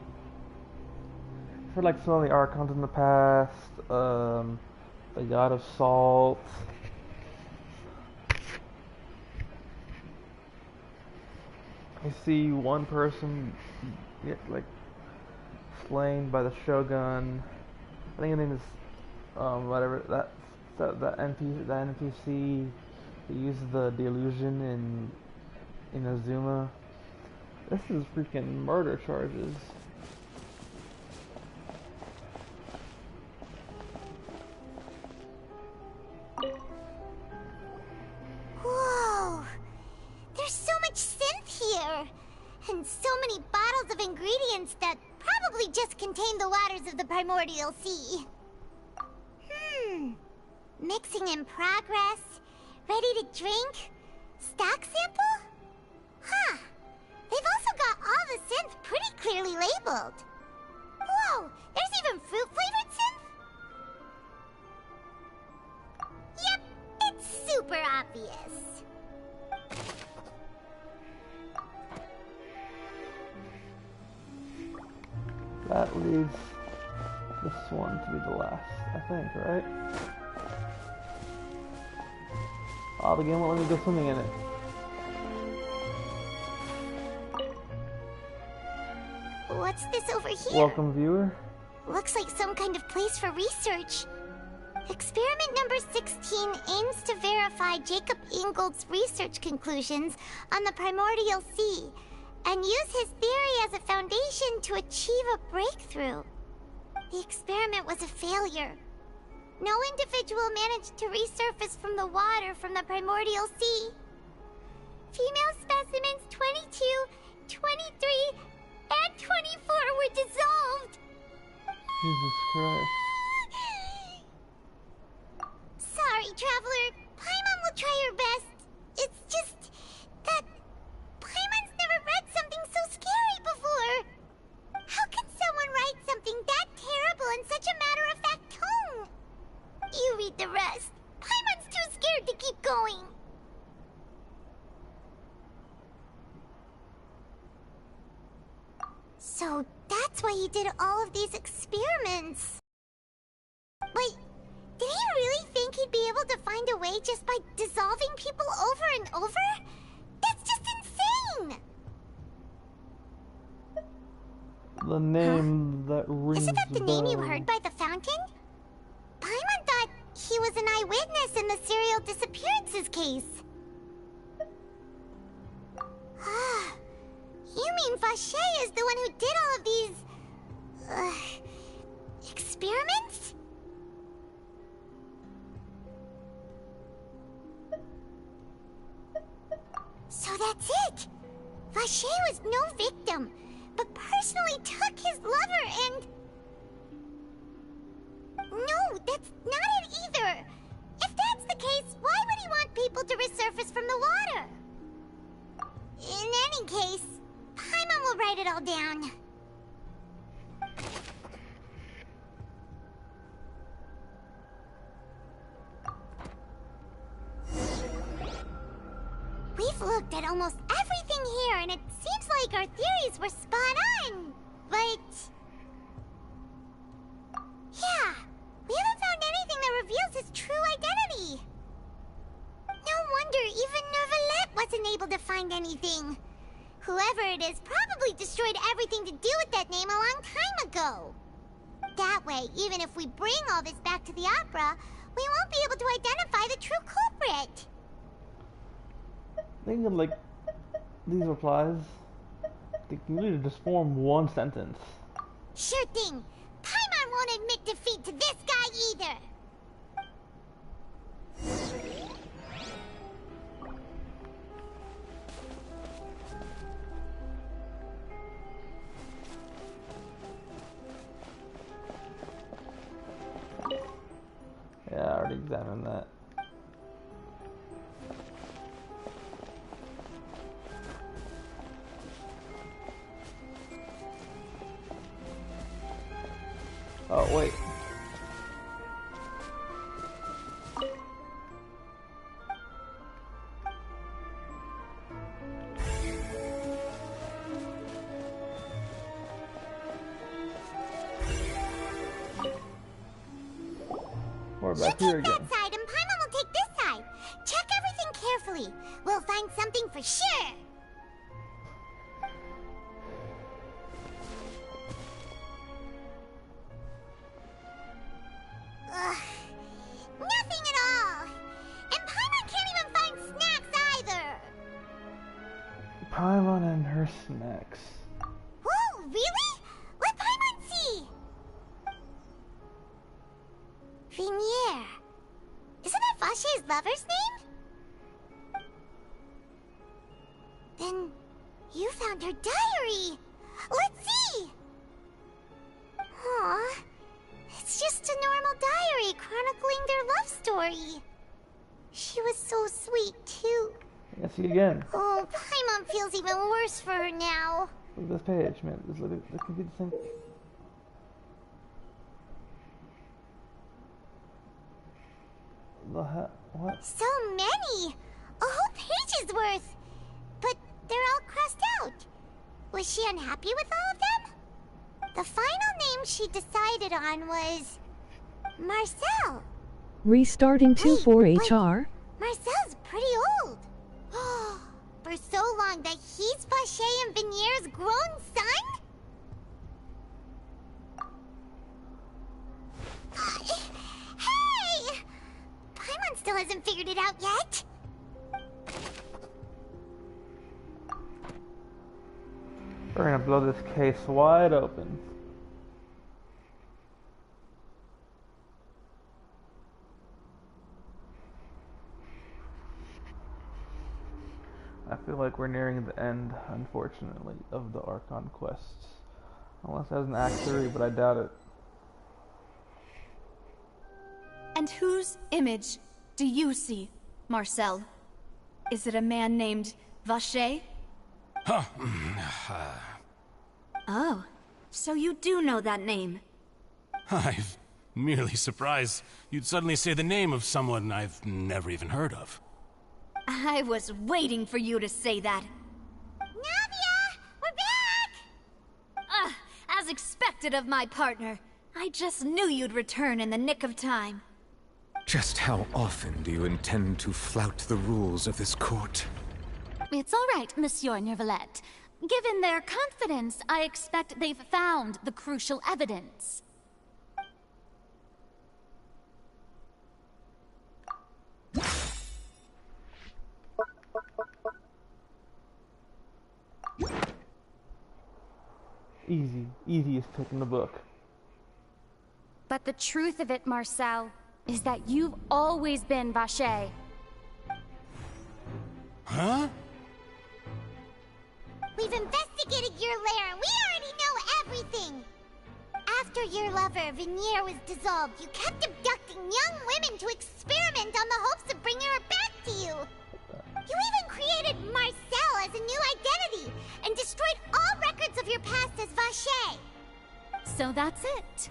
Speaker 1: For, like, some of the Archons in the past, the God of Salt. I see one person get, like, slain by the Shogun. I think his name is, whatever, that NPC that uses the delusion in Azuma. This is freaking murder charges.
Speaker 2: Whoa! There's so much synth here! And so many bottles of ingredients that probably just contain the waters of the primordial sea. Mixing in progress. Ready to drink? Stock sample? Huh. They've also got all the synth pretty clearly labeled. Whoa! There's even fruit-flavored synth? Yep, it's super obvious.
Speaker 1: That leaves this one to be the last, I think, right? Oh, the game won't let me go swimming in it.
Speaker 2: What's this over here?
Speaker 1: Welcome, viewer.
Speaker 2: Looks like some kind of place for research. Experiment number 16 aims to verify Jacob Ingold's research conclusions on the primordial sea and use his theory as a foundation to achieve a breakthrough. The experiment was a failure. No individual managed to resurface from the water from the primordial sea. Female specimens 22, 23, and 24 were dissolved.
Speaker 1: Jesus Christ.
Speaker 2: Sorry, Traveler. Paimon will try her best. It's just that Paimon's never read something so scary before. How can someone write something that terrible in such a matter-of-fact tone? You read the rest. Paimon's too scared to keep going. So that's why he did all of these experiments. Wait, did he really think he'd be able to find a way just by dissolving people over and over? That's just insane!
Speaker 1: The name that rings
Speaker 2: Isn't that the name you
Speaker 1: bell.
Speaker 2: heard by the fountain? Paimon thought he was an eyewitness in the serial disappearances case. You mean Vache is the one who did all of these... experiments? So that's it! Vache was no victim, but personally took his lover and... No, that's not it either! If that's the case, why would he want people to resurface from the water? In any case, Paimon will write it all down. We've looked at almost everything here, and it seems like our theories were spot on. But... yeah, we haven't found anything that reveals his true identity. No wonder even Neuvillette wasn't able to find anything. Whoever it is probably destroyed everything to do with that name a long time ago. That way, even if we bring all this back to the opera, we won't be able to identify the true culprit.
Speaker 1: Think of, like, these replies. They can really just form one sentence.
Speaker 2: Sure thing. Paimon won't admit defeat to this guy either.
Speaker 1: examine that. Oh, wait. We're back here again.
Speaker 2: That side and Paimon will take this side. Check everything carefully. We'll find something for sure. Ugh, nothing at all. And Paimon can't even find snacks either.
Speaker 1: Paimon and her snacks.
Speaker 2: Whoa, really? Let Paimon see. Vinier. Isn't that Vache's lover's name? Then you found her diary. Let's see. Aw, it's just a normal diary chronicling their love story. She was so sweet too.
Speaker 1: I see again.
Speaker 2: Oh, Paimon feels even worse for her now.
Speaker 1: Look at this page, man. This could be the same. What?
Speaker 2: So many! A whole page's worth! But they're all crossed out. Was she unhappy with all of them? The final name she decided on was... Marcel.
Speaker 18: Restarting 24HR.
Speaker 2: Marcel's pretty old. For so long that he's Vache and Vinier's grown son? Hey! Paimon still hasn't figured it out yet.
Speaker 1: We're gonna blow this case wide open. I feel like we're nearing the end, unfortunately, of the Archon quests. Unless it has an Act 3, but I doubt it.
Speaker 3: And whose image do you see, Marcel? Is it a man named Vache? Oh, so you do know that name.
Speaker 15: I'm merely surprised you'd suddenly say the name of someone I've never even heard of.
Speaker 3: I was waiting for you to say that.
Speaker 2: Navia! We're back!
Speaker 3: As expected of my partner. I just knew you'd return in the nick of time.
Speaker 6: Just how often do you intend to flout the rules of this court?
Speaker 17: It's all right, Monsieur Nervalette. Given their confidence, I expect they've found the crucial evidence.
Speaker 1: Easiest pick in the book.
Speaker 8: But the truth of it, Marcel, is that you've always been Vache.
Speaker 15: Huh?
Speaker 2: We've investigated your lair and we already know everything! After your lover, Vinier, was dissolved, you kept abducting young women to experiment on the hopes of bringing her back to you! You even created Marcel as a new identity and destroyed all records of your past as Vache!
Speaker 17: So that's it.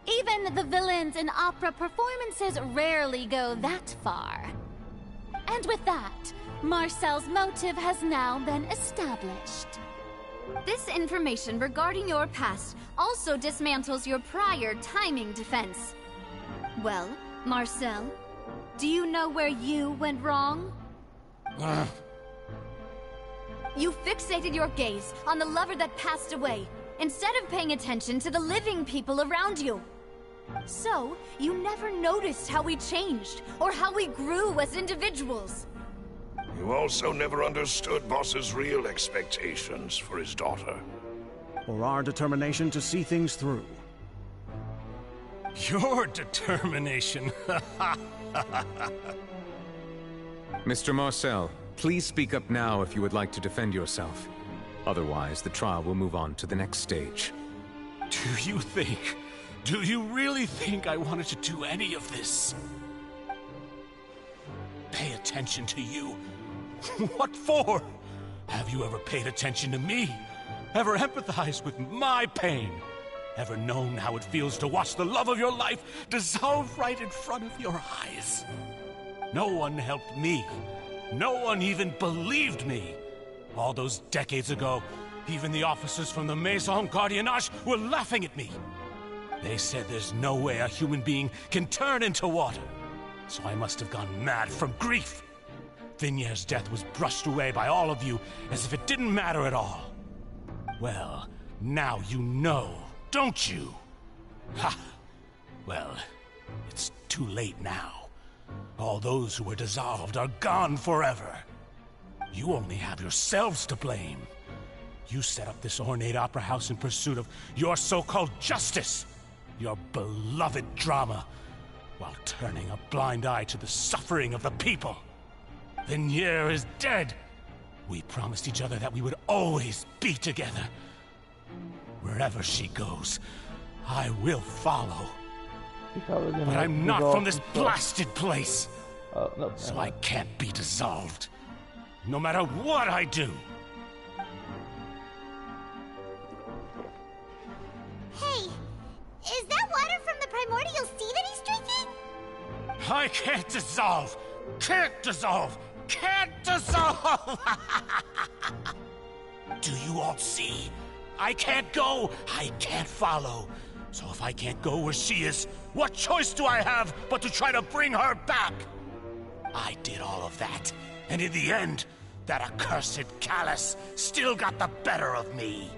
Speaker 17: Even the villains in opera performances rarely go that far. And with that, Marcel's motive has now been established.
Speaker 3: This information regarding your past also dismantles your prior timing defense. Well, Marcel, do you know where you went wrong? You fixated your gaze on the lover that passed away, instead of paying attention to the living people around you. So, you never noticed how we changed, or how we grew as individuals.
Speaker 9: You also never understood Boss's real expectations for his daughter.
Speaker 21: Or our determination to see things through.
Speaker 15: Your determination.
Speaker 6: Mr. Marcel, please speak up now if you would like to defend yourself. Otherwise, the trial will move on to the next stage.
Speaker 15: Do you really think I wanted to do any of this? attention to you. What for? Have you ever paid attention to me? Ever empathized with my pain? Ever known how it feels to watch the love of your life dissolve right in front of your eyes? No one helped me. No one even believed me. All those decades ago, even the officers from the Maison Gardiennage were laughing at me. They said there's no way a human being can turn into water. So I must have gone mad from grief. Vignier's death was brushed away by all of you as if it didn't matter at all. Well, now you know, don't you? Ha! Well, it's too late now. All those who were dissolved are gone forever. You only have yourselves to blame. You set up this ornate opera house in pursuit of your so-called justice, your beloved drama, while turning a blind eye to the suffering of the people. Vignier is dead. We promised each other that we would always be together. Wherever she goes, I will follow. But I'm not from this blasted place.
Speaker 1: No,
Speaker 15: so I can't be dissolved. No matter what I do.
Speaker 2: Hey, is that water from the primordial sea that he's drinking?
Speaker 15: I can't dissolve! Can't dissolve! Can't dissolve! Do you all see? I can't go! I can't follow! So if I can't go where she is, what choice do I have but to try to bring her back? I did all of that, and in the end, that accursed Callus still got the better of me.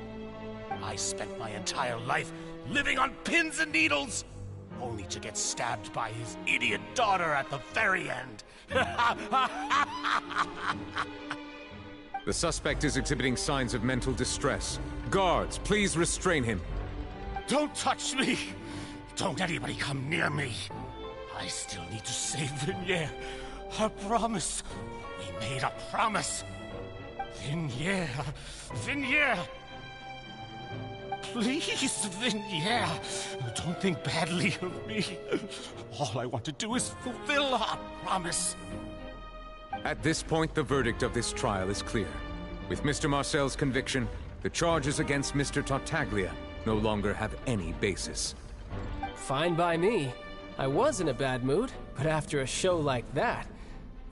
Speaker 15: I spent my entire life living on pins and needles, only to get stabbed by his idiot daughter at the very end.
Speaker 6: The suspect is exhibiting signs of mental distress. Guards, please restrain him.
Speaker 15: Don't touch me! Don't anybody come near me! I still need to save Vignier. Our promise. We made a promise. Vignier. Vignier! Please, Vignier. Don't think badly of me. All I want to do is fulfill our promise.
Speaker 6: At this point, the verdict of this trial is clear. With Mr. Marcel's conviction, the charges against Mr. Tartaglia no longer have any basis.
Speaker 16: Fine by me. I was in a bad mood, but after a show like that,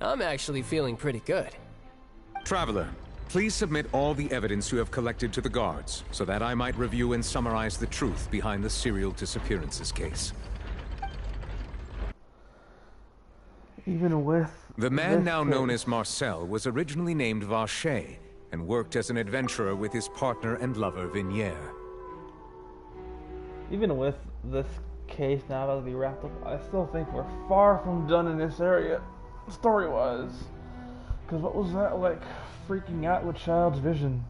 Speaker 16: I'm actually feeling pretty good.
Speaker 6: Traveler, please submit all the evidence you have collected to the guards, so that I might review and summarize the truth behind the serial disappearances case.
Speaker 1: Even with...
Speaker 6: The man now known as Marcel was originally named Vacher, and worked as an adventurer with his partner and lover Vignier.
Speaker 1: Even with this case now about to be wrapped up, I still think we're far from done in this area, story-wise. Because what was that like, freaking out with Child's vision?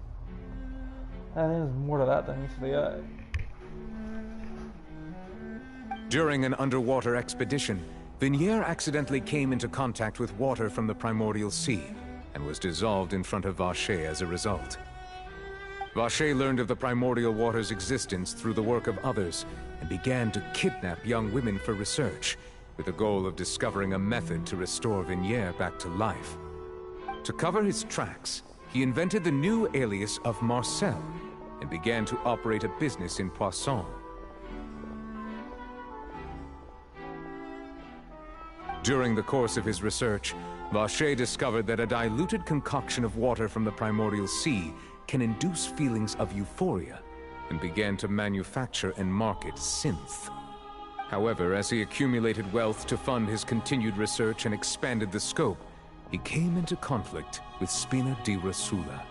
Speaker 1: I think there's more to that than meets the eye.
Speaker 6: During an underwater expedition, Vignier accidentally came into contact with water from the primordial sea, and was dissolved in front of Vacher as a result. Vacher learned of the primordial water's existence through the work of others, and began to kidnap young women for research, with the goal of discovering a method to restore Vignier back to life. To cover his tracks, he invented the new alias of Marcel, and began to operate a business in Poisson. During the course of his research, Vacher discovered that a diluted concoction of water from the primordial sea can induce feelings of euphoria, and began to manufacture and market synth. However, as he accumulated wealth to fund his continued research and expanded the scope, he came into conflict with Spina di Rosula.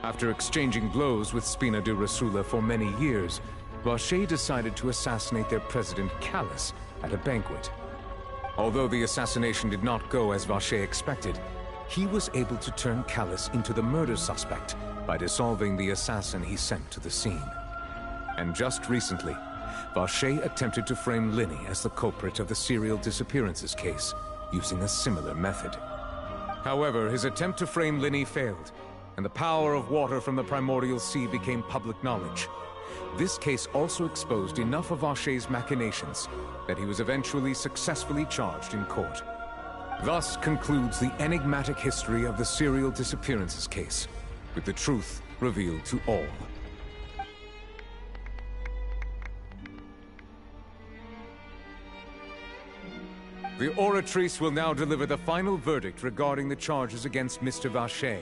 Speaker 6: After exchanging blows with Spina di Rosula for many years, Vacher decided to assassinate their president Callus at a banquet. Although the assassination did not go as Vacher expected, he was able to turn Callus into the murder suspect by dissolving the assassin he sent to the scene. And just recently, Vacher attempted to frame Linny as the culprit of the serial disappearances case, using a similar method. However, his attempt to frame Linny failed, and the power of water from the primordial sea became public knowledge. This case also exposed enough of Vacher's machinations that he was eventually successfully charged in court. Thus concludes the enigmatic history of the serial disappearances case, with the truth revealed to all. The Oratrice will now deliver the final verdict regarding the charges against Mr. Vacher.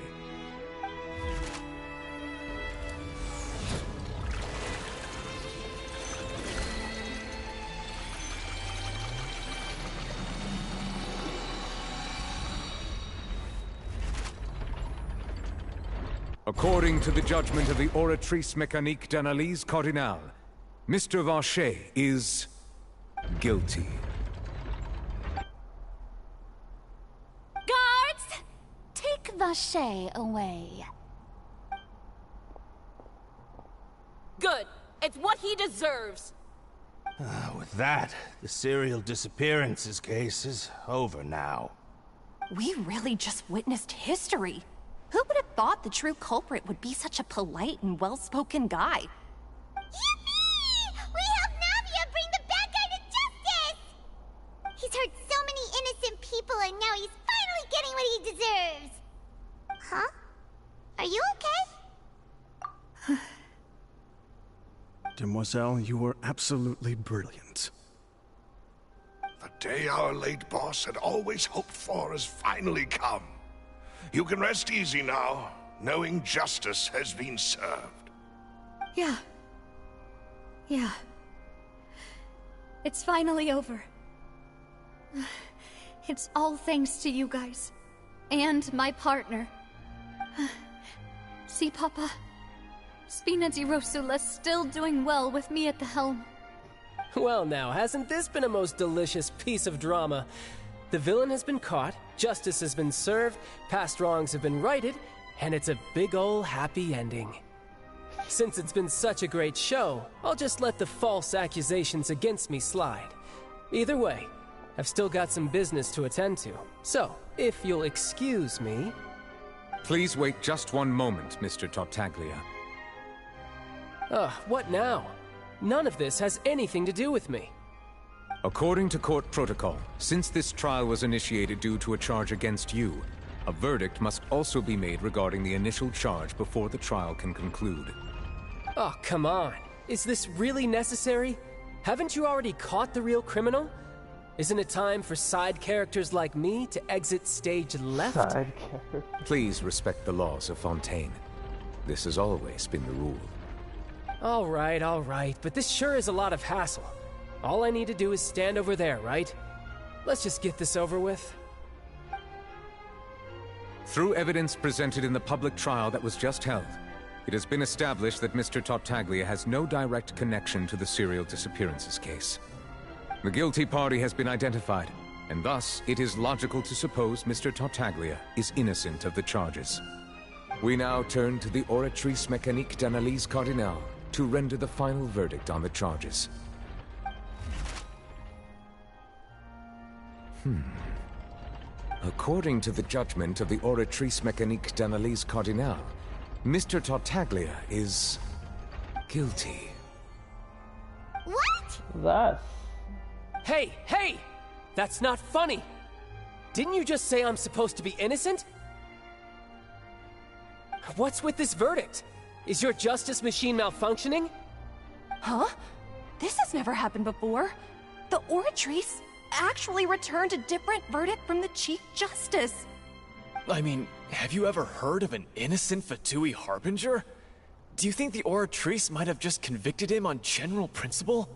Speaker 6: According to the judgment of the Oratrice Mécanique d'Analyse Cardinale, Mr. Vacher is guilty.
Speaker 17: Guards! Take Vacher away.
Speaker 7: Good. It's what he deserves.
Speaker 22: With that, the serial disappearances case is over now.
Speaker 20: We really just witnessed history. Who would have thought the true culprit would be such a polite and well-spoken guy?
Speaker 2: Yippee! We helped Navia bring the bad guy to justice! He's hurt so many innocent people and now he's finally getting what he deserves! Huh? Are you okay?
Speaker 21: Demoiselle, you were absolutely brilliant.
Speaker 9: The day our late boss had always hoped for has finally come. You can rest easy now, knowing justice has been served.
Speaker 3: Yeah. It's finally over. It's all thanks to you guys. And my partner. See, Papa? Spina di Rosula's still doing well with me at the helm.
Speaker 16: Well now, hasn't this been a most delicious piece of drama? The villain has been caught, justice has been served, past wrongs have been righted, and it's a big ol' happy ending. Since it's been such a great show, I'll just let the false accusations against me slide. Either way, I've still got some business to attend to. So, if you'll excuse me...
Speaker 6: Please wait just one moment, Mr. Tartaglia.
Speaker 16: What now? None of this has anything to do with me.
Speaker 6: According to court protocol, since this trial was initiated due to a charge against you, a verdict must also be made regarding the initial charge before the trial can conclude.
Speaker 16: Oh, come on. Is this really necessary? Haven't you already caught the real criminal? Isn't it time for side characters like me to exit stage left?
Speaker 1: Side character.
Speaker 6: Please respect the laws of Fontaine. This has always been the rule.
Speaker 16: All right, but this sure is a lot of hassle. All I need to do is stand over there, right? Let's just get this over with.
Speaker 6: Through evidence presented in the public trial that was just held, it has been established that Mr. Tartaglia has no direct connection to the serial disappearances case. The guilty party has been identified, and thus it is logical to suppose Mr. Tartaglia is innocent of the charges. We now turn to the Oratrice Mécanique d'Analyse Cardinale to render the final verdict on the charges. According to the judgment of the Oratrice Mécanique d'Analyse Cardinale, Mr. Tartaglia is guilty.
Speaker 2: What?
Speaker 1: That.
Speaker 16: Hey! That's not funny! Didn't you just say I'm supposed to be innocent? What's with this verdict? Is your justice machine malfunctioning?
Speaker 20: Huh? This has never happened before. The Oratrice actually returned a different verdict from the Chief Justice.
Speaker 19: I mean, have you ever heard of an innocent Fatui Harbinger? Do you think the Oratrice might have just convicted him on general principle?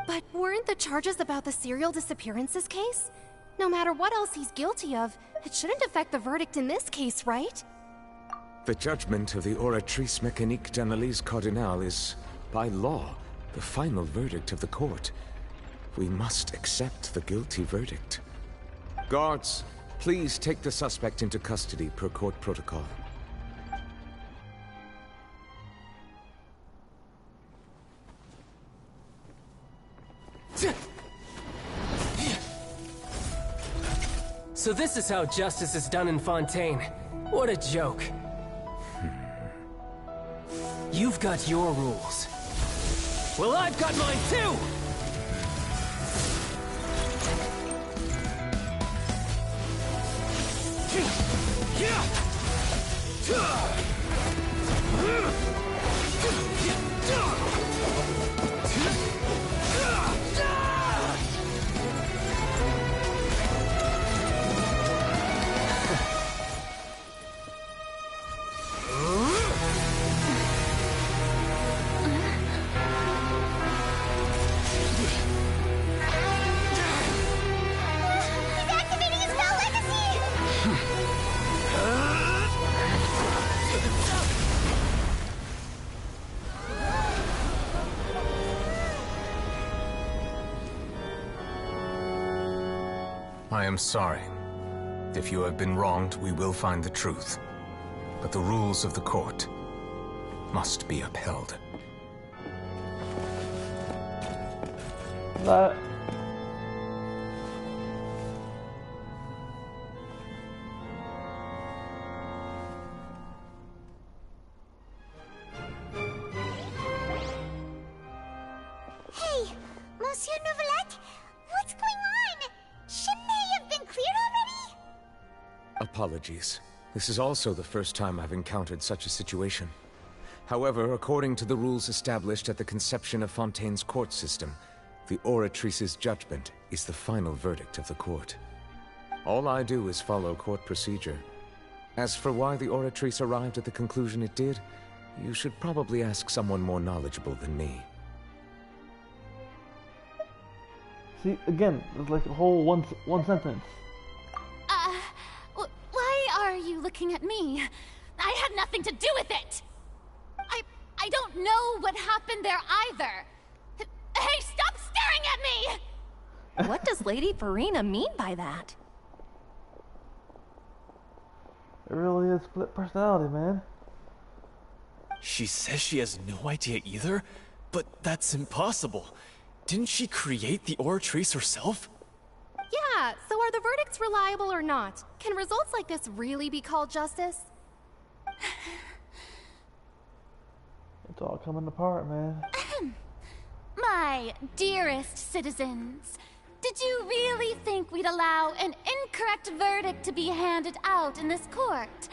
Speaker 11: But weren't the charges about the serial disappearances case? No matter what else he's guilty of, it shouldn't affect the verdict in this case, right?
Speaker 6: The judgment of the Oratrice Mécanique d'Analyse Cardinale is, by law, the final verdict of the court. We must accept the guilty verdict. Guards, please take the suspect into custody per court protocol.
Speaker 16: So this is how justice is done in Fontaine. What a joke. You've got your rules. Well, I've got mine too!
Speaker 6: I am sorry. If you have been wronged, we will find the truth. But the rules of the court must be upheld.
Speaker 1: That...
Speaker 2: Hey, Monsieur Novelette, what's going on? Shouldn't they have been cleared already?
Speaker 6: Apologies. This is also the first time I've encountered such a situation. However, according to the rules established at the conception of Fontaine's court system, the Oratrice's judgment is the final verdict of the court. All I do is follow court procedure. As for why the Oratrice arrived at the conclusion it did, you should probably ask someone more knowledgeable than me.
Speaker 1: See, again, it's like a whole one sentence.
Speaker 17: Why are you looking at me? I had nothing to do with it! I don't know what happened there either. Hey, stop staring at me!
Speaker 20: What does Lady Farina mean by that?
Speaker 1: It really is split personality, man.
Speaker 19: She says she has no idea either, but that's impossible. Didn't she create the Oratrice herself?
Speaker 11: Yeah, so are the verdicts reliable or not? Can results like this really be called justice?
Speaker 1: It's all coming apart, man.
Speaker 17: My dearest citizens, did you really think we'd allow an incorrect verdict to be handed out in this court?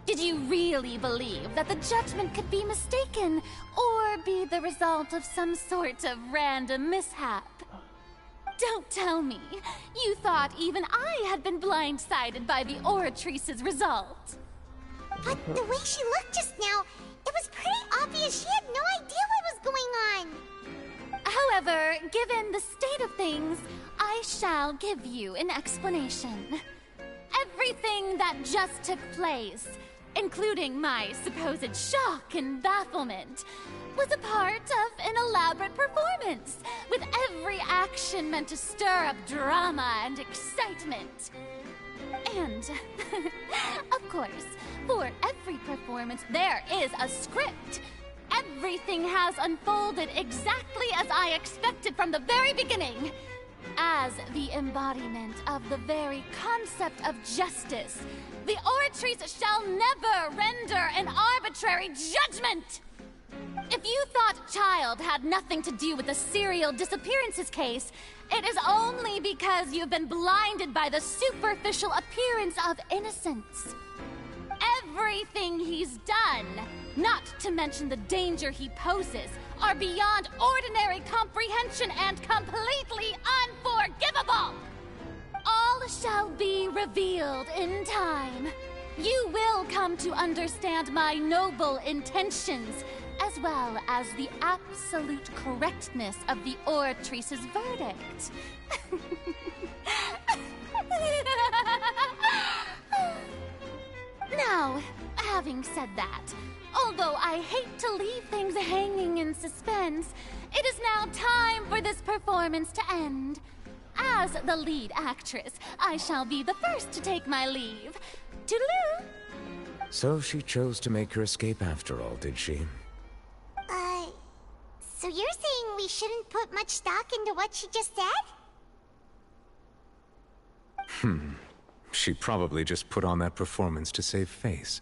Speaker 17: Did you really believe that the judgment could be mistaken or be the result of some sort of random mishap? Don't tell me you thought even I had been blindsided by the Oratrice's result.
Speaker 2: But the way she looked just now, it was pretty obvious she had no idea what was going on.
Speaker 17: However, given the state of things, I shall give you an explanation. Everything that just took place, including my supposed shock and bafflement, was a part of an elaborate performance, with every action meant to stir up drama and excitement. And, of course, for every performance there is a script. Everything has unfolded exactly as I expected from the very beginning. As the embodiment of the very concept of justice, the Oratrice shall never render an arbitrary judgment! If you thought Child had nothing to do with the serial disappearances case, it is only because you've been blinded by the superficial appearance of innocence. Everything he's done, not to mention the danger he poses, are beyond ordinary comprehension and completely unforgivable! All shall be revealed in time. You will come to understand my noble intentions, as well as the absolute correctness of the Oratrice's verdict. Now, having said that, although I hate to leave things hanging in suspense, it is now time for this performance to end. As the lead actress, I shall be the first to take my leave. Toodaloo!
Speaker 6: So she chose to make her escape after all, did she?
Speaker 2: So you're saying we shouldn't put much stock into what she just said?
Speaker 6: She probably just put on that performance to save face.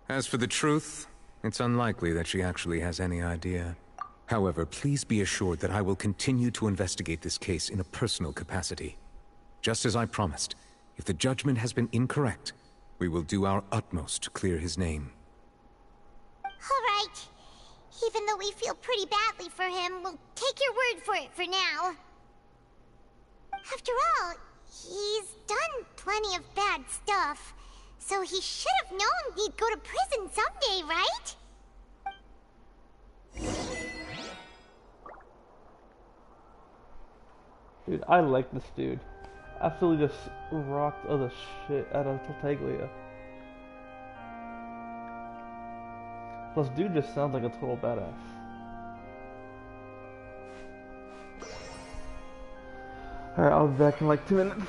Speaker 6: As for the truth, it's unlikely that she actually has any idea. However, please be assured that I will continue to investigate this case in a personal capacity. Just as I promised, If the judgment has been incorrect, we will do our utmost to clear his name.
Speaker 2: Alright. Even though we feel pretty badly for him, we'll take your word for it for now. After all, he's done plenty of bad stuff, so he should have known he'd go to prison someday, right?
Speaker 1: Dude, I like this dude. Absolutely just rocked all the shit out of Tartaglia. Plus, dude just sounds like a total badass. Alright, I'll be back in like 2 minutes.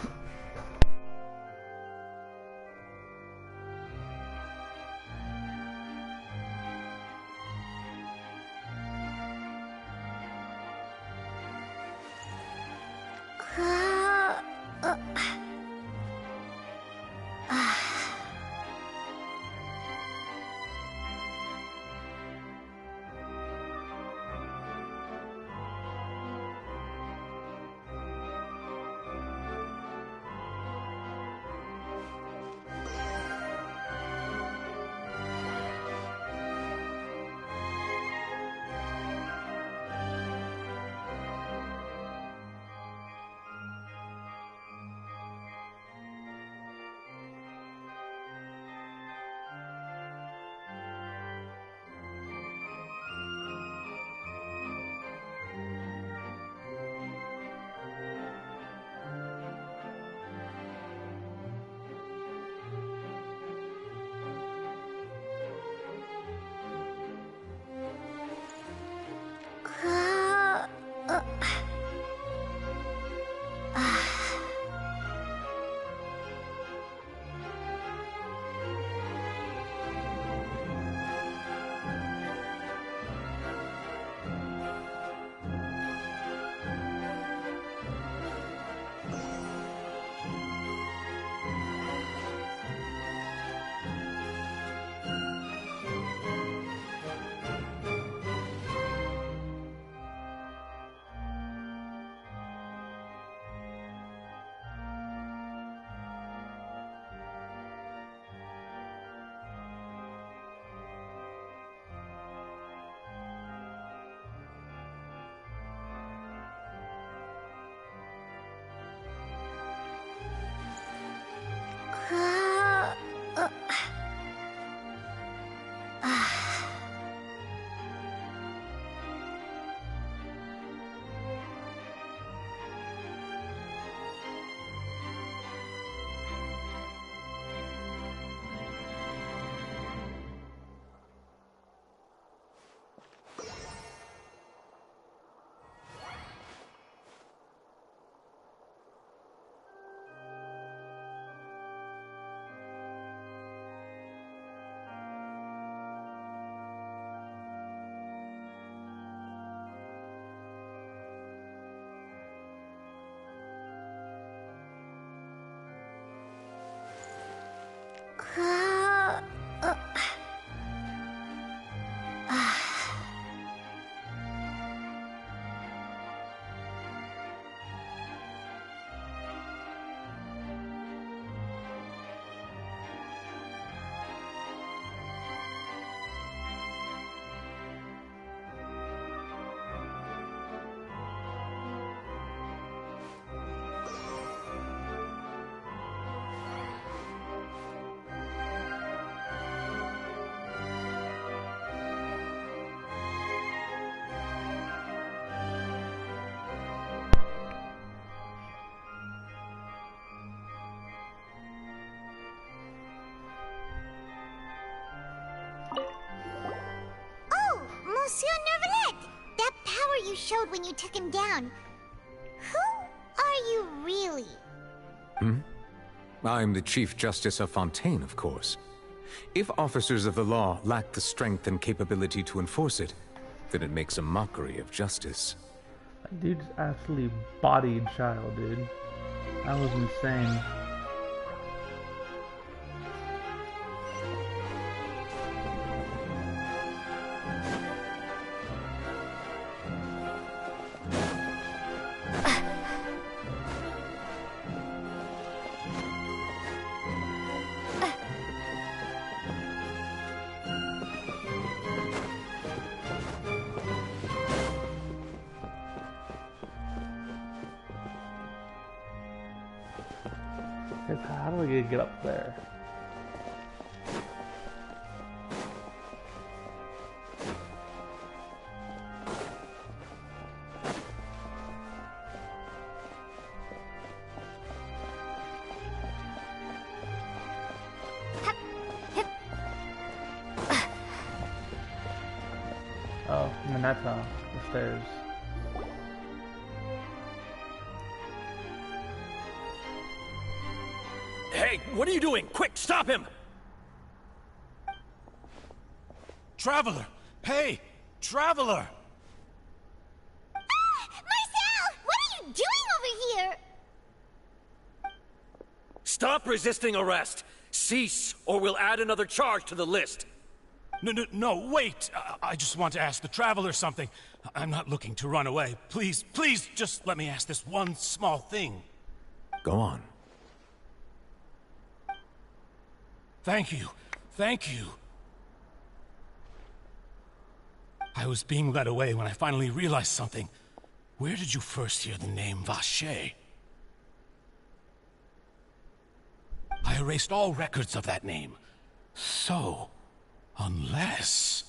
Speaker 2: Monsieur Neuvillette! That power you showed when you took him down. Who are you really?
Speaker 6: I'm the Chief Justice of Fontaine, of course. If officers of the law lack the strength and capability to enforce it, then it makes a mockery of justice.
Speaker 1: That dude's absolutely bodied child, dude. That was insane. How do we get up there? Oh, and then that's how the stairs.
Speaker 10: Hey, what are you doing? Quick, stop him!
Speaker 15: Traveler! Hey! Traveler!
Speaker 2: Marcel! What are you doing over here?
Speaker 10: Stop resisting arrest! Cease, or we'll add another charge to the list!
Speaker 15: No, wait! I just want to ask the Traveler something. I'm not looking to run away. Please, just let me ask this one small thing.
Speaker 6: Go on.
Speaker 15: Thank you. I was being led away when I finally realized something. Where did you first hear the name Vacher? I erased all records of that name. So, unless...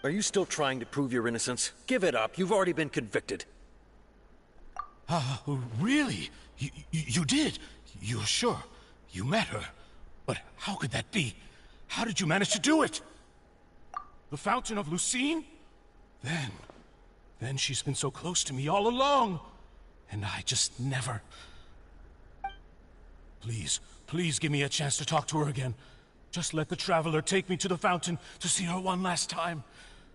Speaker 10: Are you still trying to prove your innocence? Give it up. You've already been convicted.
Speaker 15: Really? You did? You're sure? You met her? But how could that be? How did you manage to do it? The Fountain of Lucine? Then she's been so close to me all along. And I just never... Please give me a chance to talk to her again. Just let the Traveler take me to the fountain to see her one last time.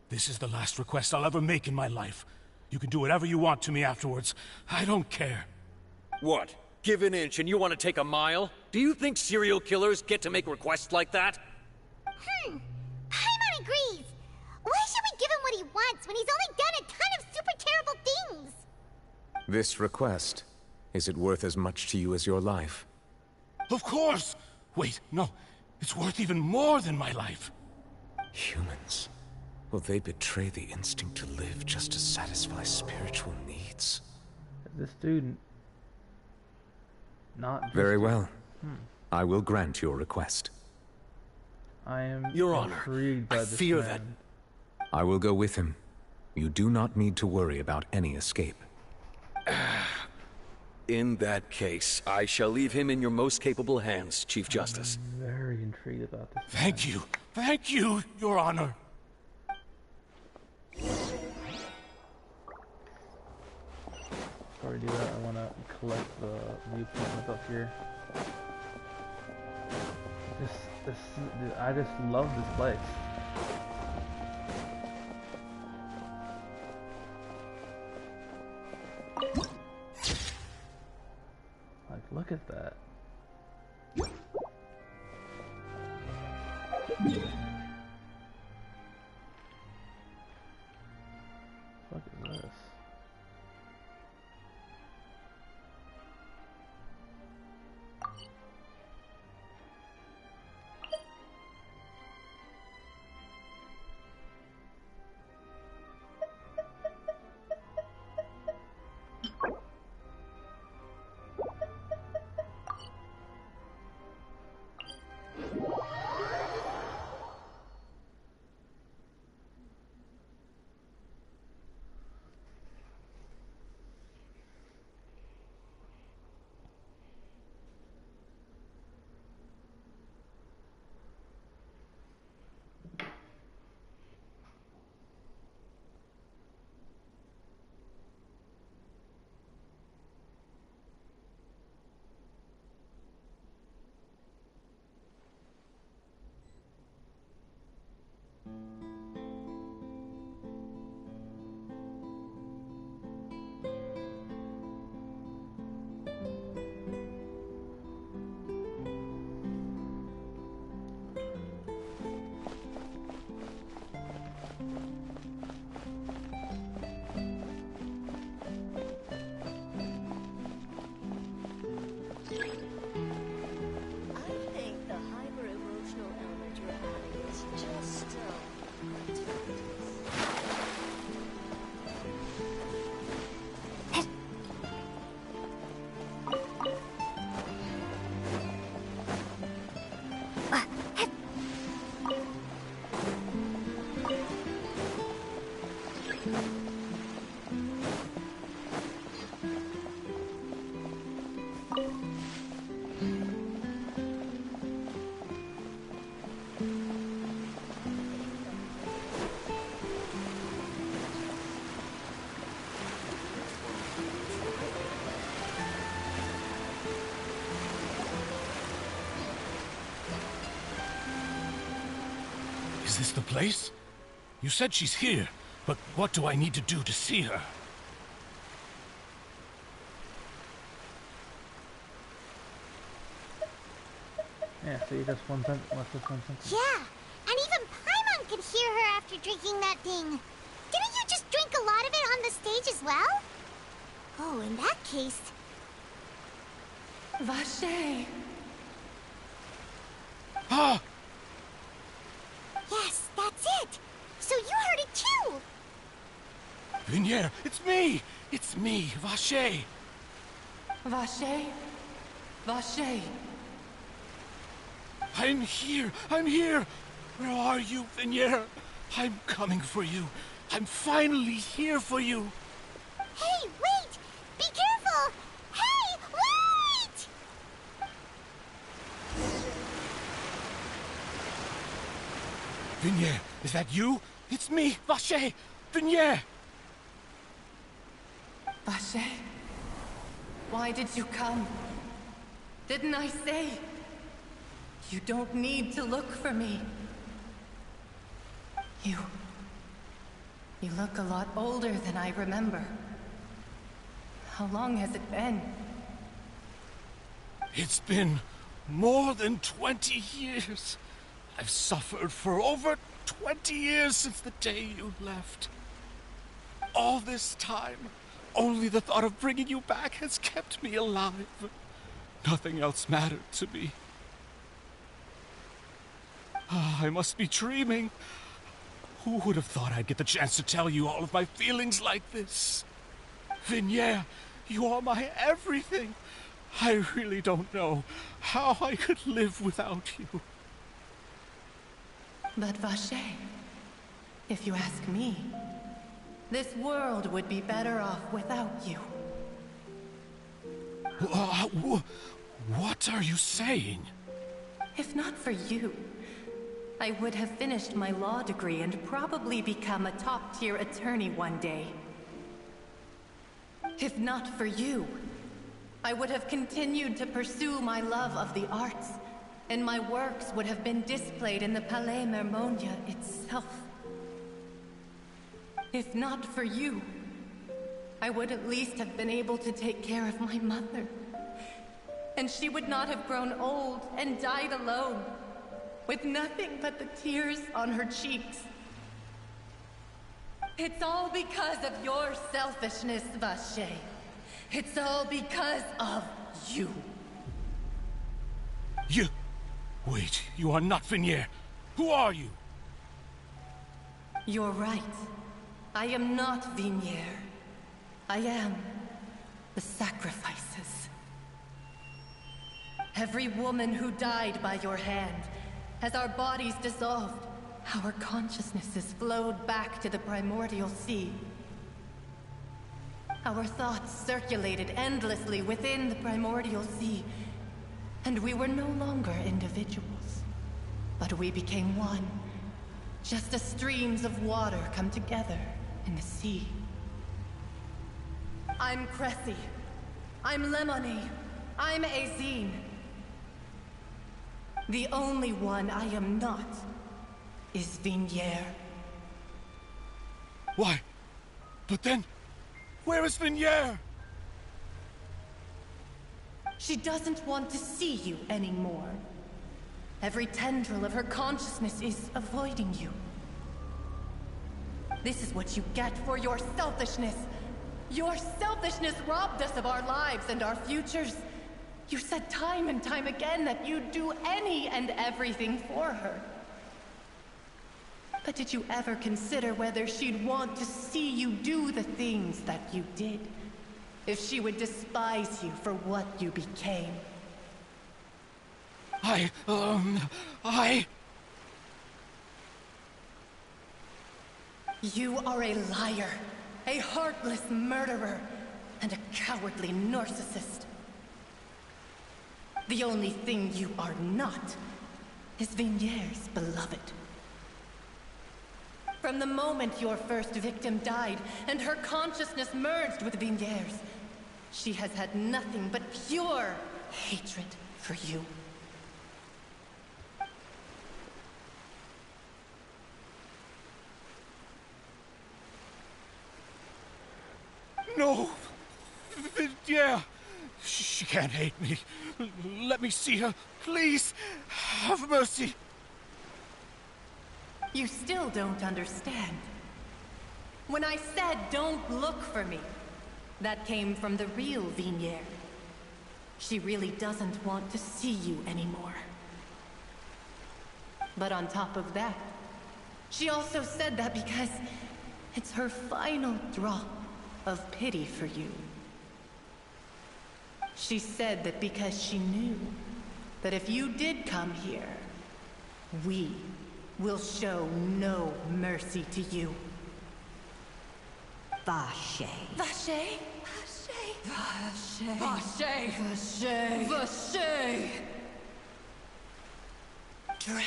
Speaker 15: This is the last request I'll ever make in my life. You can do whatever you want to me afterwards. I don't care.
Speaker 10: What? Give an inch and you want to take a mile? Do you think serial killers get to make requests like that?
Speaker 2: Paimon agrees. Why should we give him what he wants when he's only done a ton of super terrible things?
Speaker 6: This request, is it worth as much to you as your life?
Speaker 15: Of course! Wait, no. It's worth even more than my life.
Speaker 6: Humans. Will they betray the instinct to live just to satisfy spiritual needs?
Speaker 1: This dude... not just...
Speaker 6: Very well. I will grant your request.
Speaker 1: I am
Speaker 10: Your Honor,
Speaker 1: intrigued by
Speaker 10: I
Speaker 1: this
Speaker 10: fear
Speaker 1: man.
Speaker 10: that...
Speaker 6: I will go with him. You do not need to worry about any escape.
Speaker 10: In that case, I shall leave him in your most capable hands, Chief Justice.
Speaker 1: I'm very intrigued about this.
Speaker 15: Thank you, Your Honor.
Speaker 1: Before we do that, I want to collect the viewpoint that's up here. I just love this place. Like, look at that. What is this?
Speaker 15: Is this the place? You said she's here, but what do I need to do to see her?
Speaker 1: Yeah, so you just one sentence, just one sentence.
Speaker 2: Yeah, and even Paimon could hear her after drinking that thing. Didn't you just drink a lot of it on the stage as well? Oh, in that case...
Speaker 17: Vache!
Speaker 15: Ah!
Speaker 2: Yes, that's it! So you heard it too!
Speaker 15: Vinier, it's me! It's me, Vache!
Speaker 17: Vache? Vache?
Speaker 15: I'm here! I'm here! Where are you, Vinier? I'm coming for you. I'm finally here for you.
Speaker 2: Hey, wait! Be careful! Hey, wait!
Speaker 15: Vinier, is that you? It's me, Vache! Vinier!
Speaker 17: Vache? Why did you come? Didn't I say? You don't need to look for me. You look a lot older than I remember. How long has it been?
Speaker 15: It's been more than 20 years. I've suffered for over 20 years since the day you left. All this time, only the thought of bringing you back has kept me alive. Nothing else mattered to me. I must be dreaming. Who would have thought I'd get the chance to tell you all of my feelings like this? Vinier, you are my everything. I really don't know how I could live without you.
Speaker 17: But Vache, if you ask me, this world would be better off without you.
Speaker 15: What are you saying?
Speaker 17: If not for you, I would have finished my law degree and probably become a top-tier attorney one day. If not for you, I would have continued to pursue my love of the arts, and my works would have been displayed in the Palais Mermonia itself. If not for you, I would at least have been able to take care of my mother. And she would not have grown old and died alone, with nothing but the tears on her cheeks. It's all because of your selfishness, Vache. It's all because of you.
Speaker 15: You... Wait, you are not Vinier. Who are you?
Speaker 17: You're right. I am not Vinier. I am the sacrifices. Every woman who died by your hand, as our bodies dissolved, our consciousnesses flowed back to the primordial sea. Our thoughts circulated endlessly within the primordial sea, and we were no longer individuals, but we became one, just as streams of water come together in the sea. I'm Cressy. I'm Lemony. I'm Azine. The only one I am not is Vinier.
Speaker 15: Why? But then, where is Vinier?
Speaker 17: She doesn't want to see you anymore. Every tendril of her consciousness is avoiding you. This is what you get for your selfishness. Your selfishness robbed us of our lives and our futures. You said time and time again that you'd do any and everything for her. But did you ever consider whether she'd want to see you do the things that you did? If she would despise you for what you became?
Speaker 5: You are a liar, a heartless murderer, and a cowardly narcissist. The only thing you are not is Vigniere's beloved. From the moment your first victim died and her consciousness merged with Vigniere's, she has had nothing but pure hatred for you.
Speaker 22: No! Yeah! She can't hate me. Let me see her. Please! Have mercy!
Speaker 5: You still don't understand. When I said don't look for me, that came from the real Vigniere. She really doesn't want to see you anymore. But on top of that, she also said that because it's her final drop of pity for you. She said that because she knew that if you did come here, we will show no mercy to you.
Speaker 12: Vache.
Speaker 5: Vache? Vache. Vache. Vache. Vache.
Speaker 12: Drown.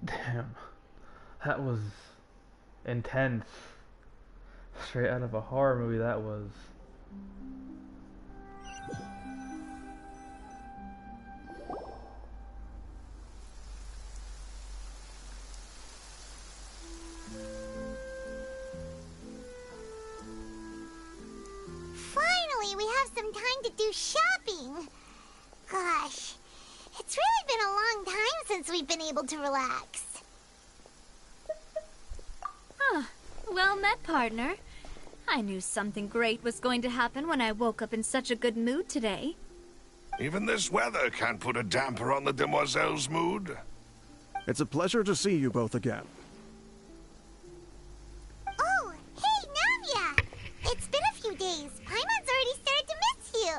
Speaker 1: Damn. That was intense. Straight out of a horror movie, that was.
Speaker 2: Finally, we have some time to do shopping. Gosh, it's really been a long time since we've been able to relax.
Speaker 3: Huh. Well met, partner. I knew something great was going to happen when I woke up in such a good mood today.
Speaker 9: Even this weather can't put a damper on the demoiselle's mood.
Speaker 21: It's a pleasure to see you both again.
Speaker 2: Oh, hey, Navia! It's been a few days. Paimon's already started to miss you.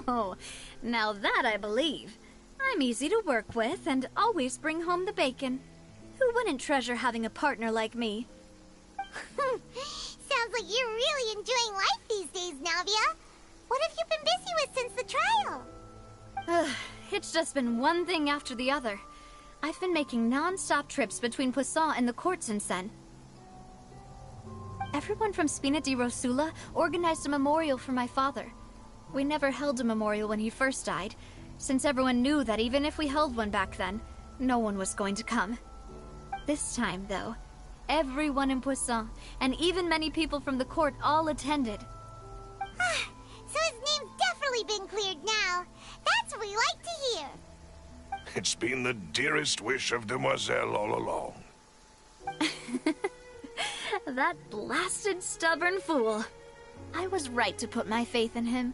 Speaker 3: Oh, now that I believe. I'm easy to work with and always bring home the bacon. Who wouldn't treasure having a partner like me?
Speaker 2: Sounds like you're really enjoying life these days, Navia. What have you been busy with since the trial?
Speaker 3: It's just been one thing after the other. I've been making non-stop trips between Poisson and the courts in Sen. Everyone from Spina di Rosula organized a memorial for my father. We never held a memorial when he first died, since everyone knew that even if we held one back then, no one was going to come. This time, though, everyone in Poisson, and even many people from the court, all attended.
Speaker 2: So his name's definitely been cleared now. That's what we like to hear.
Speaker 9: It's been the dearest wish of Demoiselle all along.
Speaker 3: That blasted stubborn fool. I was right to put my faith in him.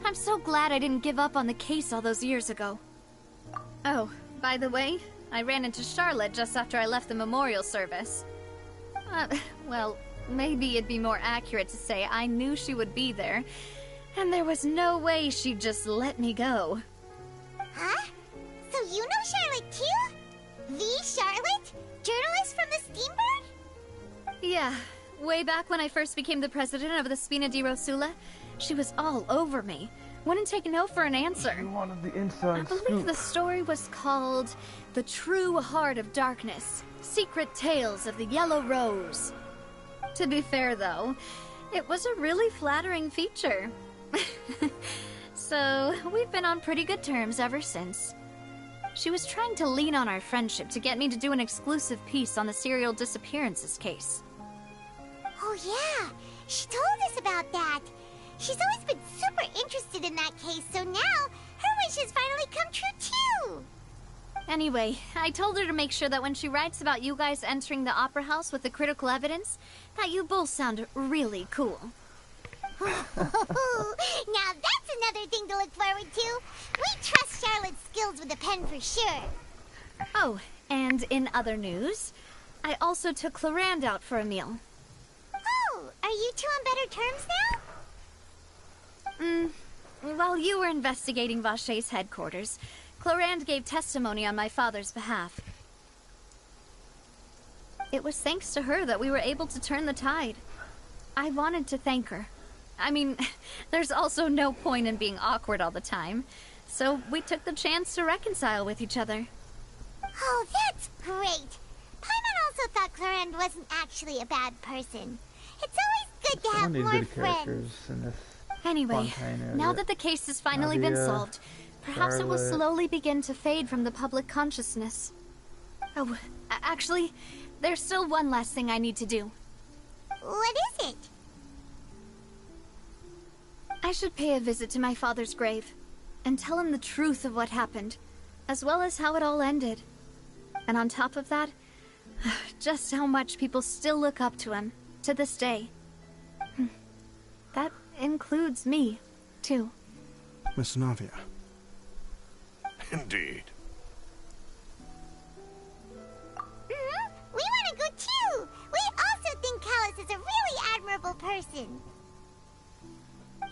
Speaker 3: I'm so glad I didn't give up on the case all those years ago. Oh, by the way, I ran into Charlotte just after I left the memorial service. Well, maybe it'd be more accurate to say I knew she would be there, and there was no way she'd just let me go.
Speaker 2: Huh? So you know Charlotte too? The Charlotte? Journalist from the Steambird?
Speaker 3: Yeah, way back when I first became the president of the Spina di Rosula, she was all over me. Wouldn't take no for an answer.
Speaker 1: You wanted the inside
Speaker 3: I believe
Speaker 1: scoop.
Speaker 3: the story was called The True Heart of Darkness, Secret Tales of the Yellow Rose. To be fair, though, it was a really flattering feature. So, we've been on pretty good terms ever since. She was trying to lean on our friendship to get me to do an exclusive piece on the serial disappearances case.
Speaker 2: Oh yeah, she told us about that. She's always been super interested in that case, so now her wish has finally come true too.
Speaker 3: Anyway, I told her to make sure that when she writes about you guys entering the opera house with the critical evidence, that you both sound really cool.
Speaker 2: Now that's another thing to look forward to. We trust Charlotte's skills with a pen for sure.
Speaker 3: Oh, and in other news, I also took Clorand out for a meal.
Speaker 2: Oh, are you two on better terms now?
Speaker 3: While you were investigating Vache's headquarters, Clorand gave testimony on my father's behalf. It was thanks to her that we were able to turn the tide. I wanted to thank her. I mean, there's also no point in being awkward all the time, so we took the chance to reconcile with each other.
Speaker 2: Oh, that's great. Paimon also thought Clorand wasn't actually a bad person. It's always good to have
Speaker 1: These
Speaker 2: more
Speaker 1: good
Speaker 2: friends.
Speaker 1: characters in this
Speaker 3: Anyway,
Speaker 1: Fontaine area.
Speaker 3: now that the case has finally been
Speaker 1: Navia,
Speaker 3: solved, perhaps it will
Speaker 1: Charlotte.
Speaker 3: slowly begin to fade from the public consciousness. Oh, actually, there's still one last thing I need to do.
Speaker 2: What is it?
Speaker 3: I should pay a visit to my father's grave and tell him the truth of what happened, as well as how it all ended. And on top of that, just how much people still look up to him to this day. That includes me, too.
Speaker 21: Miss Navia.
Speaker 9: Indeed.
Speaker 2: We want to go too. We also think Callus is a really admirable person.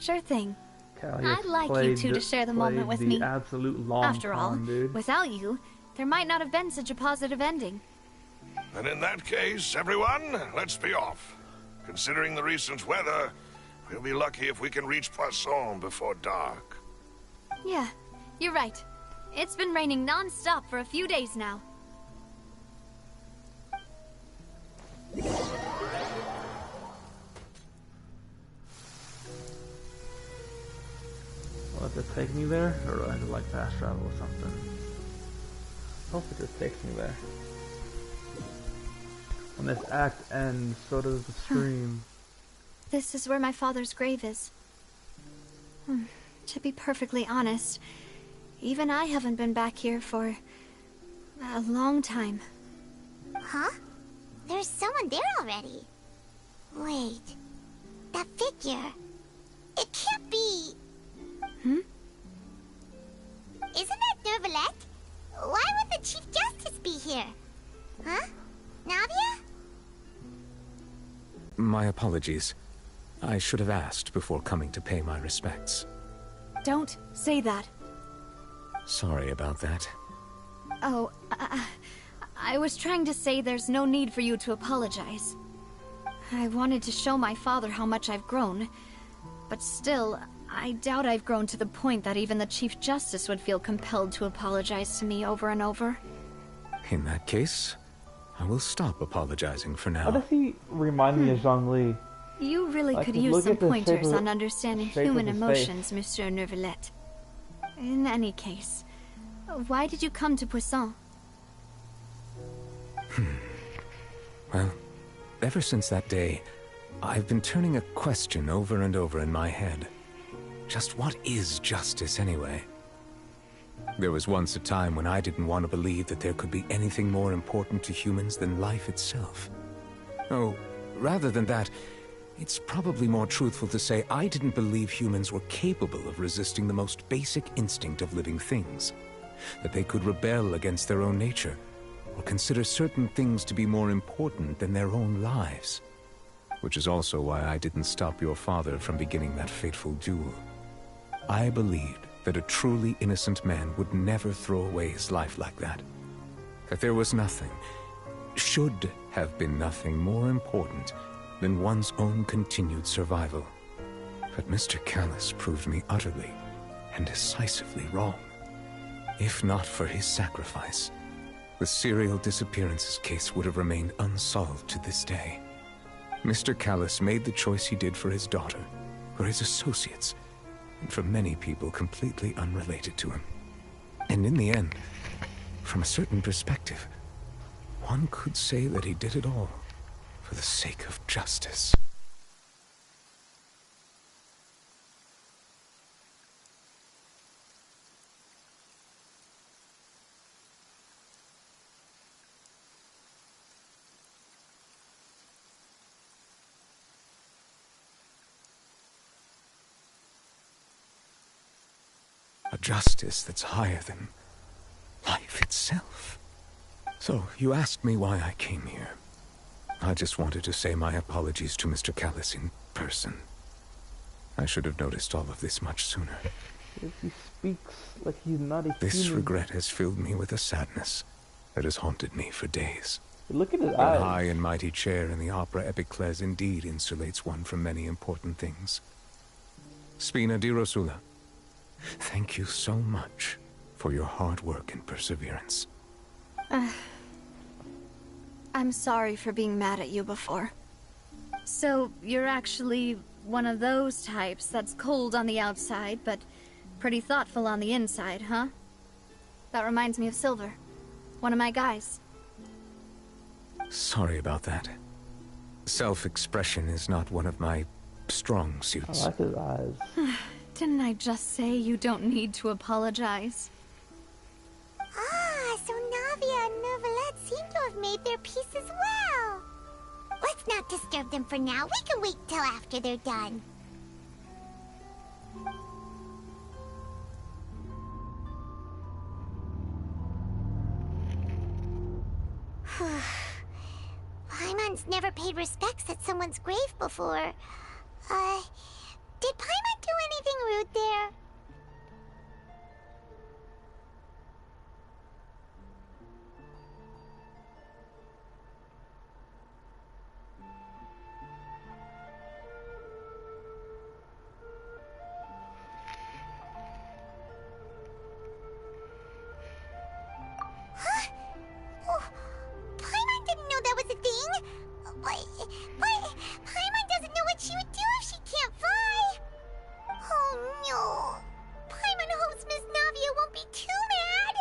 Speaker 3: Sure thing.
Speaker 1: Callius
Speaker 3: I'd like you
Speaker 1: played
Speaker 3: two to share the moment with
Speaker 1: the
Speaker 3: me.
Speaker 1: Absolute long
Speaker 3: After all,
Speaker 1: con, dude.
Speaker 3: without you, there might not have been such a positive ending.
Speaker 9: And in that case, everyone, let's be off. Considering the recent weather, we'll be lucky if we can reach Poisson before dark.
Speaker 3: Yeah, you're right. It's been raining non-stop for a few days now.
Speaker 1: Will it just take me there, or do I have to like fast travel or something? Hope it just takes me there. When this act ends, so does the stream.
Speaker 3: This is where my father's grave is. To be perfectly honest, even I haven't been back here for a long time.
Speaker 2: Huh? There's someone there already. Wait. That figure. It can't be... Isn't that Nervalette? Why would the Chief Justice be here? Huh? Navia?
Speaker 6: My apologies. I should have asked before coming to pay my respects.
Speaker 3: Don't say that.
Speaker 6: Sorry about that.
Speaker 3: Oh, I was trying to say there's no need for you to apologize. I wanted to show my father how much I've grown, but still, I doubt I've grown to the point that even the Chief Justice would feel compelled to apologize to me over and over.
Speaker 6: In that case, I will stop apologizing for
Speaker 1: Why
Speaker 6: now.
Speaker 1: does he remind me of Zhongli?
Speaker 3: You really
Speaker 1: Like,
Speaker 3: could
Speaker 1: just
Speaker 3: use
Speaker 1: look
Speaker 3: some
Speaker 1: at the shape
Speaker 3: pointers
Speaker 1: of-
Speaker 3: on understanding
Speaker 1: shape of
Speaker 3: human
Speaker 1: his
Speaker 3: emotions, Monsieur Nervalette. In any case, why did you come to Poisson?
Speaker 6: Well, ever since that day, I've been turning a question over and over in my head. Just what is justice anyway? There was once a time when I didn't want to believe that there could be anything more important to humans than life itself. Oh, rather than that, it's probably more truthful to say I didn't believe humans were capable of resisting the most basic instinct of living things. That they could rebel against their own nature, or consider certain things to be more important than their own lives. Which is also why I didn't stop your father from beginning that fateful duel. I believed that a truly innocent man would never throw away his life like that. That there was nothing, should have been nothing more important than one's own continued survival. But Mr. Callus proved me utterly and decisively wrong. If not for his sacrifice, the serial disappearances case would have remained unsolved to this day. Mr. Callus made the choice he did for his daughter, for his associates, and for many people completely unrelated to him. And in the end, from a certain perspective, one could say that he did it all for the sake of justice. A justice that's higher than life itself. So, you asked me why I came here. I just wanted to say my apologies to Mr. Callis in person. I should have noticed all of this much sooner.
Speaker 1: He speaks like he's not a
Speaker 6: This
Speaker 1: human.
Speaker 6: regret has filled me with a sadness that has haunted me for days.
Speaker 1: Look at his
Speaker 6: The
Speaker 1: eyes.
Speaker 6: high and mighty chair in the opera Epiclese indeed insulates one from many important things. Spina di Rosula, thank you so much for your hard work and perseverance.
Speaker 3: I'm sorry for being mad at you before. So, you're actually one of those types that's cold on the outside, but pretty thoughtful on the inside, huh? That reminds me of Silver, one of my guys.
Speaker 6: Sorry about that. Self-expression is not one of my strong suits.
Speaker 1: I like his eyes.
Speaker 3: Didn't I just say you don't need to apologize?
Speaker 2: Ah, so Navia and Neuvillette seem to have made their peace as well. Let's not disturb them for now. We can wait till after they're done. Paimon's never paid respects at someone's grave before. Did Paimon do anything rude there? Huh? Oh, Paimon didn't know that was a thing. But Paimon doesn't know what she would do if she can't fly. Oh no. Paimon hopes Miss Navia won't be too mad.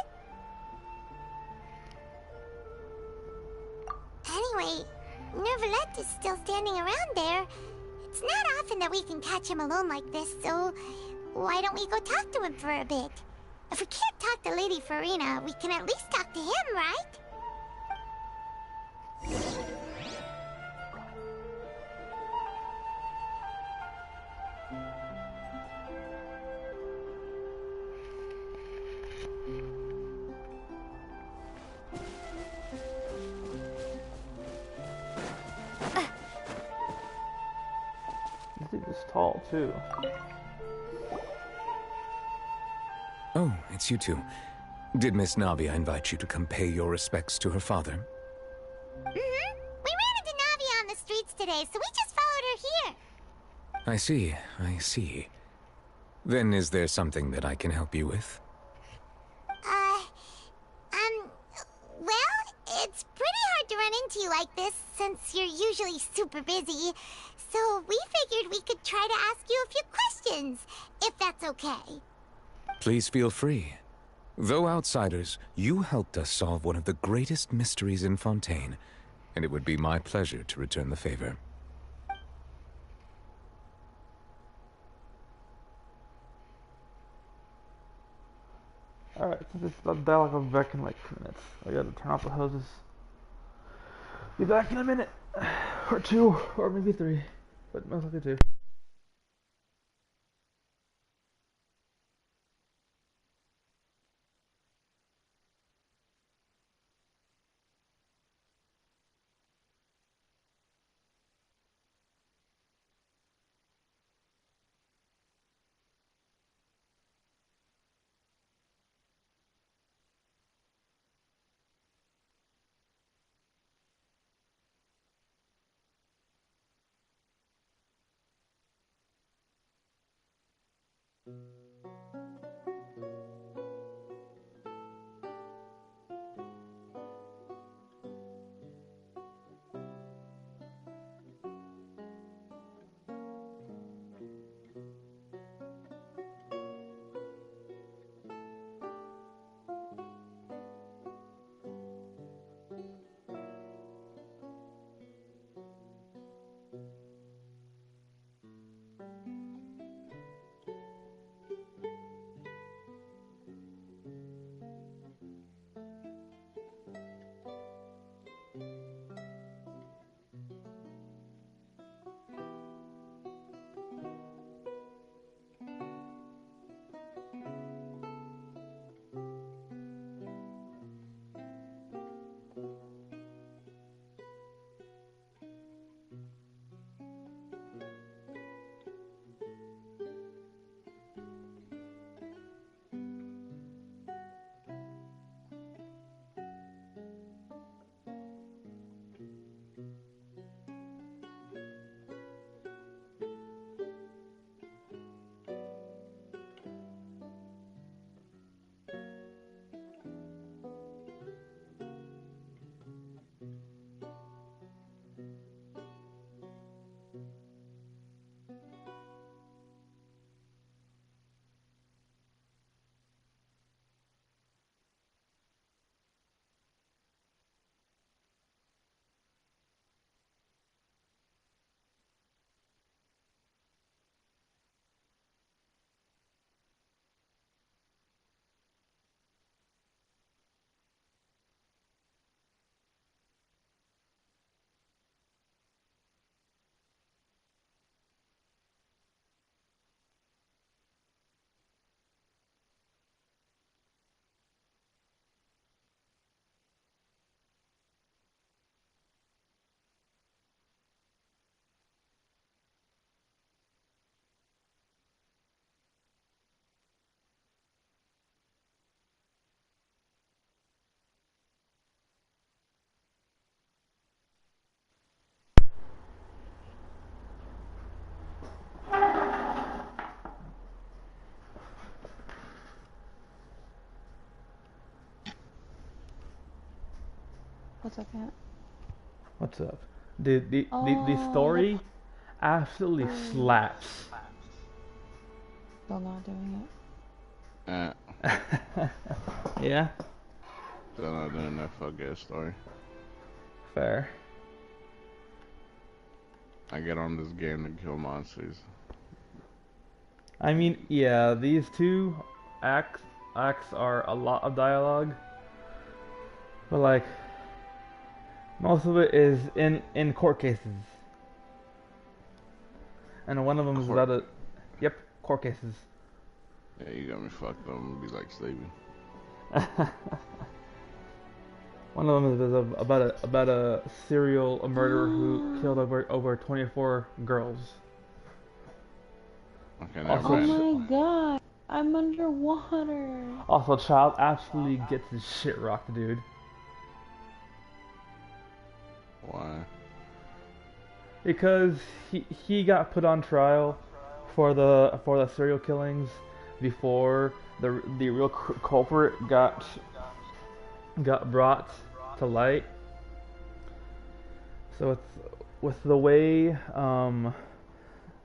Speaker 2: Anyway, Neuvillette is still standing around there. It's not often that we can catch him alone like this, so why don't we go talk to him for a bit? If we can't talk to Lady Farina, we can at least talk to him, right?
Speaker 1: This dude is tall, too.
Speaker 6: Oh, it's you two. Did Miss Navia invite you to come pay your respects to her father?
Speaker 2: Mm-hmm. We ran into Navia on the streets today, so we just followed her here.
Speaker 6: I see, I see. Then is there something that I can help you with?
Speaker 2: Well, it's pretty hard to run into you like this, since you're usually super busy. So we figured we could try to ask you a few questions, if that's okay.
Speaker 6: Please feel free. Though outsiders, you helped us solve one of the greatest mysteries in Fontaine, and it would be my pleasure to return the favor.
Speaker 1: Alright, since it's the dialogue, I'll be back in like 2 minutes. I gotta turn off the hoses. Be back in a minute. Or 2, or maybe 3. But most likely 2.
Speaker 12: What's up, Cat?
Speaker 1: What's up? The story absolutely slaps.
Speaker 12: Still not doing
Speaker 1: Yeah?
Speaker 13: Still not doing that fuck-ass story.
Speaker 1: Fair.
Speaker 13: I get on this game to kill monsters.
Speaker 1: I mean, yeah, these two acts are a lot of dialogue. But like, most of it is in court cases. And one of them is about court cases.
Speaker 13: Yeah, you got me fucked up. I'm gonna be like sleeping.
Speaker 1: One of them is about a serial murderer who killed over 24 girls.
Speaker 13: Okay,
Speaker 12: Oh my god, I'm underwater.
Speaker 1: Also, Child absolutely gets his shit rocked, dude.
Speaker 13: Why?
Speaker 1: Because he got put on trial for the serial killings before the real culprit got brought to light. So it's with the way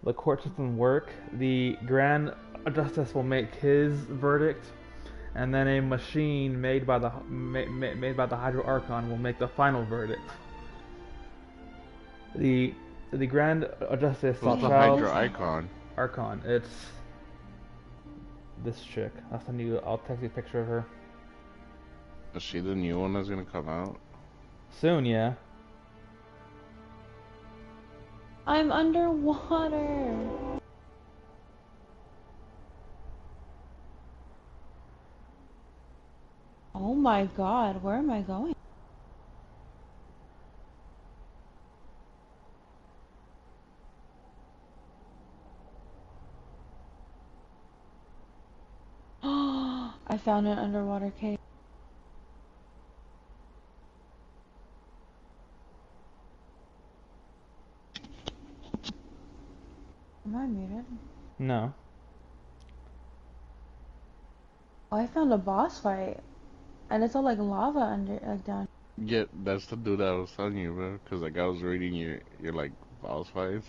Speaker 1: the court system work, the Grand Justice will make his verdict, and then a machine made by the Hydro Archon will make the final verdict. The Grand Justice saw
Speaker 13: Who's the
Speaker 1: Child.
Speaker 13: Hydro Icon?
Speaker 1: Archon. It's this chick. I'll text you a picture of her.
Speaker 13: Is she the new one that's gonna come out?
Speaker 1: Soon, yeah.
Speaker 12: I'm underwater. Oh my god, where am I going? I found an underwater cave. Am I muted?
Speaker 1: No.
Speaker 12: Oh, I found a boss fight. And it's all like lava under, like down.
Speaker 13: Yeah, that's the dude I was telling you, bro. Cause like I was reading your like boss fights.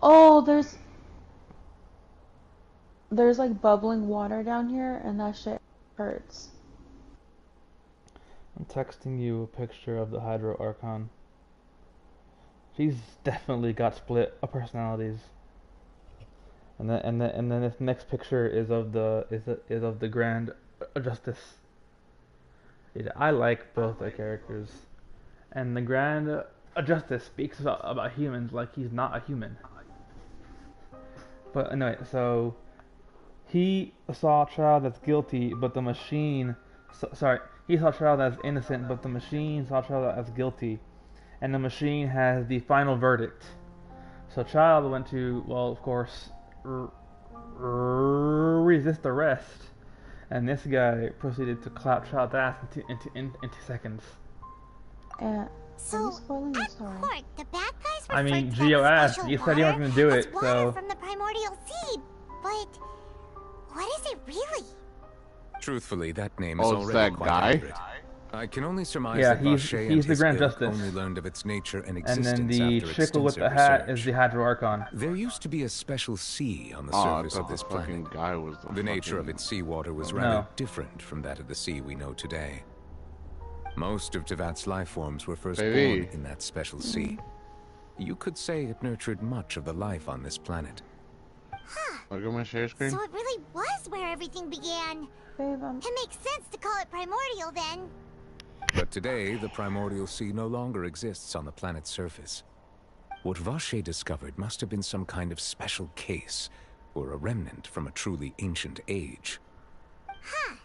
Speaker 12: Oh, there's like bubbling water down here, and that shit hurts.
Speaker 1: I'm texting you a picture of the Hydro Archon. She's definitely got split personalities. And then this next picture is of the Grand Justice. I like both the characters, and the Grand Justice speaks about humans like he's not a human. But anyway, so he saw a child that's guilty, but the machine. He saw a child that's innocent, but the machine saw a child that's guilty, and the machine has the final verdict. So child went to, well, of course, resist arrest, and this guy proceeded to clap child's ass into seconds.
Speaker 2: So, at court, the bad guys were
Speaker 1: I mean,
Speaker 2: frightened by
Speaker 1: Geo
Speaker 2: the
Speaker 1: asked.
Speaker 2: special
Speaker 1: You said you weren't
Speaker 2: water
Speaker 1: gonna do
Speaker 2: as
Speaker 1: it,
Speaker 2: water
Speaker 1: so.
Speaker 2: from the primordial seed, but what is it really?
Speaker 6: Truthfully, that name is
Speaker 13: Oh, it's
Speaker 6: already
Speaker 13: that
Speaker 6: quite
Speaker 13: guy?
Speaker 6: accurate. I can only surmise
Speaker 1: Yeah,
Speaker 6: that
Speaker 1: he's
Speaker 6: Vacher and
Speaker 1: the
Speaker 6: his
Speaker 1: Grand
Speaker 6: ilk
Speaker 1: Justice.
Speaker 6: only learned of its nature and
Speaker 1: And
Speaker 6: existence
Speaker 1: then the
Speaker 6: after
Speaker 1: chick with the
Speaker 6: extensive
Speaker 1: hat
Speaker 6: research.
Speaker 1: is the Hydro Archon.
Speaker 6: There used to be a special sea on the
Speaker 13: Oh, I
Speaker 6: surface
Speaker 13: thought
Speaker 6: of this
Speaker 13: the fucking
Speaker 6: planet.
Speaker 13: guy was the
Speaker 6: nature of
Speaker 13: fucking-
Speaker 6: its seawater was
Speaker 1: No.
Speaker 6: rather different from that of the sea we know today. Most of Tevat's life forms were first
Speaker 13: Baby.
Speaker 6: born in that special sea. You could say it nurtured much of the life on this planet.
Speaker 13: Look at my share screen.
Speaker 2: So it really was where everything began.
Speaker 12: Babe,
Speaker 2: It makes sense to call it primordial then.
Speaker 6: But today, the primordial sea no longer exists on the planet's surface. What Vacher discovered must have been some kind of special case, or a remnant from a truly ancient age.
Speaker 2: Huh.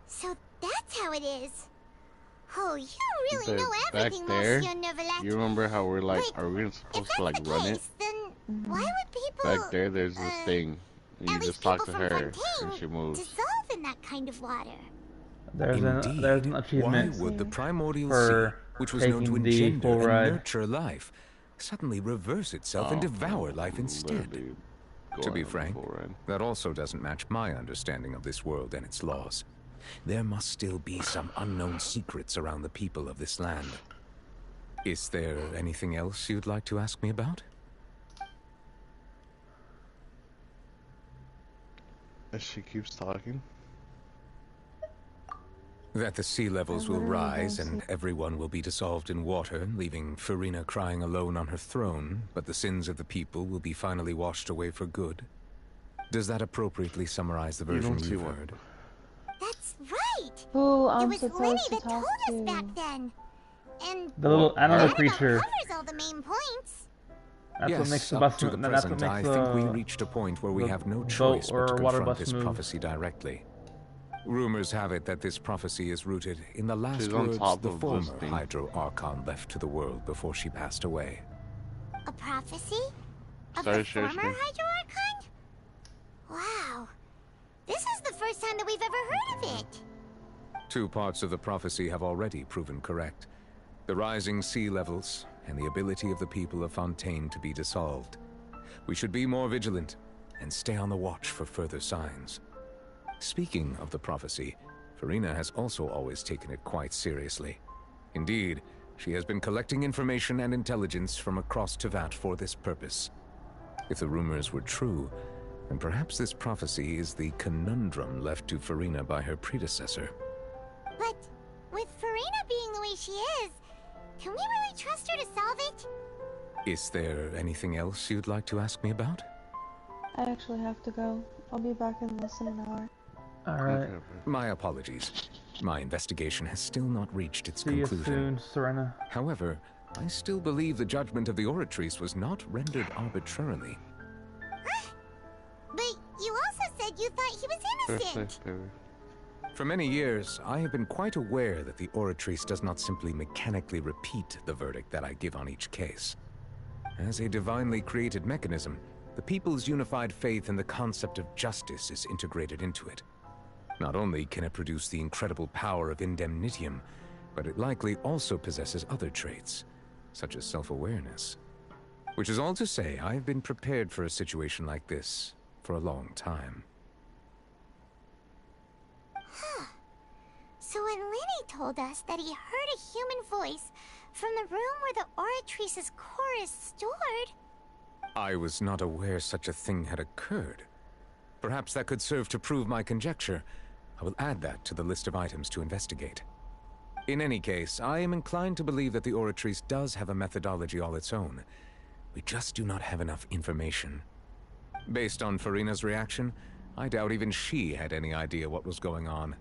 Speaker 2: So that's how it is. Oh, you really
Speaker 13: Babe,
Speaker 2: know
Speaker 13: back
Speaker 2: everything,
Speaker 13: there,
Speaker 2: Monsieur Neuvillette.
Speaker 13: you remember how we're like,
Speaker 2: Wait,
Speaker 13: are we supposed to
Speaker 2: If
Speaker 13: like
Speaker 2: that's the
Speaker 13: run it?
Speaker 2: case, then why would people
Speaker 13: Back there, there's this thing. You
Speaker 2: at
Speaker 13: just
Speaker 2: least
Speaker 13: talk to
Speaker 2: people
Speaker 13: her,
Speaker 2: from
Speaker 13: and
Speaker 2: Fontaine
Speaker 13: she moves.
Speaker 2: dissolve in that kind of water?
Speaker 1: There's an achievement
Speaker 6: Why would the primordial
Speaker 1: for
Speaker 6: sea, which was known to
Speaker 1: taking the
Speaker 6: engender
Speaker 1: full
Speaker 6: and
Speaker 1: ride.
Speaker 6: nurture life, suddenly reverse itself and devour life instead?
Speaker 13: Go
Speaker 6: To be
Speaker 13: on,
Speaker 6: frank,
Speaker 13: full ride.
Speaker 6: that also doesn't match my understanding of this world and its laws. There must still be some unknown secrets around the people of this land. Is there anything else you'd like to ask me about?
Speaker 13: As she keeps talking.
Speaker 6: That the sea levels will rise and everyone will be dissolved in water, leaving Farina crying alone on her throne, but the sins of the people will be finally washed away for good. Does that appropriately summarize the version you've heard?
Speaker 2: That's right!
Speaker 12: Who
Speaker 2: it
Speaker 12: I'm
Speaker 2: was
Speaker 12: supposed
Speaker 2: Lenny
Speaker 12: to
Speaker 2: that
Speaker 12: talk
Speaker 2: told us
Speaker 12: to?
Speaker 2: back then. And
Speaker 1: The little animal
Speaker 2: that
Speaker 1: creature.
Speaker 2: about covers all the main points.
Speaker 1: That's
Speaker 6: Yes,
Speaker 1: what makes the
Speaker 6: up
Speaker 1: bus
Speaker 6: to the
Speaker 1: that's
Speaker 6: present,
Speaker 1: what
Speaker 6: I
Speaker 1: makes
Speaker 6: think we
Speaker 1: the
Speaker 6: reached a point where we have no
Speaker 1: boat
Speaker 6: choice but to
Speaker 1: or water
Speaker 6: confront
Speaker 1: bus
Speaker 6: this
Speaker 1: move.
Speaker 6: prophecy directly. Rumors have it that this prophecy is rooted in the last
Speaker 13: She's on
Speaker 6: words
Speaker 13: top
Speaker 6: the
Speaker 13: of this
Speaker 6: former
Speaker 13: thing.
Speaker 6: Hydro Archon left to the world before she passed away.
Speaker 2: A prophecy? Of
Speaker 13: Sorry,
Speaker 2: the
Speaker 13: share
Speaker 2: former
Speaker 13: screen.
Speaker 2: Hydro-Archon? Wow. This is the first time that we've ever heard of it.
Speaker 6: 2 parts of the prophecy have already proven correct. The rising sea levels and the ability of the people of Fontaine to be dissolved. We should be more vigilant and stay on the watch for further signs. Speaking of the prophecy, Farina has also always taken it quite seriously. Indeed, she has been collecting information and intelligence from across Tevat for this purpose. If the rumors were true, then perhaps this prophecy is the conundrum left to Farina by her predecessor.
Speaker 2: But with Farina being the way she is, can we really trust her to solve it?
Speaker 6: Is there anything else you'd like to ask me about?
Speaker 12: I actually have to go. I'll be back in less than an hour.
Speaker 1: Alright.
Speaker 6: My apologies. My investigation has still not reached its
Speaker 1: See you
Speaker 6: conclusion.
Speaker 1: soon, Serena.
Speaker 6: However, I still believe the judgment of the Oratrice was not rendered arbitrarily.
Speaker 2: But you also said you thought he was innocent.
Speaker 6: For many years, I have been quite aware that the Oratrice does not simply mechanically repeat the verdict that I give on each case. As a divinely created mechanism, the people's unified faith in the concept of justice is integrated into it. Not only can it produce the incredible power of indemnitium, but it likely also possesses other traits, such as self-awareness. Which is all to say, I have been prepared for a situation like this for a long time.
Speaker 2: Huh. So when Lenny told us that he heard a human voice from the room where the Oratrice's core is stored...
Speaker 6: I was not aware such a thing had occurred. Perhaps that could serve to prove my conjecture. I will add that to the list of items to investigate. In any case, I am inclined to believe that the Oratrice does have a methodology all its own. We just do not have enough information. Based on Farina's reaction, I doubt even she had any idea what was going on.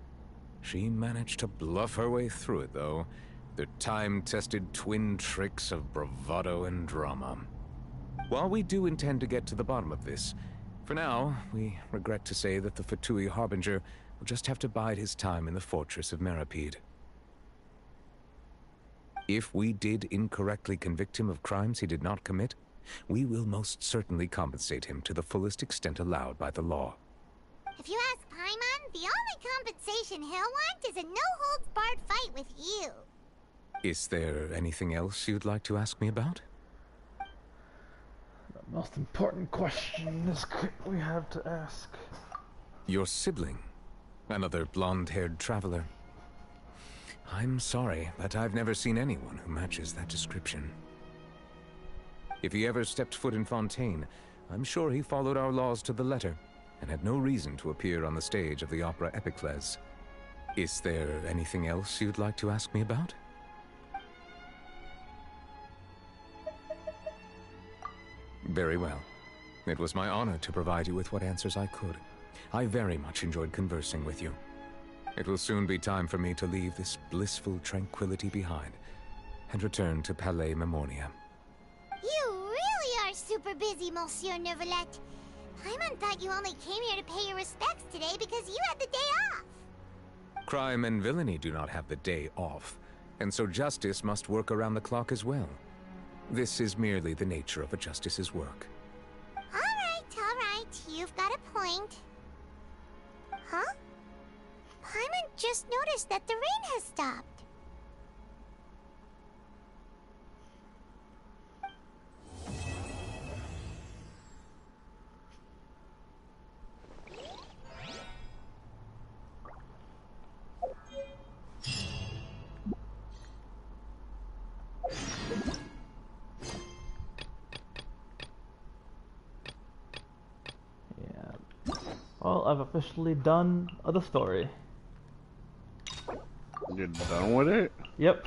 Speaker 6: She managed to bluff her way through it, though. The time-tested twin tricks of bravado and drama. While we do intend to get to the bottom of this, for now, we regret to say that the Fatui Harbinger will just have to bide his time in the fortress of Meripede. If we did incorrectly convict him of crimes he did not commit, we will most certainly compensate him to the fullest extent allowed by the law.
Speaker 2: If you ask Paimon, the only compensation he'll want is a no-holds-barred fight with you.
Speaker 6: Is there anything else you'd like to ask me about?
Speaker 1: The most important question we have to ask.
Speaker 6: Your sibling. Another blonde-haired traveler. I'm sorry, but I've never seen anyone who matches that description. If he ever stepped foot in Fontaine, I'm sure he followed our laws to the letter, and had no reason to appear on the stage of the opera Epicles. Is there anything else you'd like to ask me about? Very well. It was my honor to provide you with what answers I could. I very much enjoyed conversing with you. It will soon be time for me to leave this blissful tranquility behind and return to Palais Memoria.
Speaker 2: You really are super busy, Monsieur Neuvillette. Paimon thought you only came here to pay your respects today because you had the day off.
Speaker 6: Crime and villainy do not have the day off, and so justice must work around the clock as well. This is merely the nature of a justice's work.
Speaker 2: All right. You've got a point. Huh? Paimon just noticed that the rain has stopped.
Speaker 1: I've officially done the story.
Speaker 13: You're done with it?
Speaker 1: Yep.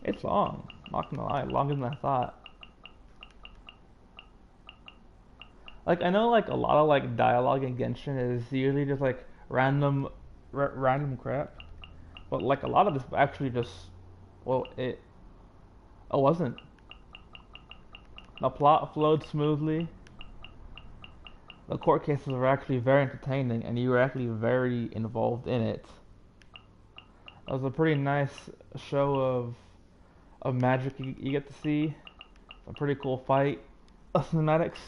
Speaker 1: It's long. Not gonna lie, longer than I thought. Like, I know like a lot of like dialogue in Genshin is usually just like random crap, but like a lot of this actually just, well, it wasn't. The plot flowed smoothly. The court cases were actually very entertaining, and you were actually very involved in it. It was a pretty nice show of magic you get to see. A pretty cool fight. Cinematics.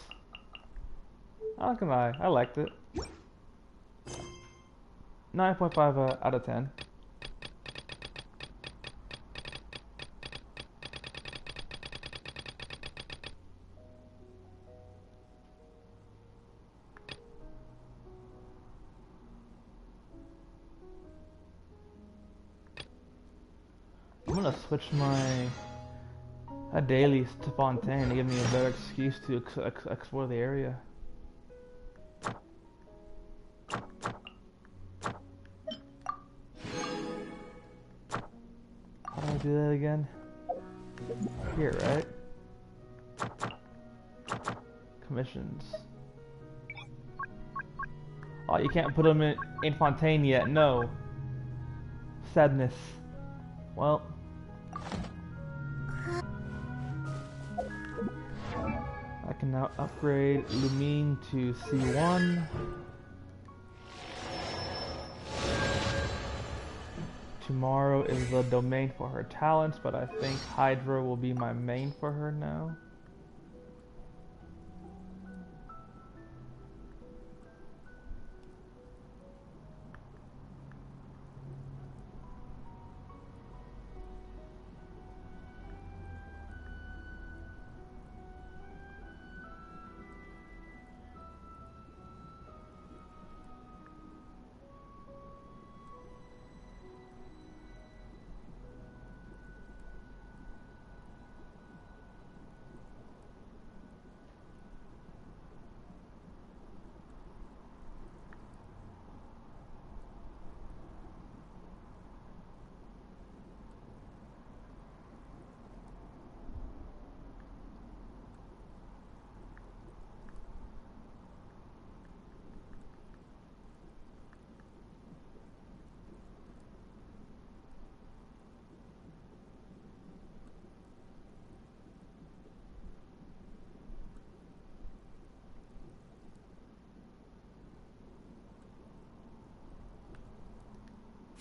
Speaker 1: I'm not gonna lie, I liked it. 9.5 out of 10. I'm gonna switch my dailies to Fontaine to give me a better excuse to explore the area. How do I do that again? Here, right? Commissions. Oh, you can't put them in Fontaine yet, no. Sadness. Well. I can now upgrade Lumine to C1. Tomorrow is the domain for her talents, but I think Hydra will be my main for her now.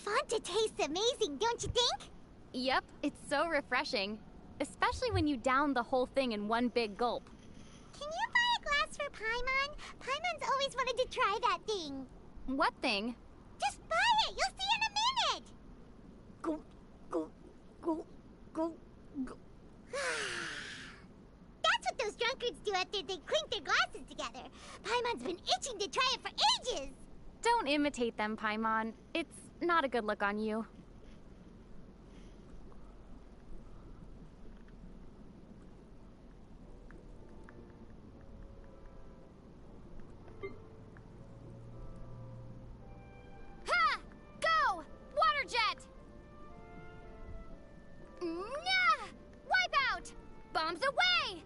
Speaker 2: Fanta tastes amazing, don't you think?
Speaker 8: Yep, it's so refreshing. Especially when you down the whole thing in one big gulp.
Speaker 2: Can you buy a glass for Paimon? Paimon's always wanted to try that thing.
Speaker 8: What thing?
Speaker 2: Just buy it, you'll see in a minute! Go, go, go, go, go. That's what those drunkards do after they clink their glasses together. Paimon's been itching to try it for ages.
Speaker 8: Don't imitate them, Paimon. It's not a good look on you.
Speaker 2: Ha! Go! Water jet! Nah! Wipe out! Bombs away!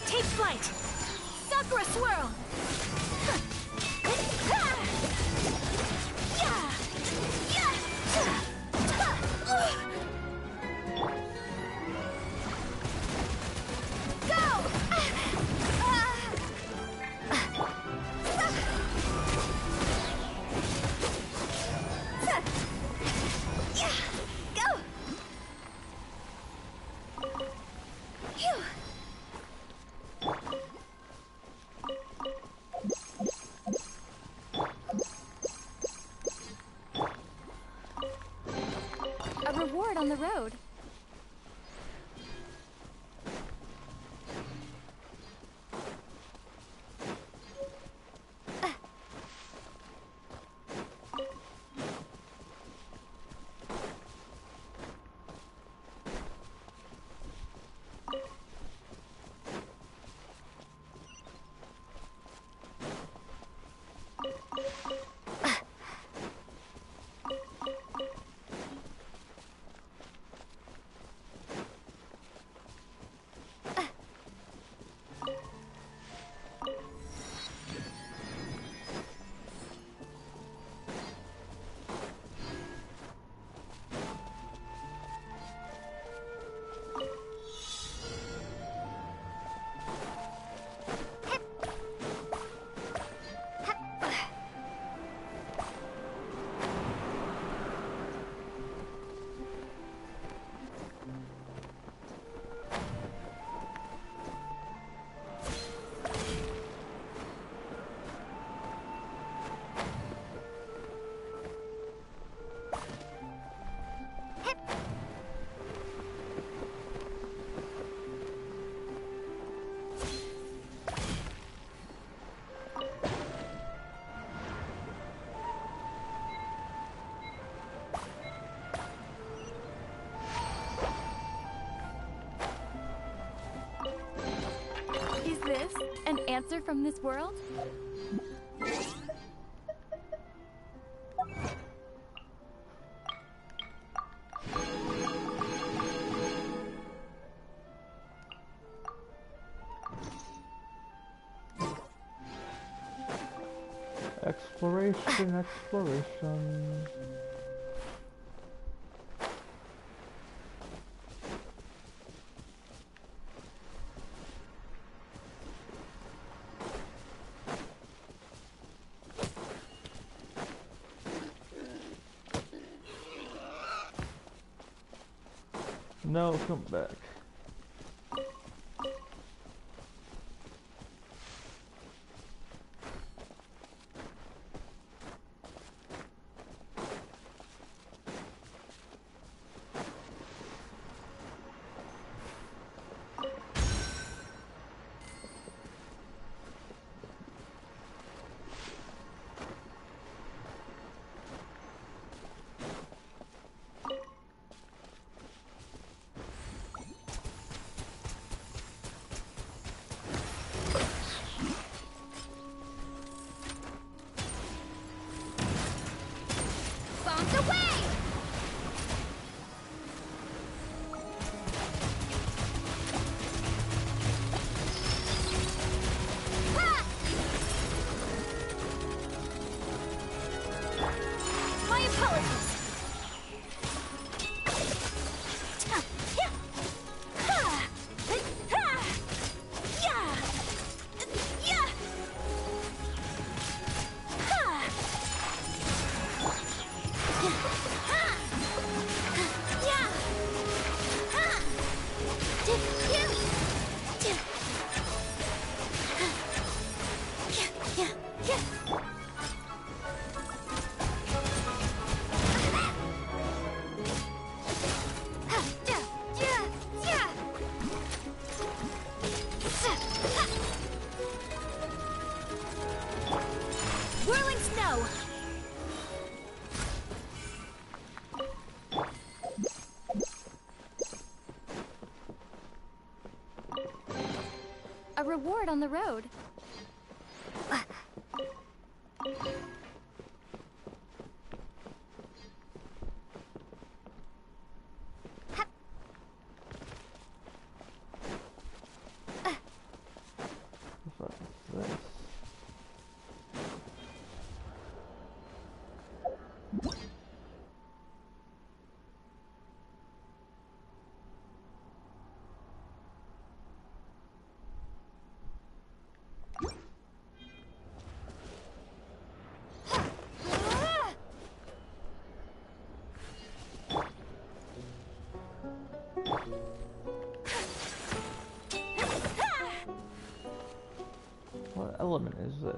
Speaker 3: Take flight! Sakura swirl!
Speaker 8: An answer from this world?
Speaker 1: Exploration, exploration. No, come back.
Speaker 8: Bombs away! Ha! My apologies. Whirling snow! A reward on the road.
Speaker 1: What the fuck is this? What element is this?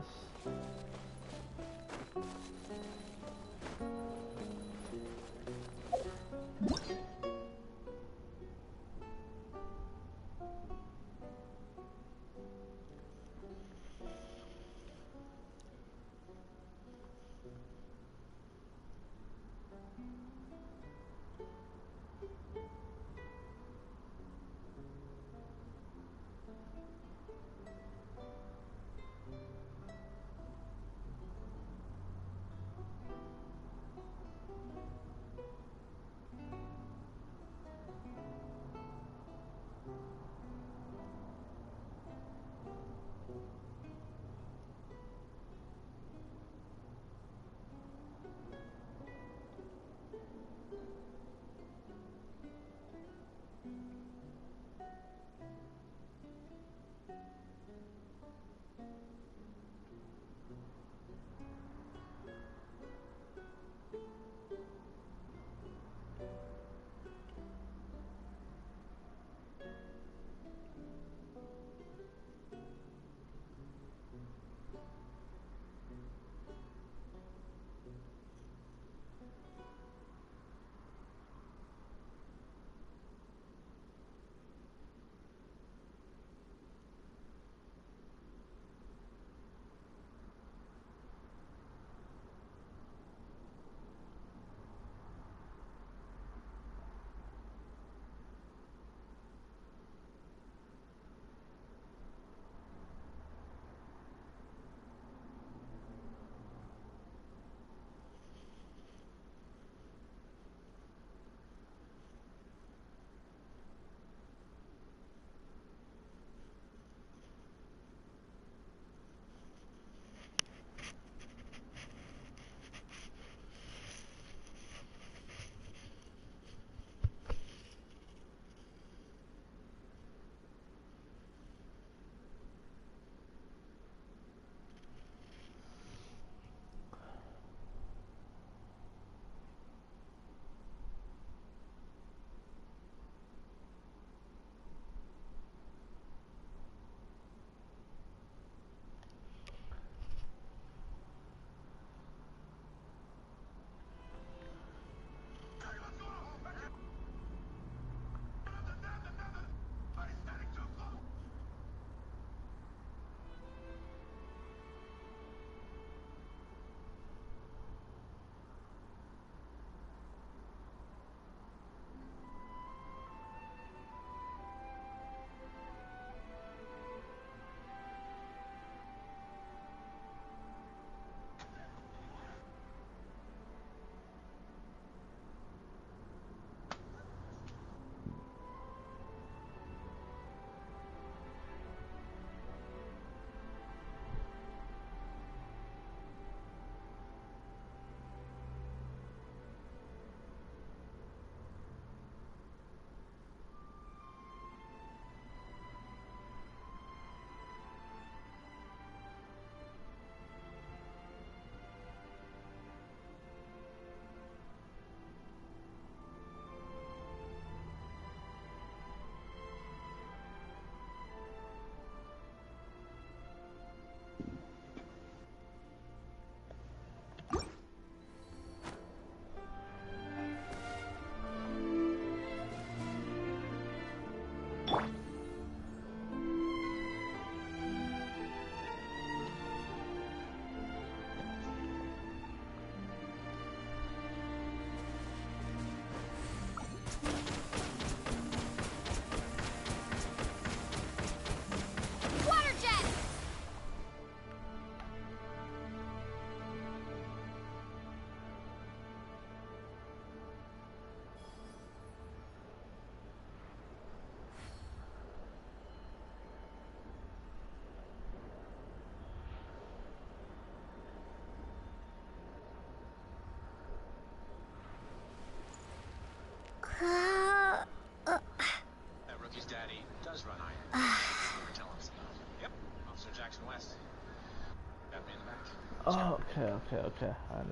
Speaker 1: Oh, okay.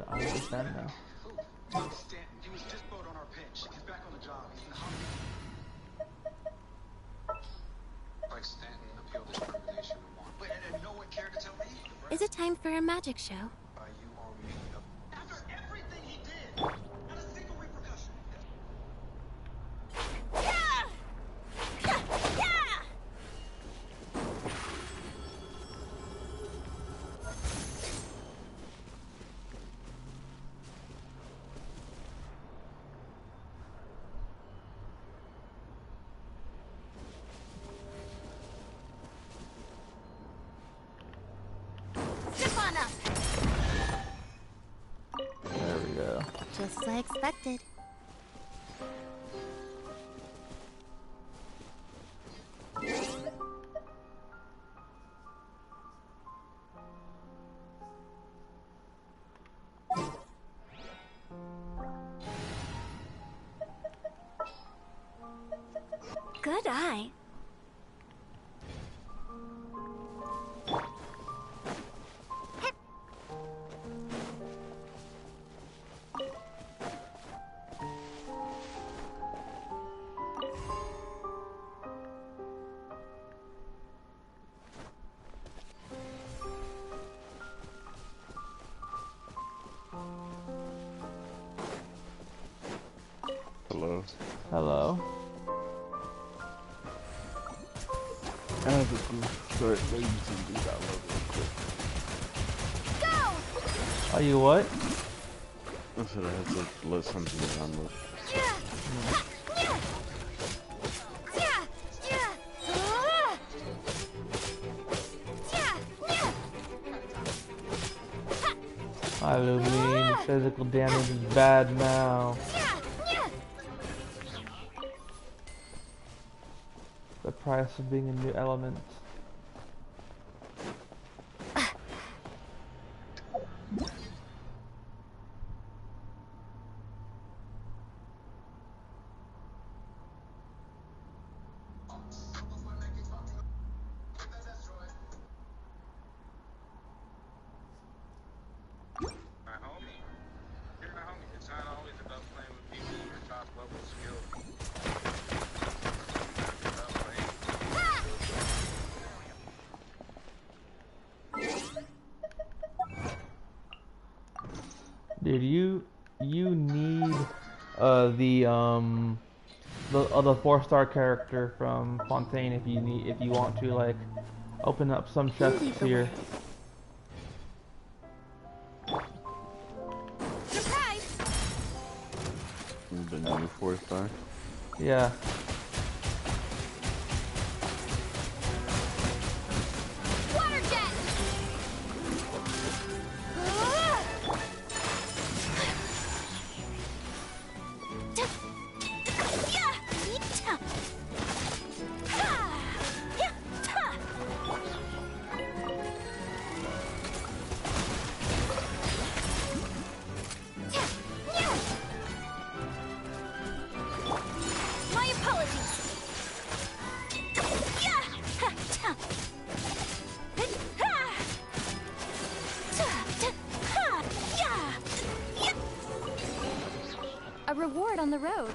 Speaker 1: I understand now.
Speaker 11: Is it time for a magic show?
Speaker 1: There we go.
Speaker 11: Just as I expected. Good eye.
Speaker 13: Hello.
Speaker 1: Hello. I have to start reading something down real quick. Are you what?
Speaker 13: I said I have to let something download.
Speaker 1: Halloween, physical damage is bad now. The price of being a new element. Dude, you need the 4-star character from Fontaine if you want to like open up some chests here.
Speaker 13: The new 4-star?
Speaker 1: Yeah.
Speaker 8: A reward on the road.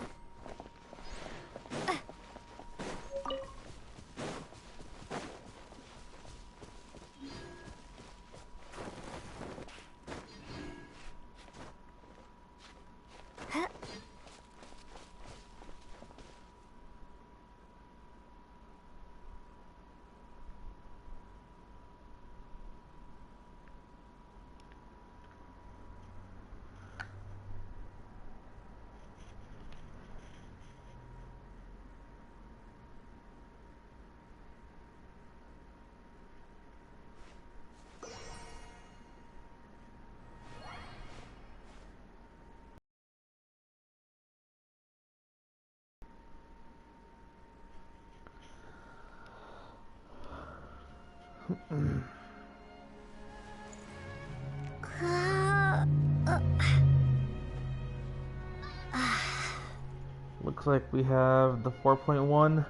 Speaker 8: Looks like we have the 4.1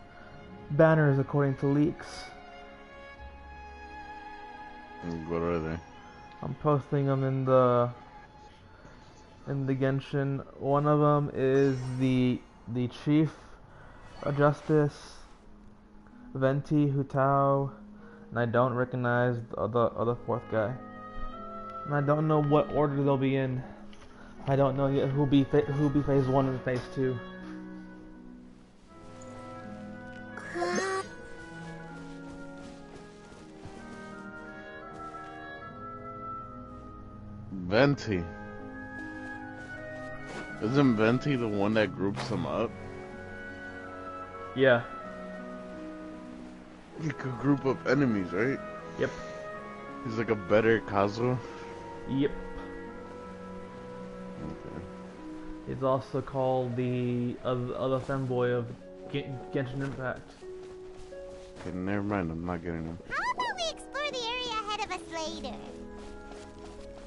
Speaker 8: banners according to leaks.
Speaker 13: What are they?
Speaker 1: I'm posting them in the Genshin. One of them is the Chief of Justice, Venti Hutao, and I don't recognize the other fourth guy. And I don't know what order they'll be in. I don't know yet who'll be phase 1 and phase 2.
Speaker 13: Venti. Isn't Venti the one that groups them up?
Speaker 1: Yeah.
Speaker 13: He could group up enemies, right?
Speaker 1: Yep.
Speaker 13: He's like a better Kazuo?
Speaker 1: Yep.
Speaker 13: Okay.
Speaker 1: He's also called the other femboy of Genshin Impact.
Speaker 13: Okay, never mind, I'm not getting him.
Speaker 2: How about we explore the area ahead of us later?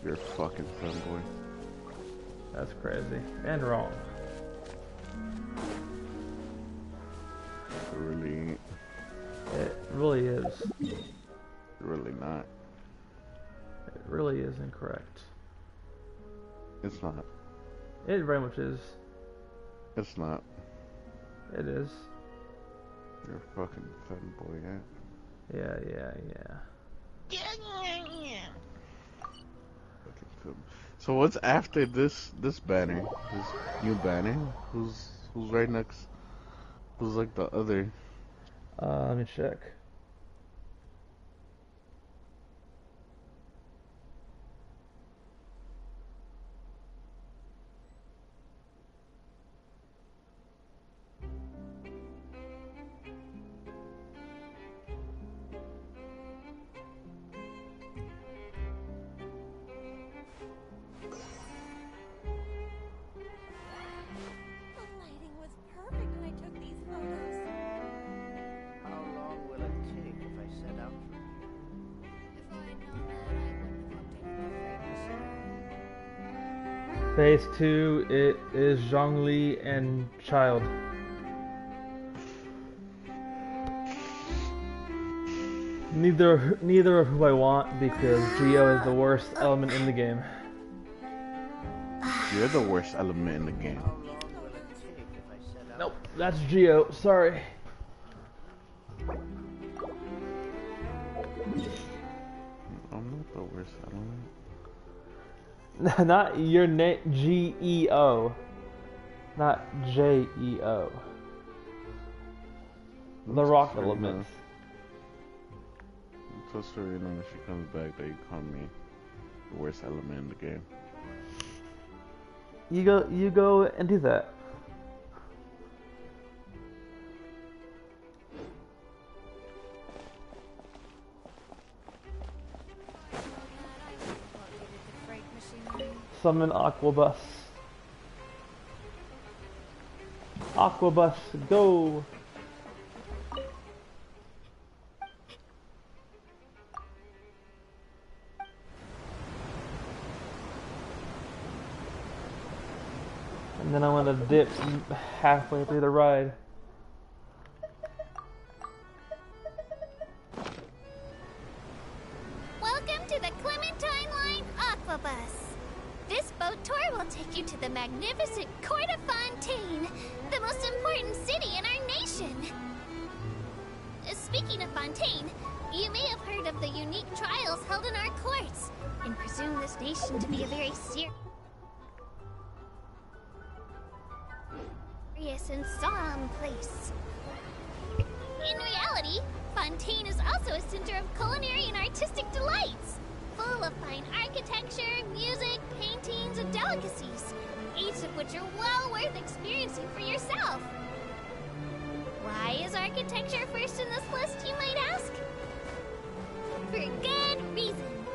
Speaker 13: You're a fucking fanboy.
Speaker 1: That's crazy. And wrong.
Speaker 13: It really ain't.
Speaker 1: It really is.
Speaker 13: Really not.
Speaker 1: It really is incorrect.
Speaker 13: It's not.
Speaker 1: It very much is.
Speaker 13: It's not.
Speaker 1: It is.
Speaker 13: You're a fucking fanboy, yeah?
Speaker 1: Yeah.
Speaker 13: So what's after this banner? This new banner? Who's right next? Who's like the other?
Speaker 1: Let me check. Phase 2, it is Zhongli and Child. Neither of who I want because Geo is the worst element in the game.
Speaker 13: You're the worst element in the game.
Speaker 1: Nope, that's Geo. Sorry.
Speaker 13: I'm not the worst element.
Speaker 1: Not your name, G-E-O. Not J-E-O. The rock element.
Speaker 13: Tell Serena when she comes back that you call me the worst element in the game.
Speaker 1: You go and do that. Summon Aquabus. Aquabus, go! And then I want to dip halfway through the ride.
Speaker 2: Welcome to the Clementine Line Aquabus. This boat tour will take you to the magnificent Court of Fontaine, the most important city in our nation. Speaking of Fontaine, you may have heard of the unique trials held in our courts, and presume this nation to be a very serious and solemn place. In reality, Fontaine is also a center of culinary and artistic delights, full of fine architecture, music, paintings, and delicacies, each of which are well worth experiencing for yourself. Why is architecture first in this list, you might ask? For good reason.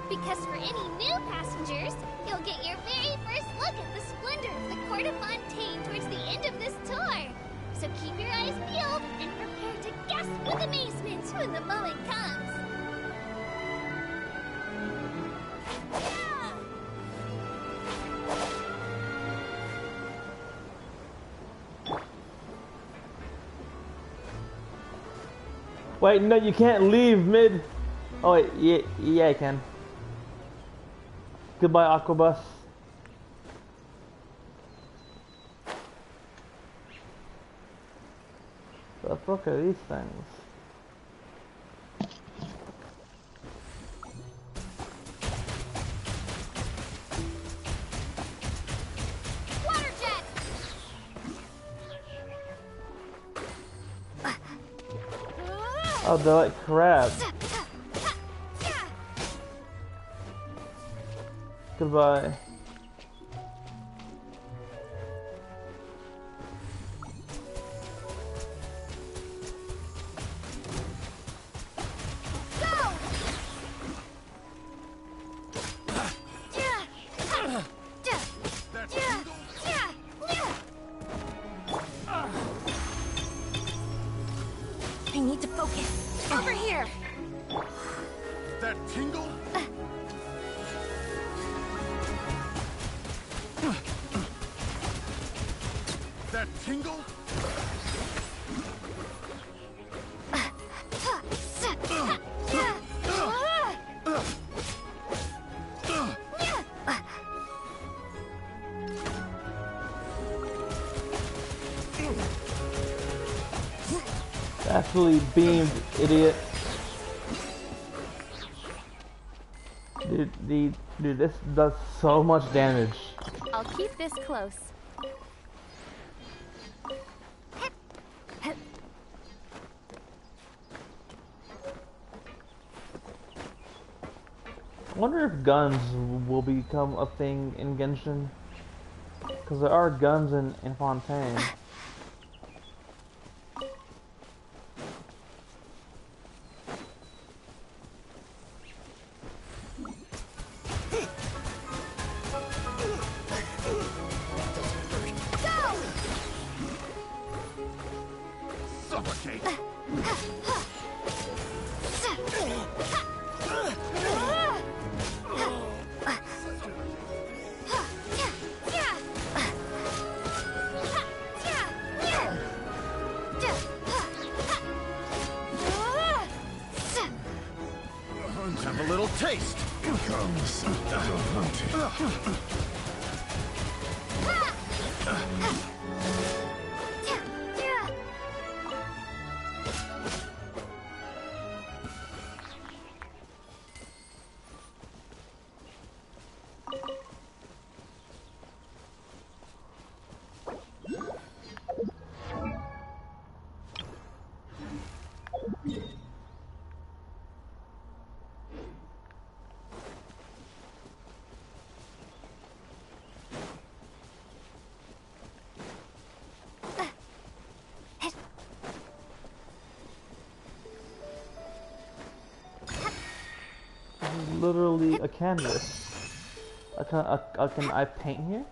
Speaker 2: Because for any new passengers, you'll get your very first look at the splendor of the Court of Fontaine towards the end of this tour. So keep your eyes peeled and prepare to gasp with amazement when the moment comes.
Speaker 1: Wait, no, you can't leave mid. Oh wait, yeah, I can. Goodbye, Aquabus. Let's look at these things.
Speaker 2: Water jet!
Speaker 1: Oh, they're like crabs. Goodbye.
Speaker 11: I need to focus. Over here.
Speaker 22: That tingle? That tingle?
Speaker 1: Absolutely beamed, idiot. Dude, this does so much damage.
Speaker 8: I'll keep this close.
Speaker 1: I wonder if guns will become a thing in Genshin. Because there are guns in Fontaine.
Speaker 22: Suffocate! Have a little taste. Comes the hunted.
Speaker 1: Literally a canvas. Can I paint here?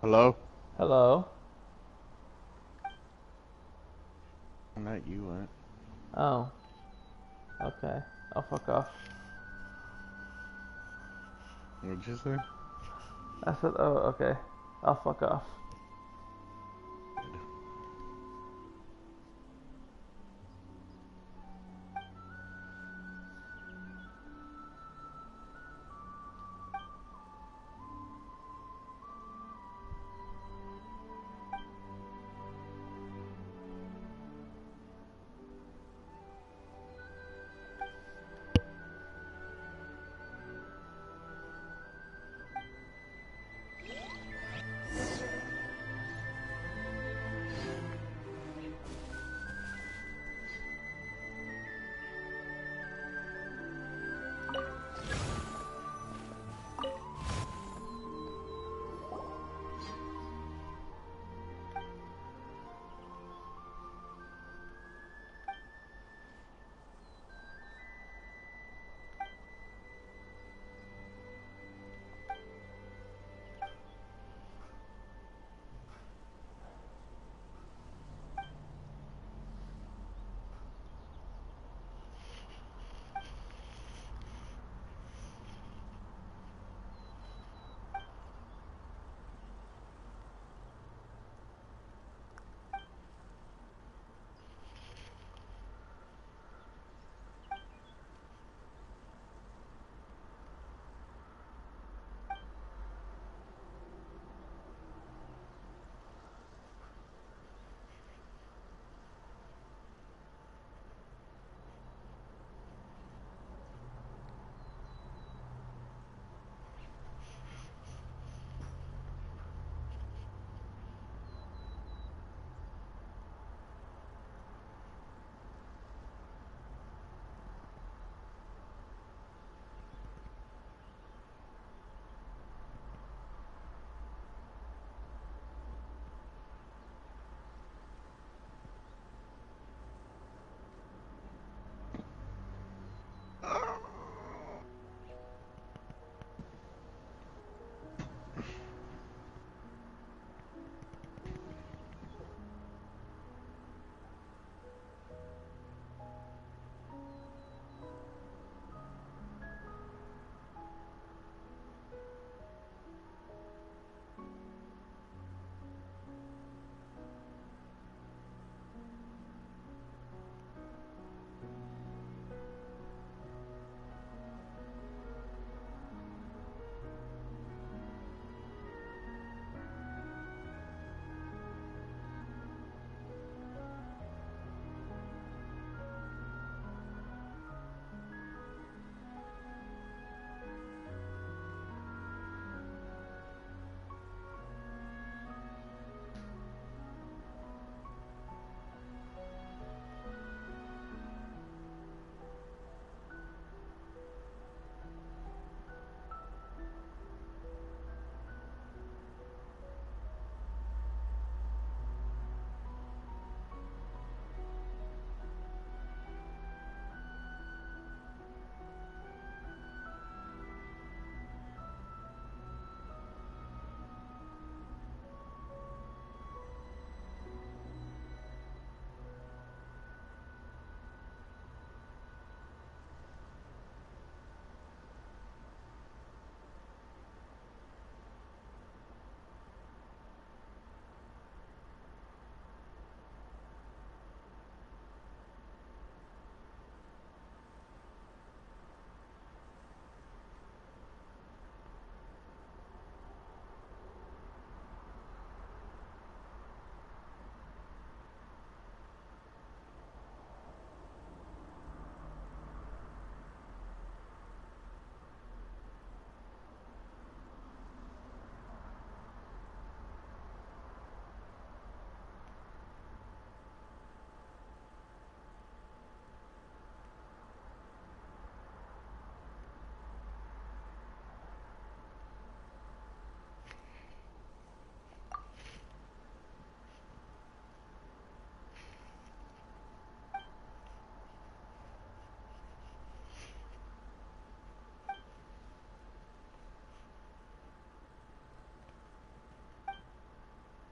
Speaker 13: Hello?
Speaker 1: Hello?
Speaker 13: Not you, Aunt.
Speaker 1: Oh. Okay. I'll fuck off.
Speaker 13: What'd you say?
Speaker 1: I said, oh, okay. I'll fuck off.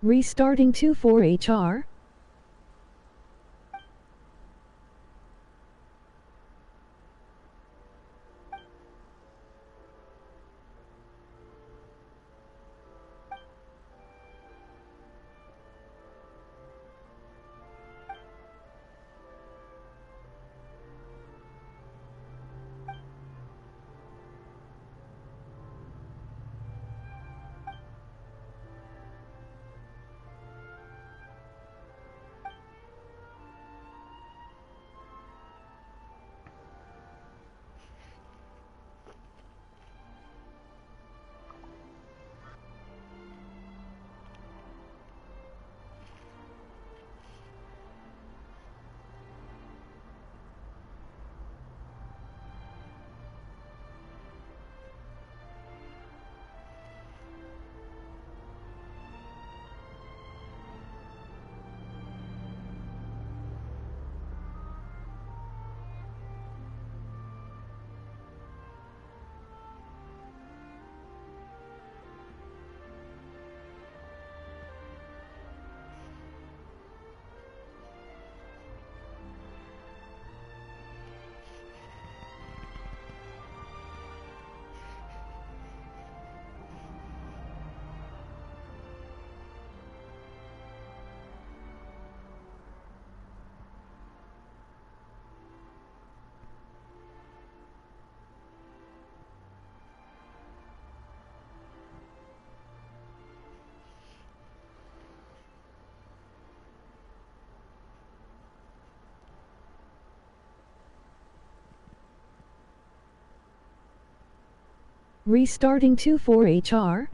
Speaker 18: Restarting 24HR. Restarting 24HR.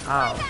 Speaker 1: Ow.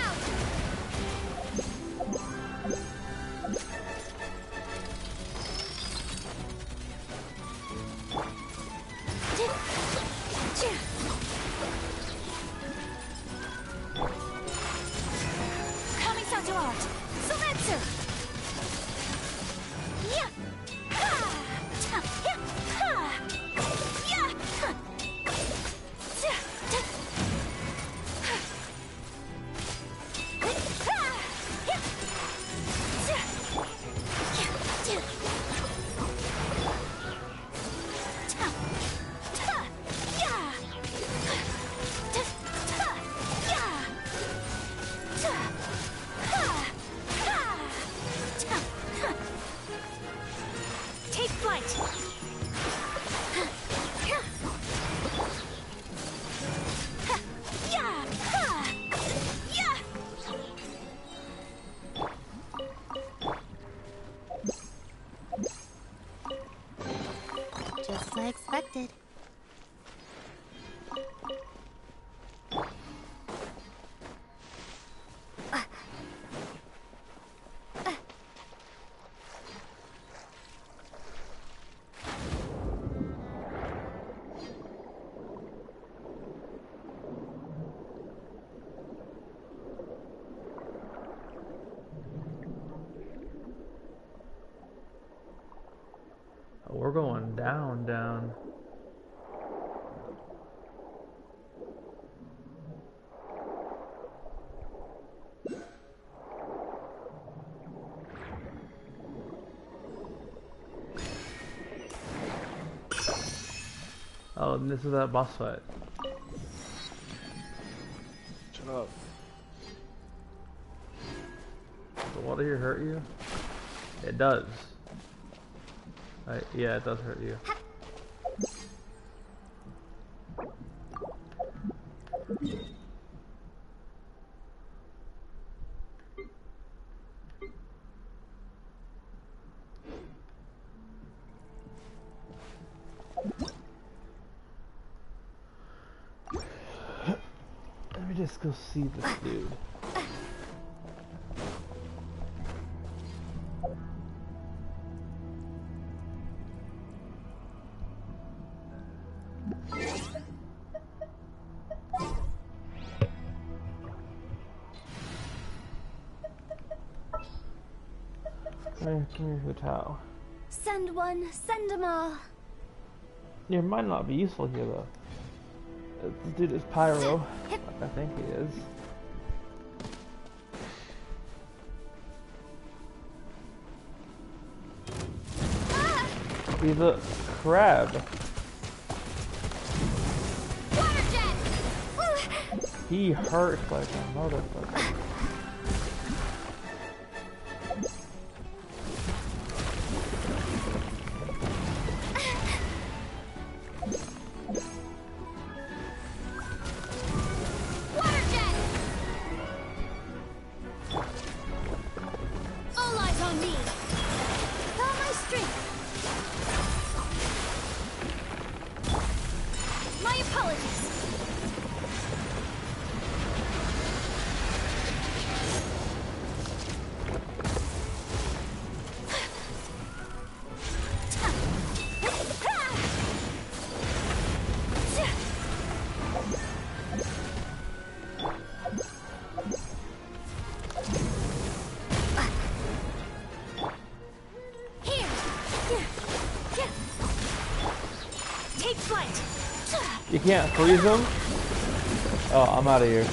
Speaker 2: Just as I expected.
Speaker 1: We're going down, down. Oh, and this is that boss fight.
Speaker 13: Shut up.
Speaker 1: The water here hurt you? It does. Yeah, it does hurt you. Let me just go see this dude. Come here, Hutao.
Speaker 8: Send one, send them all.
Speaker 1: It might not be useful here though. This dude is Pyro. I think he is. He's a crab. He hurts like a motherfucker. You can't freeze them? Oh, I'm out of here.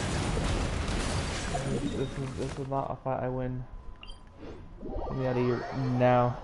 Speaker 1: This is not a fight I win. Get me out of here now.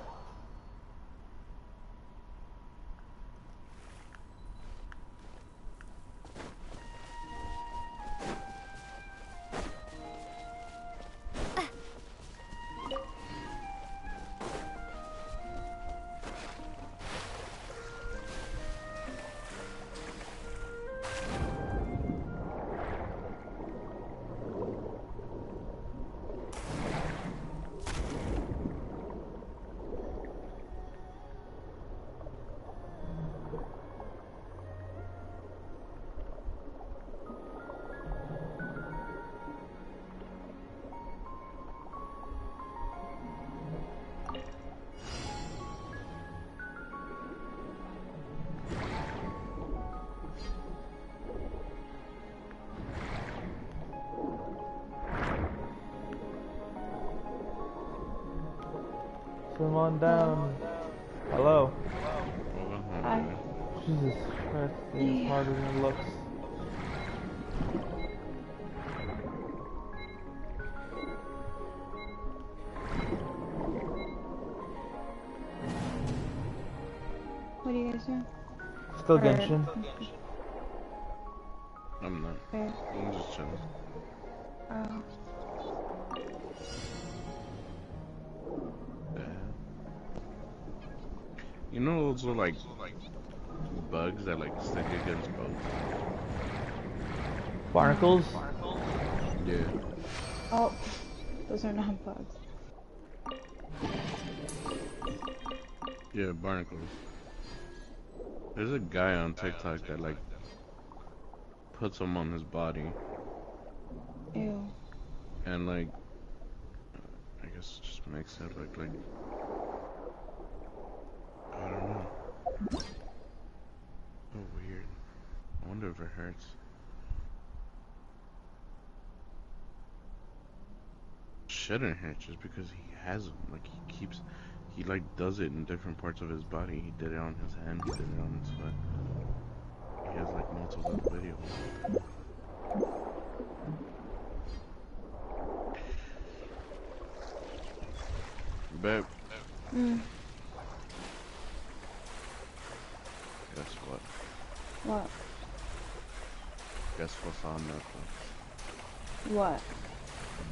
Speaker 1: Come on down. Hello.
Speaker 12: Hi.
Speaker 1: Jesus Christ, it's harder than it looks.
Speaker 12: What are you guys doing?
Speaker 1: Still Genshin.
Speaker 13: I'm not.
Speaker 12: Okay.
Speaker 13: I'm just chilling.
Speaker 12: Oh.
Speaker 13: You know those are like bugs that like stick against boats?
Speaker 1: Barnacles?
Speaker 13: Yeah.
Speaker 12: Oh, those are not bugs.
Speaker 13: Yeah, barnacles. There's a guy on TikTok that like puts them on his body.
Speaker 12: Ew.
Speaker 13: And like, I guess it just makes it look like, I don't know. So weird. I wonder if it hurts. Shouldn't hurt just because he has them. Like he like does it in different parts of his body. He did it on his hand, he did it on his foot. He has like multiple videos. Babe. Guess what?
Speaker 12: What?
Speaker 13: Guess what's on Netflix?
Speaker 12: What?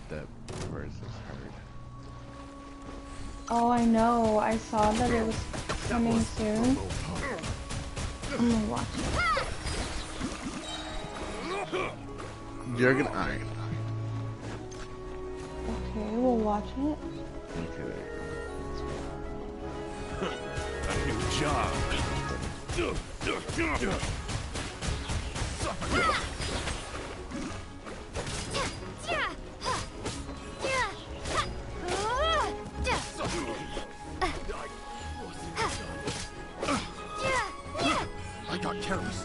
Speaker 13: Depp versus Heard.
Speaker 12: Oh, I know. I saw that it was coming soon. I'm gonna watch it.
Speaker 13: You're gonna. Alright.
Speaker 12: Okay, we'll watch it.
Speaker 13: Okay.
Speaker 22: A new job. I got careless.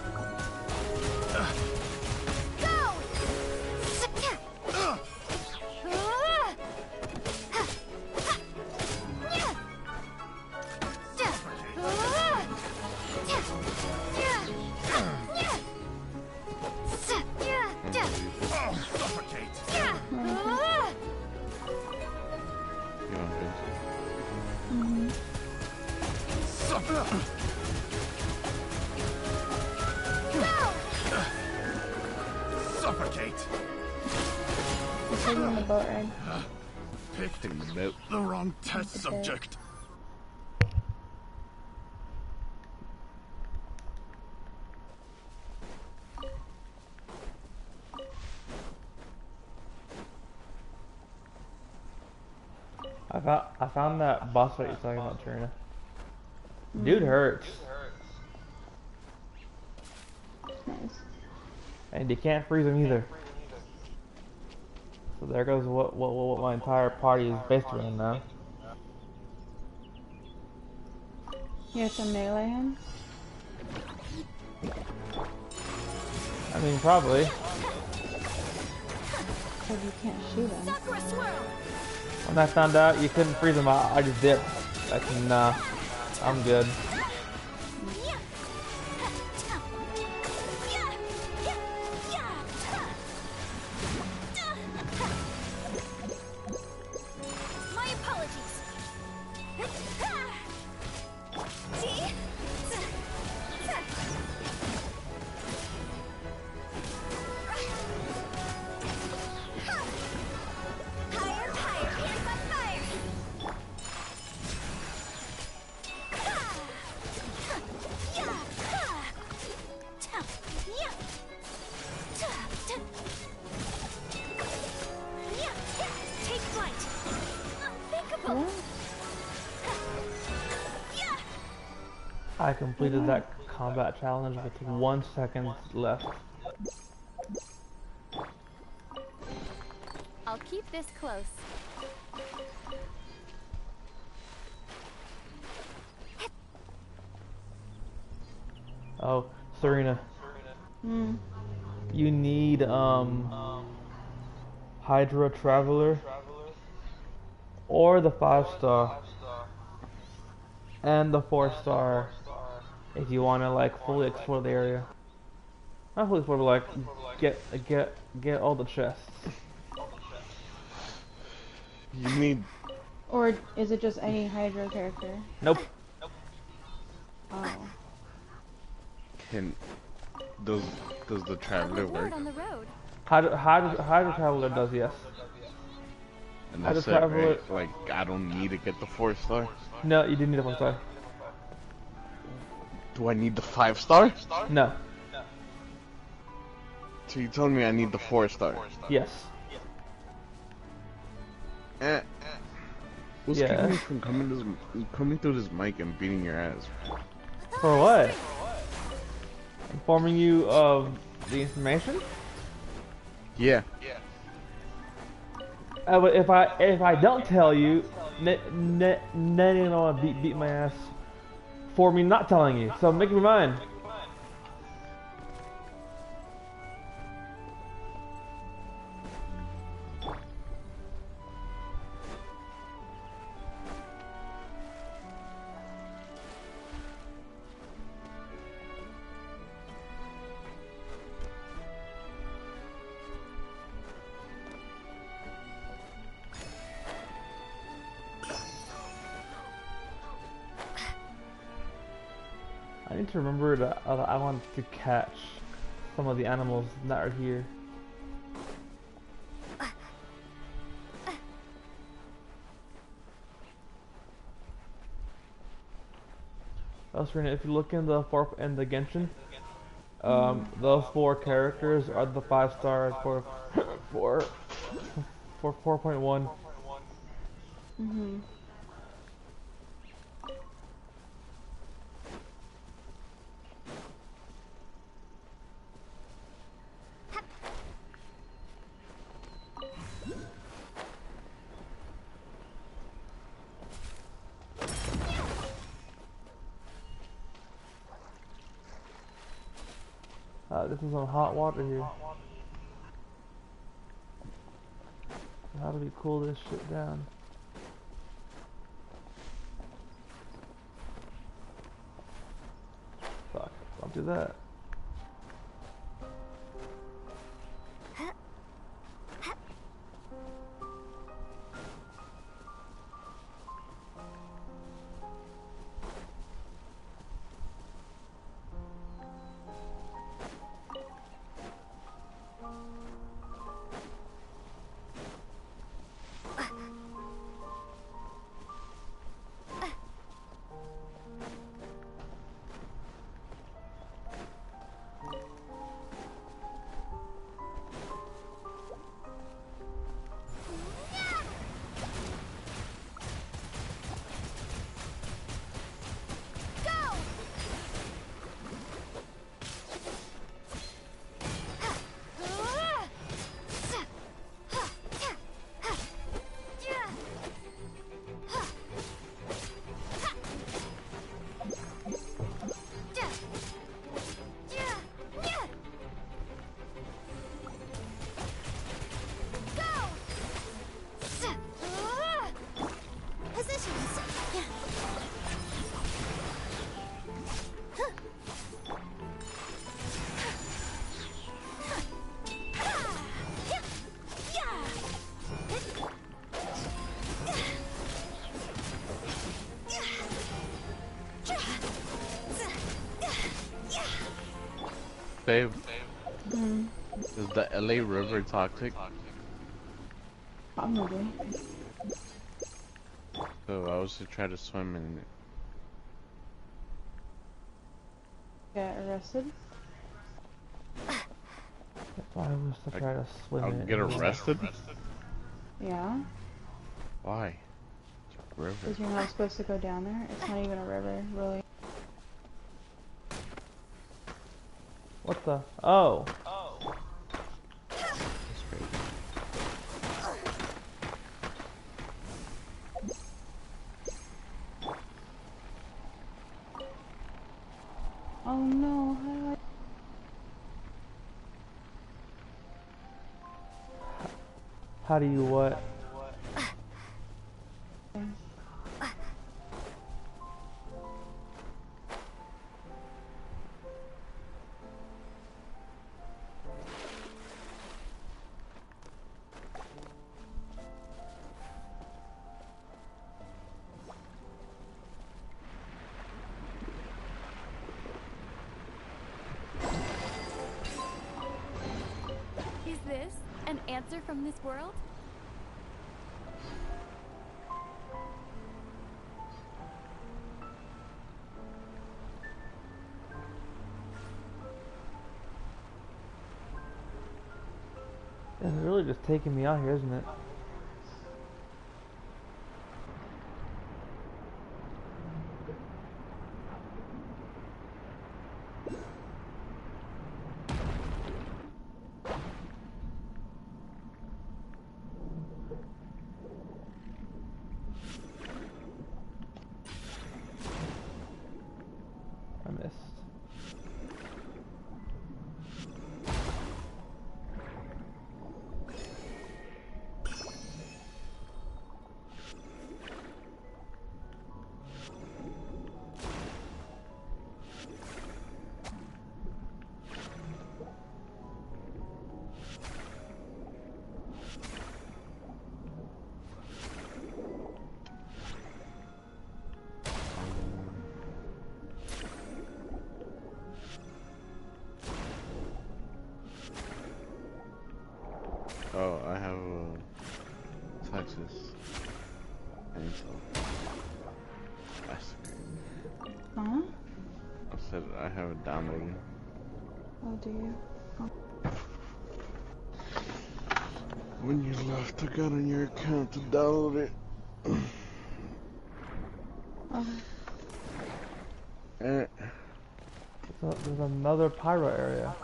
Speaker 22: Suffocate.
Speaker 12: We're taking the boat ride.
Speaker 22: Picked the wrong test subject.
Speaker 1: I found that boss fight you're talking about, Trina. Dude hurts.
Speaker 12: Nice.
Speaker 1: And you can't freeze him either. So there goes what my entire party is based around now.
Speaker 12: You have to melee him?
Speaker 1: I mean, probably.
Speaker 12: Because you can't shoot him.
Speaker 1: When I found out you couldn't freeze him, I just dipped. Like, nah, I'm good. I completed that combat challenge with 1 second left.
Speaker 8: I'll keep this close.
Speaker 1: Oh, Serena. You need Hydra Traveler or the 5-star. And the 4-star if you want to like fully explore the area. Not fully explore, but like get all the chests.
Speaker 13: You need.
Speaker 12: Or is it just any Hydro character?
Speaker 1: Nope.
Speaker 12: Oh.
Speaker 13: Does the traveler work?
Speaker 1: Hydro Traveler does, yes.
Speaker 13: And that's it, right? Like, I don't need to get the 4-star?
Speaker 1: No, you do need a 4-star.
Speaker 13: Do I need the 5-star?
Speaker 1: No.
Speaker 13: So you telling me I need the 4-star?
Speaker 1: Yes.
Speaker 13: What's keeping me from coming through this mic and beating your ass?
Speaker 1: For what? Informing you of the information?
Speaker 13: Yeah.
Speaker 1: If I don't tell you, then you're gonna beat my ass for me not telling you. So make your mind. I need to remember that I want to catch some of the animals that are here. Also, if you look in the Genshin, those 4 characters are the 5-star for 4.1.
Speaker 12: Mhm.
Speaker 1: This is some hot water here. How do we cool this shit down? Fuck, don't do that.
Speaker 13: Babe, is the LA River toxic?
Speaker 12: Probably.
Speaker 13: So I was to try to swim in it.
Speaker 12: Get arrested?
Speaker 1: If I was to try to swim
Speaker 13: I'll
Speaker 1: in it.
Speaker 13: get arrested?
Speaker 12: Yeah.
Speaker 13: Why? It's a river.
Speaker 12: Because you're not supposed to go down there. It's not even a river, really.
Speaker 1: What the? Oh.
Speaker 12: Oh no,
Speaker 1: How do you what?
Speaker 17: gods are from this world?
Speaker 1: It's really just taking me out here, isn't it? I missed.
Speaker 13: Oh, I have Texas. And so that's great.
Speaker 12: Huh?
Speaker 13: I said I have it downloaded.
Speaker 12: Oh, do you? Oh.
Speaker 13: When you left, I got on your account to download it.
Speaker 12: Okay.
Speaker 1: So there's another pyro area.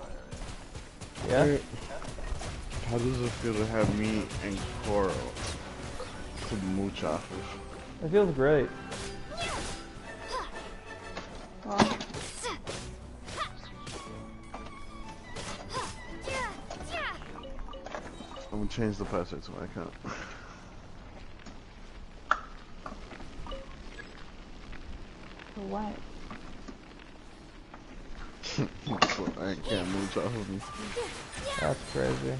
Speaker 1: Yeah?
Speaker 13: How does it feel to have me and Coral to mooch off of?
Speaker 1: It feels great.
Speaker 12: Well.
Speaker 13: I'm gonna change the password to my account.
Speaker 12: For what?
Speaker 13: So I can't mooch off of me.
Speaker 1: That's crazy.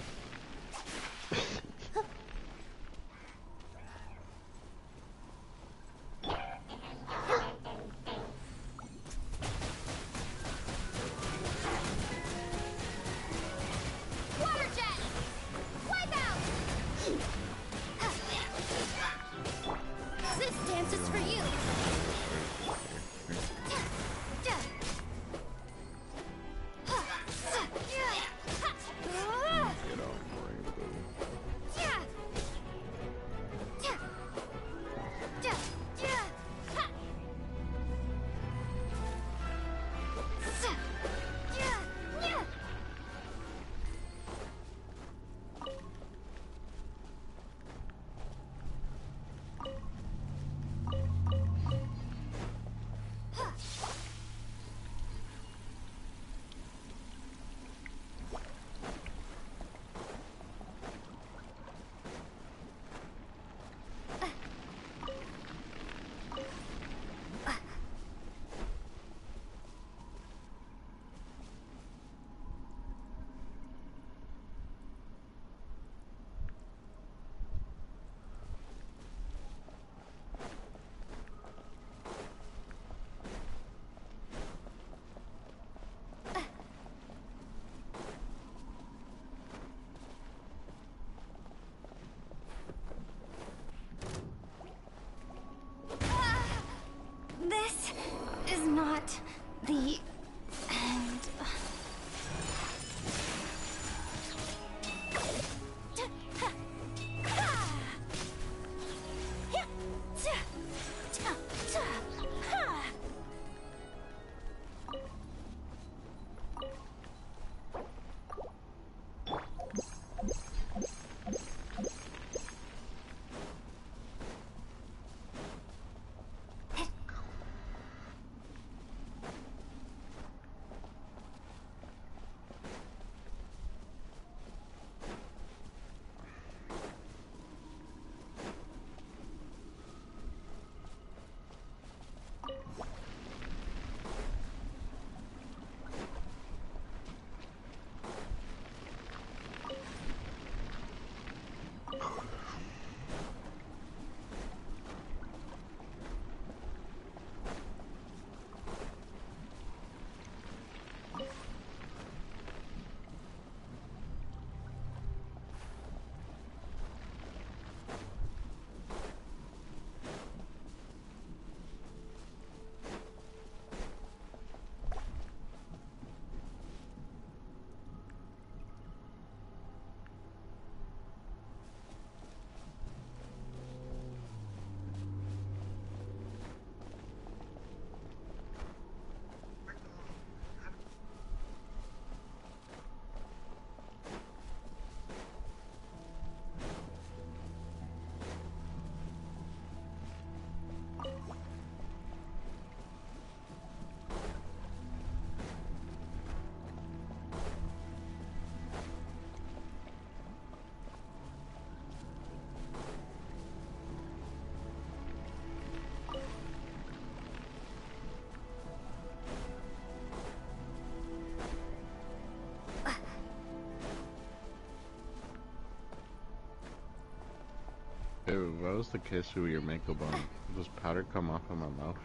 Speaker 13: Hey, if I was to kiss you with your makeup on, does powder come off of my mouth?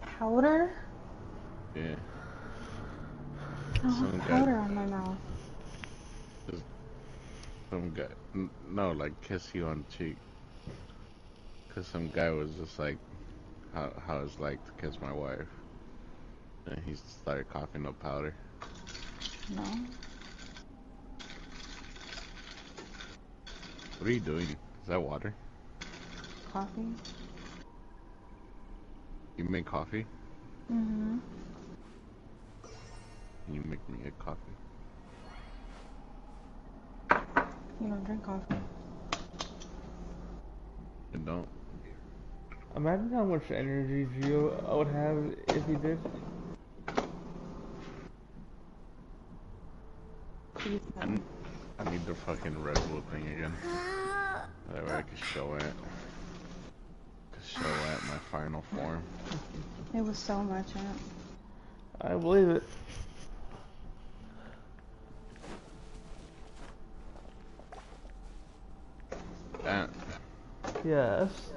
Speaker 12: Powder?
Speaker 13: Yeah.
Speaker 12: I don't
Speaker 13: Some
Speaker 12: have
Speaker 13: guy,
Speaker 12: powder on my mouth.
Speaker 13: some guy, no, like kiss you on the cheek. Cause some guy was just like, how it's like to kiss my wife, and he started coughing up powder.
Speaker 12: No.
Speaker 13: What are you doing? Is that water?
Speaker 12: Coffee?
Speaker 13: You make coffee?
Speaker 12: Mm-hmm.
Speaker 13: You make me a coffee.
Speaker 12: You don't drink coffee.
Speaker 13: You don't?
Speaker 1: Imagine how much energy Gio would have if he did.
Speaker 13: I need the fucking Red Bull thing again. That way I can show it. Show it my final form.
Speaker 12: It was so much, Aunt.
Speaker 1: I believe it.
Speaker 13: Aunt.
Speaker 1: Yes.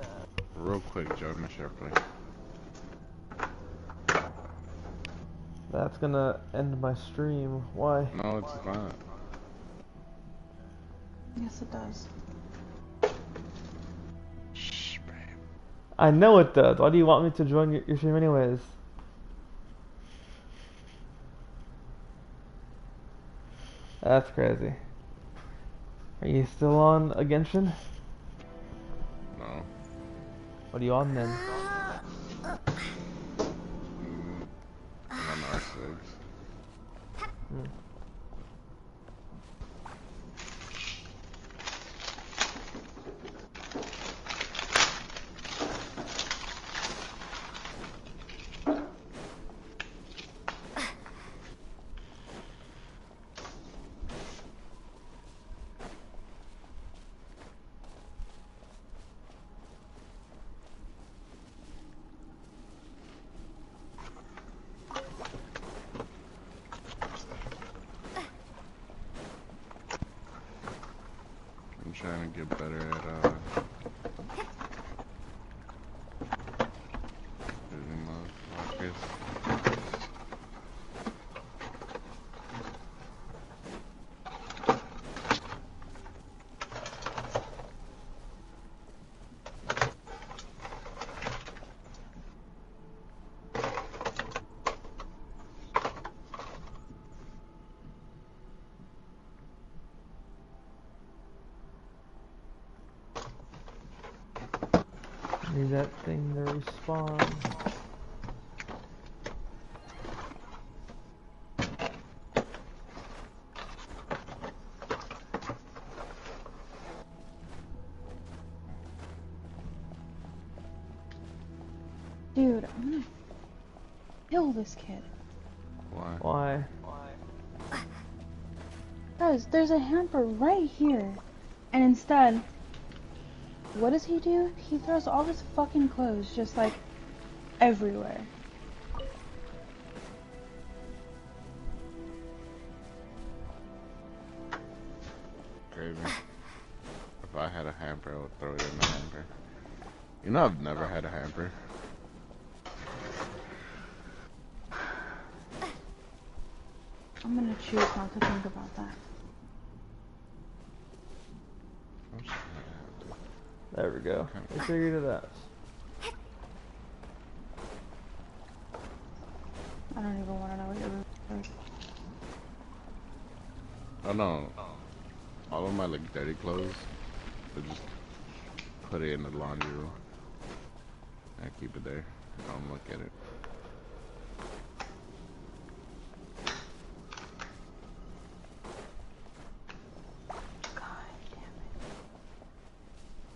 Speaker 13: Real quick, join the share play.
Speaker 1: That's gonna end my stream. Why?
Speaker 13: No, it's not.
Speaker 12: Yes, it does.
Speaker 13: Shh, babe.
Speaker 1: I know it does. Why do you want me to join your stream anyways? That's crazy. Are you still on a Genshin?
Speaker 13: No.
Speaker 1: What are you on then?
Speaker 13: I'm on R6. I'm trying to get better at using motherfuckers.
Speaker 1: Need that thing to respawn.
Speaker 12: Dude, I'm gonna kill this kid.
Speaker 13: Why?
Speaker 1: Why?
Speaker 12: Guys, there's a hamper right here. And instead, what does he do? He throws all his fucking clothes just like everywhere.
Speaker 13: Crazy. If I had a hamper, I would throw it in the hamper. You know, I've never had a hamper.
Speaker 12: I'm gonna choose not to think about that.
Speaker 1: There we go. We figured it out.
Speaker 12: I don't even want to know what you're doing.
Speaker 13: Oh no. All of my like dirty clothes, I just put it in the laundry room. I keep it there. I don't look at it.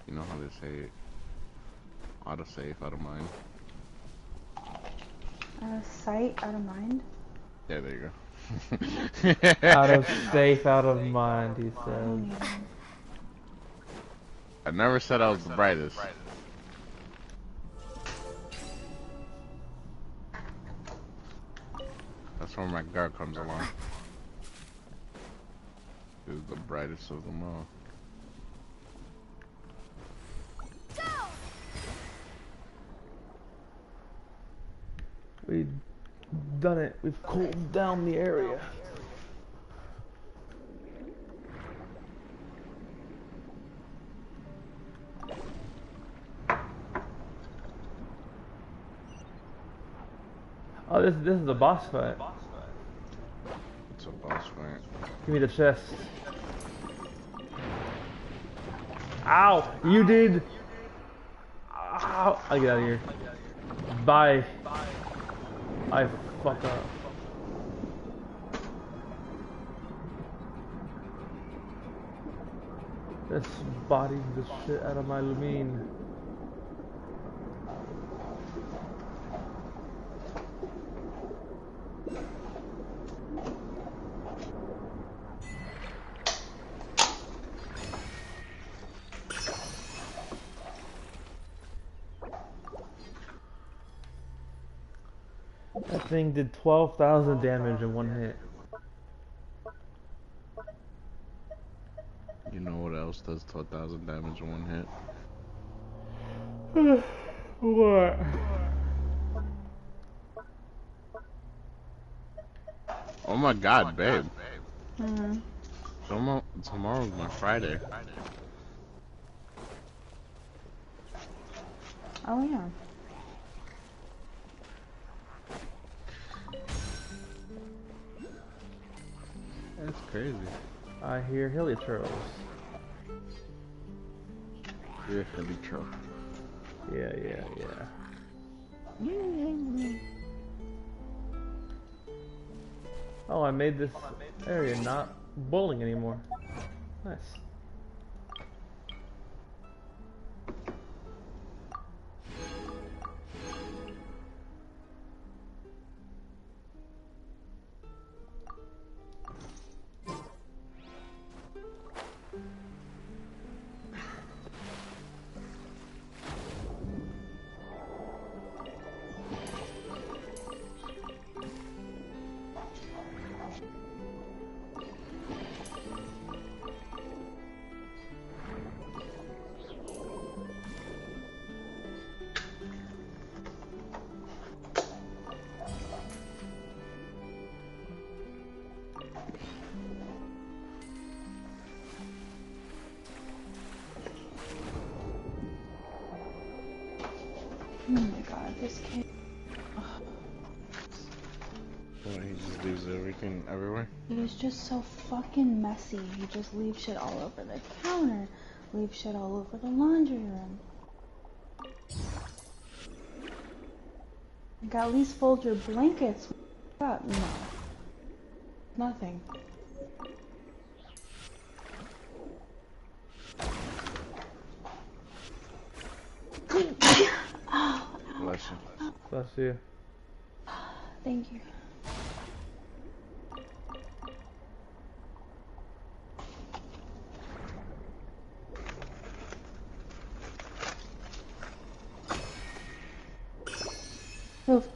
Speaker 13: You know how they say it? Out of safe, out of mind.
Speaker 12: Out of sight, out of mind.
Speaker 13: Yeah, there you
Speaker 1: go. Out of safe, out of mind, he said.
Speaker 13: I never said I was the brightest. That's where my girl comes along. is the brightest of them all.
Speaker 1: We've done it. We've cooled down the area. Oh, this is a boss fight.
Speaker 13: It's a boss fight.
Speaker 1: Give me the chest. Ow! You did. Ow! I'll get out of here. Bye. I fuck up. This body's the shit out of my Lumine. That thing did 12,000 damage in one hit.
Speaker 13: You know what else does 12,000 damage in one hit?
Speaker 1: What?
Speaker 13: Oh my god, babe.
Speaker 12: Mm-hmm.
Speaker 13: Tomorrow's my Friday.
Speaker 12: Oh yeah.
Speaker 13: That's crazy.
Speaker 1: I hear hilly turtles.
Speaker 13: Yeah, hilly turtle.
Speaker 1: Yeah. Oh, I made this area not bowling anymore. Nice.
Speaker 12: Oh my god, this kid.
Speaker 13: What, he just leaves everything everywhere?
Speaker 12: He's just so fucking messy. He just leaves shit all over the counter, leaves shit all over the laundry room. Like, at least fold your blankets up. No. Nothing. Oh,
Speaker 13: Bless you.
Speaker 1: Bless you.
Speaker 12: thank you. Move.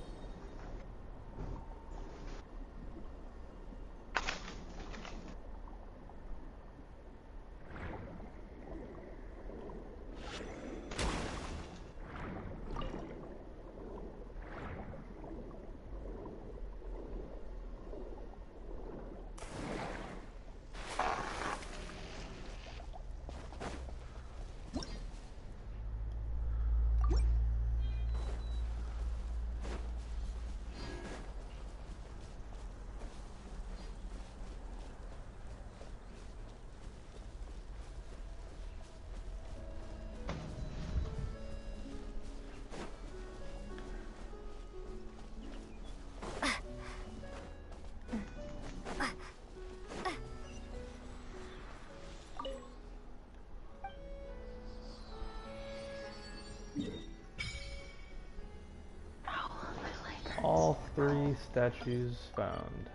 Speaker 1: All 3 statues found.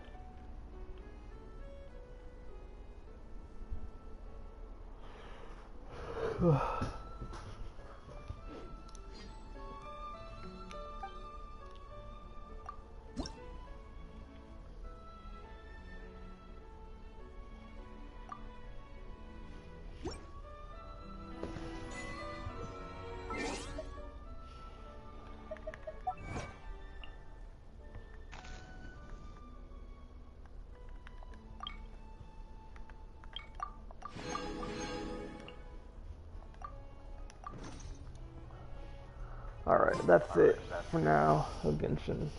Speaker 1: Alright, that's it for now of Genshin.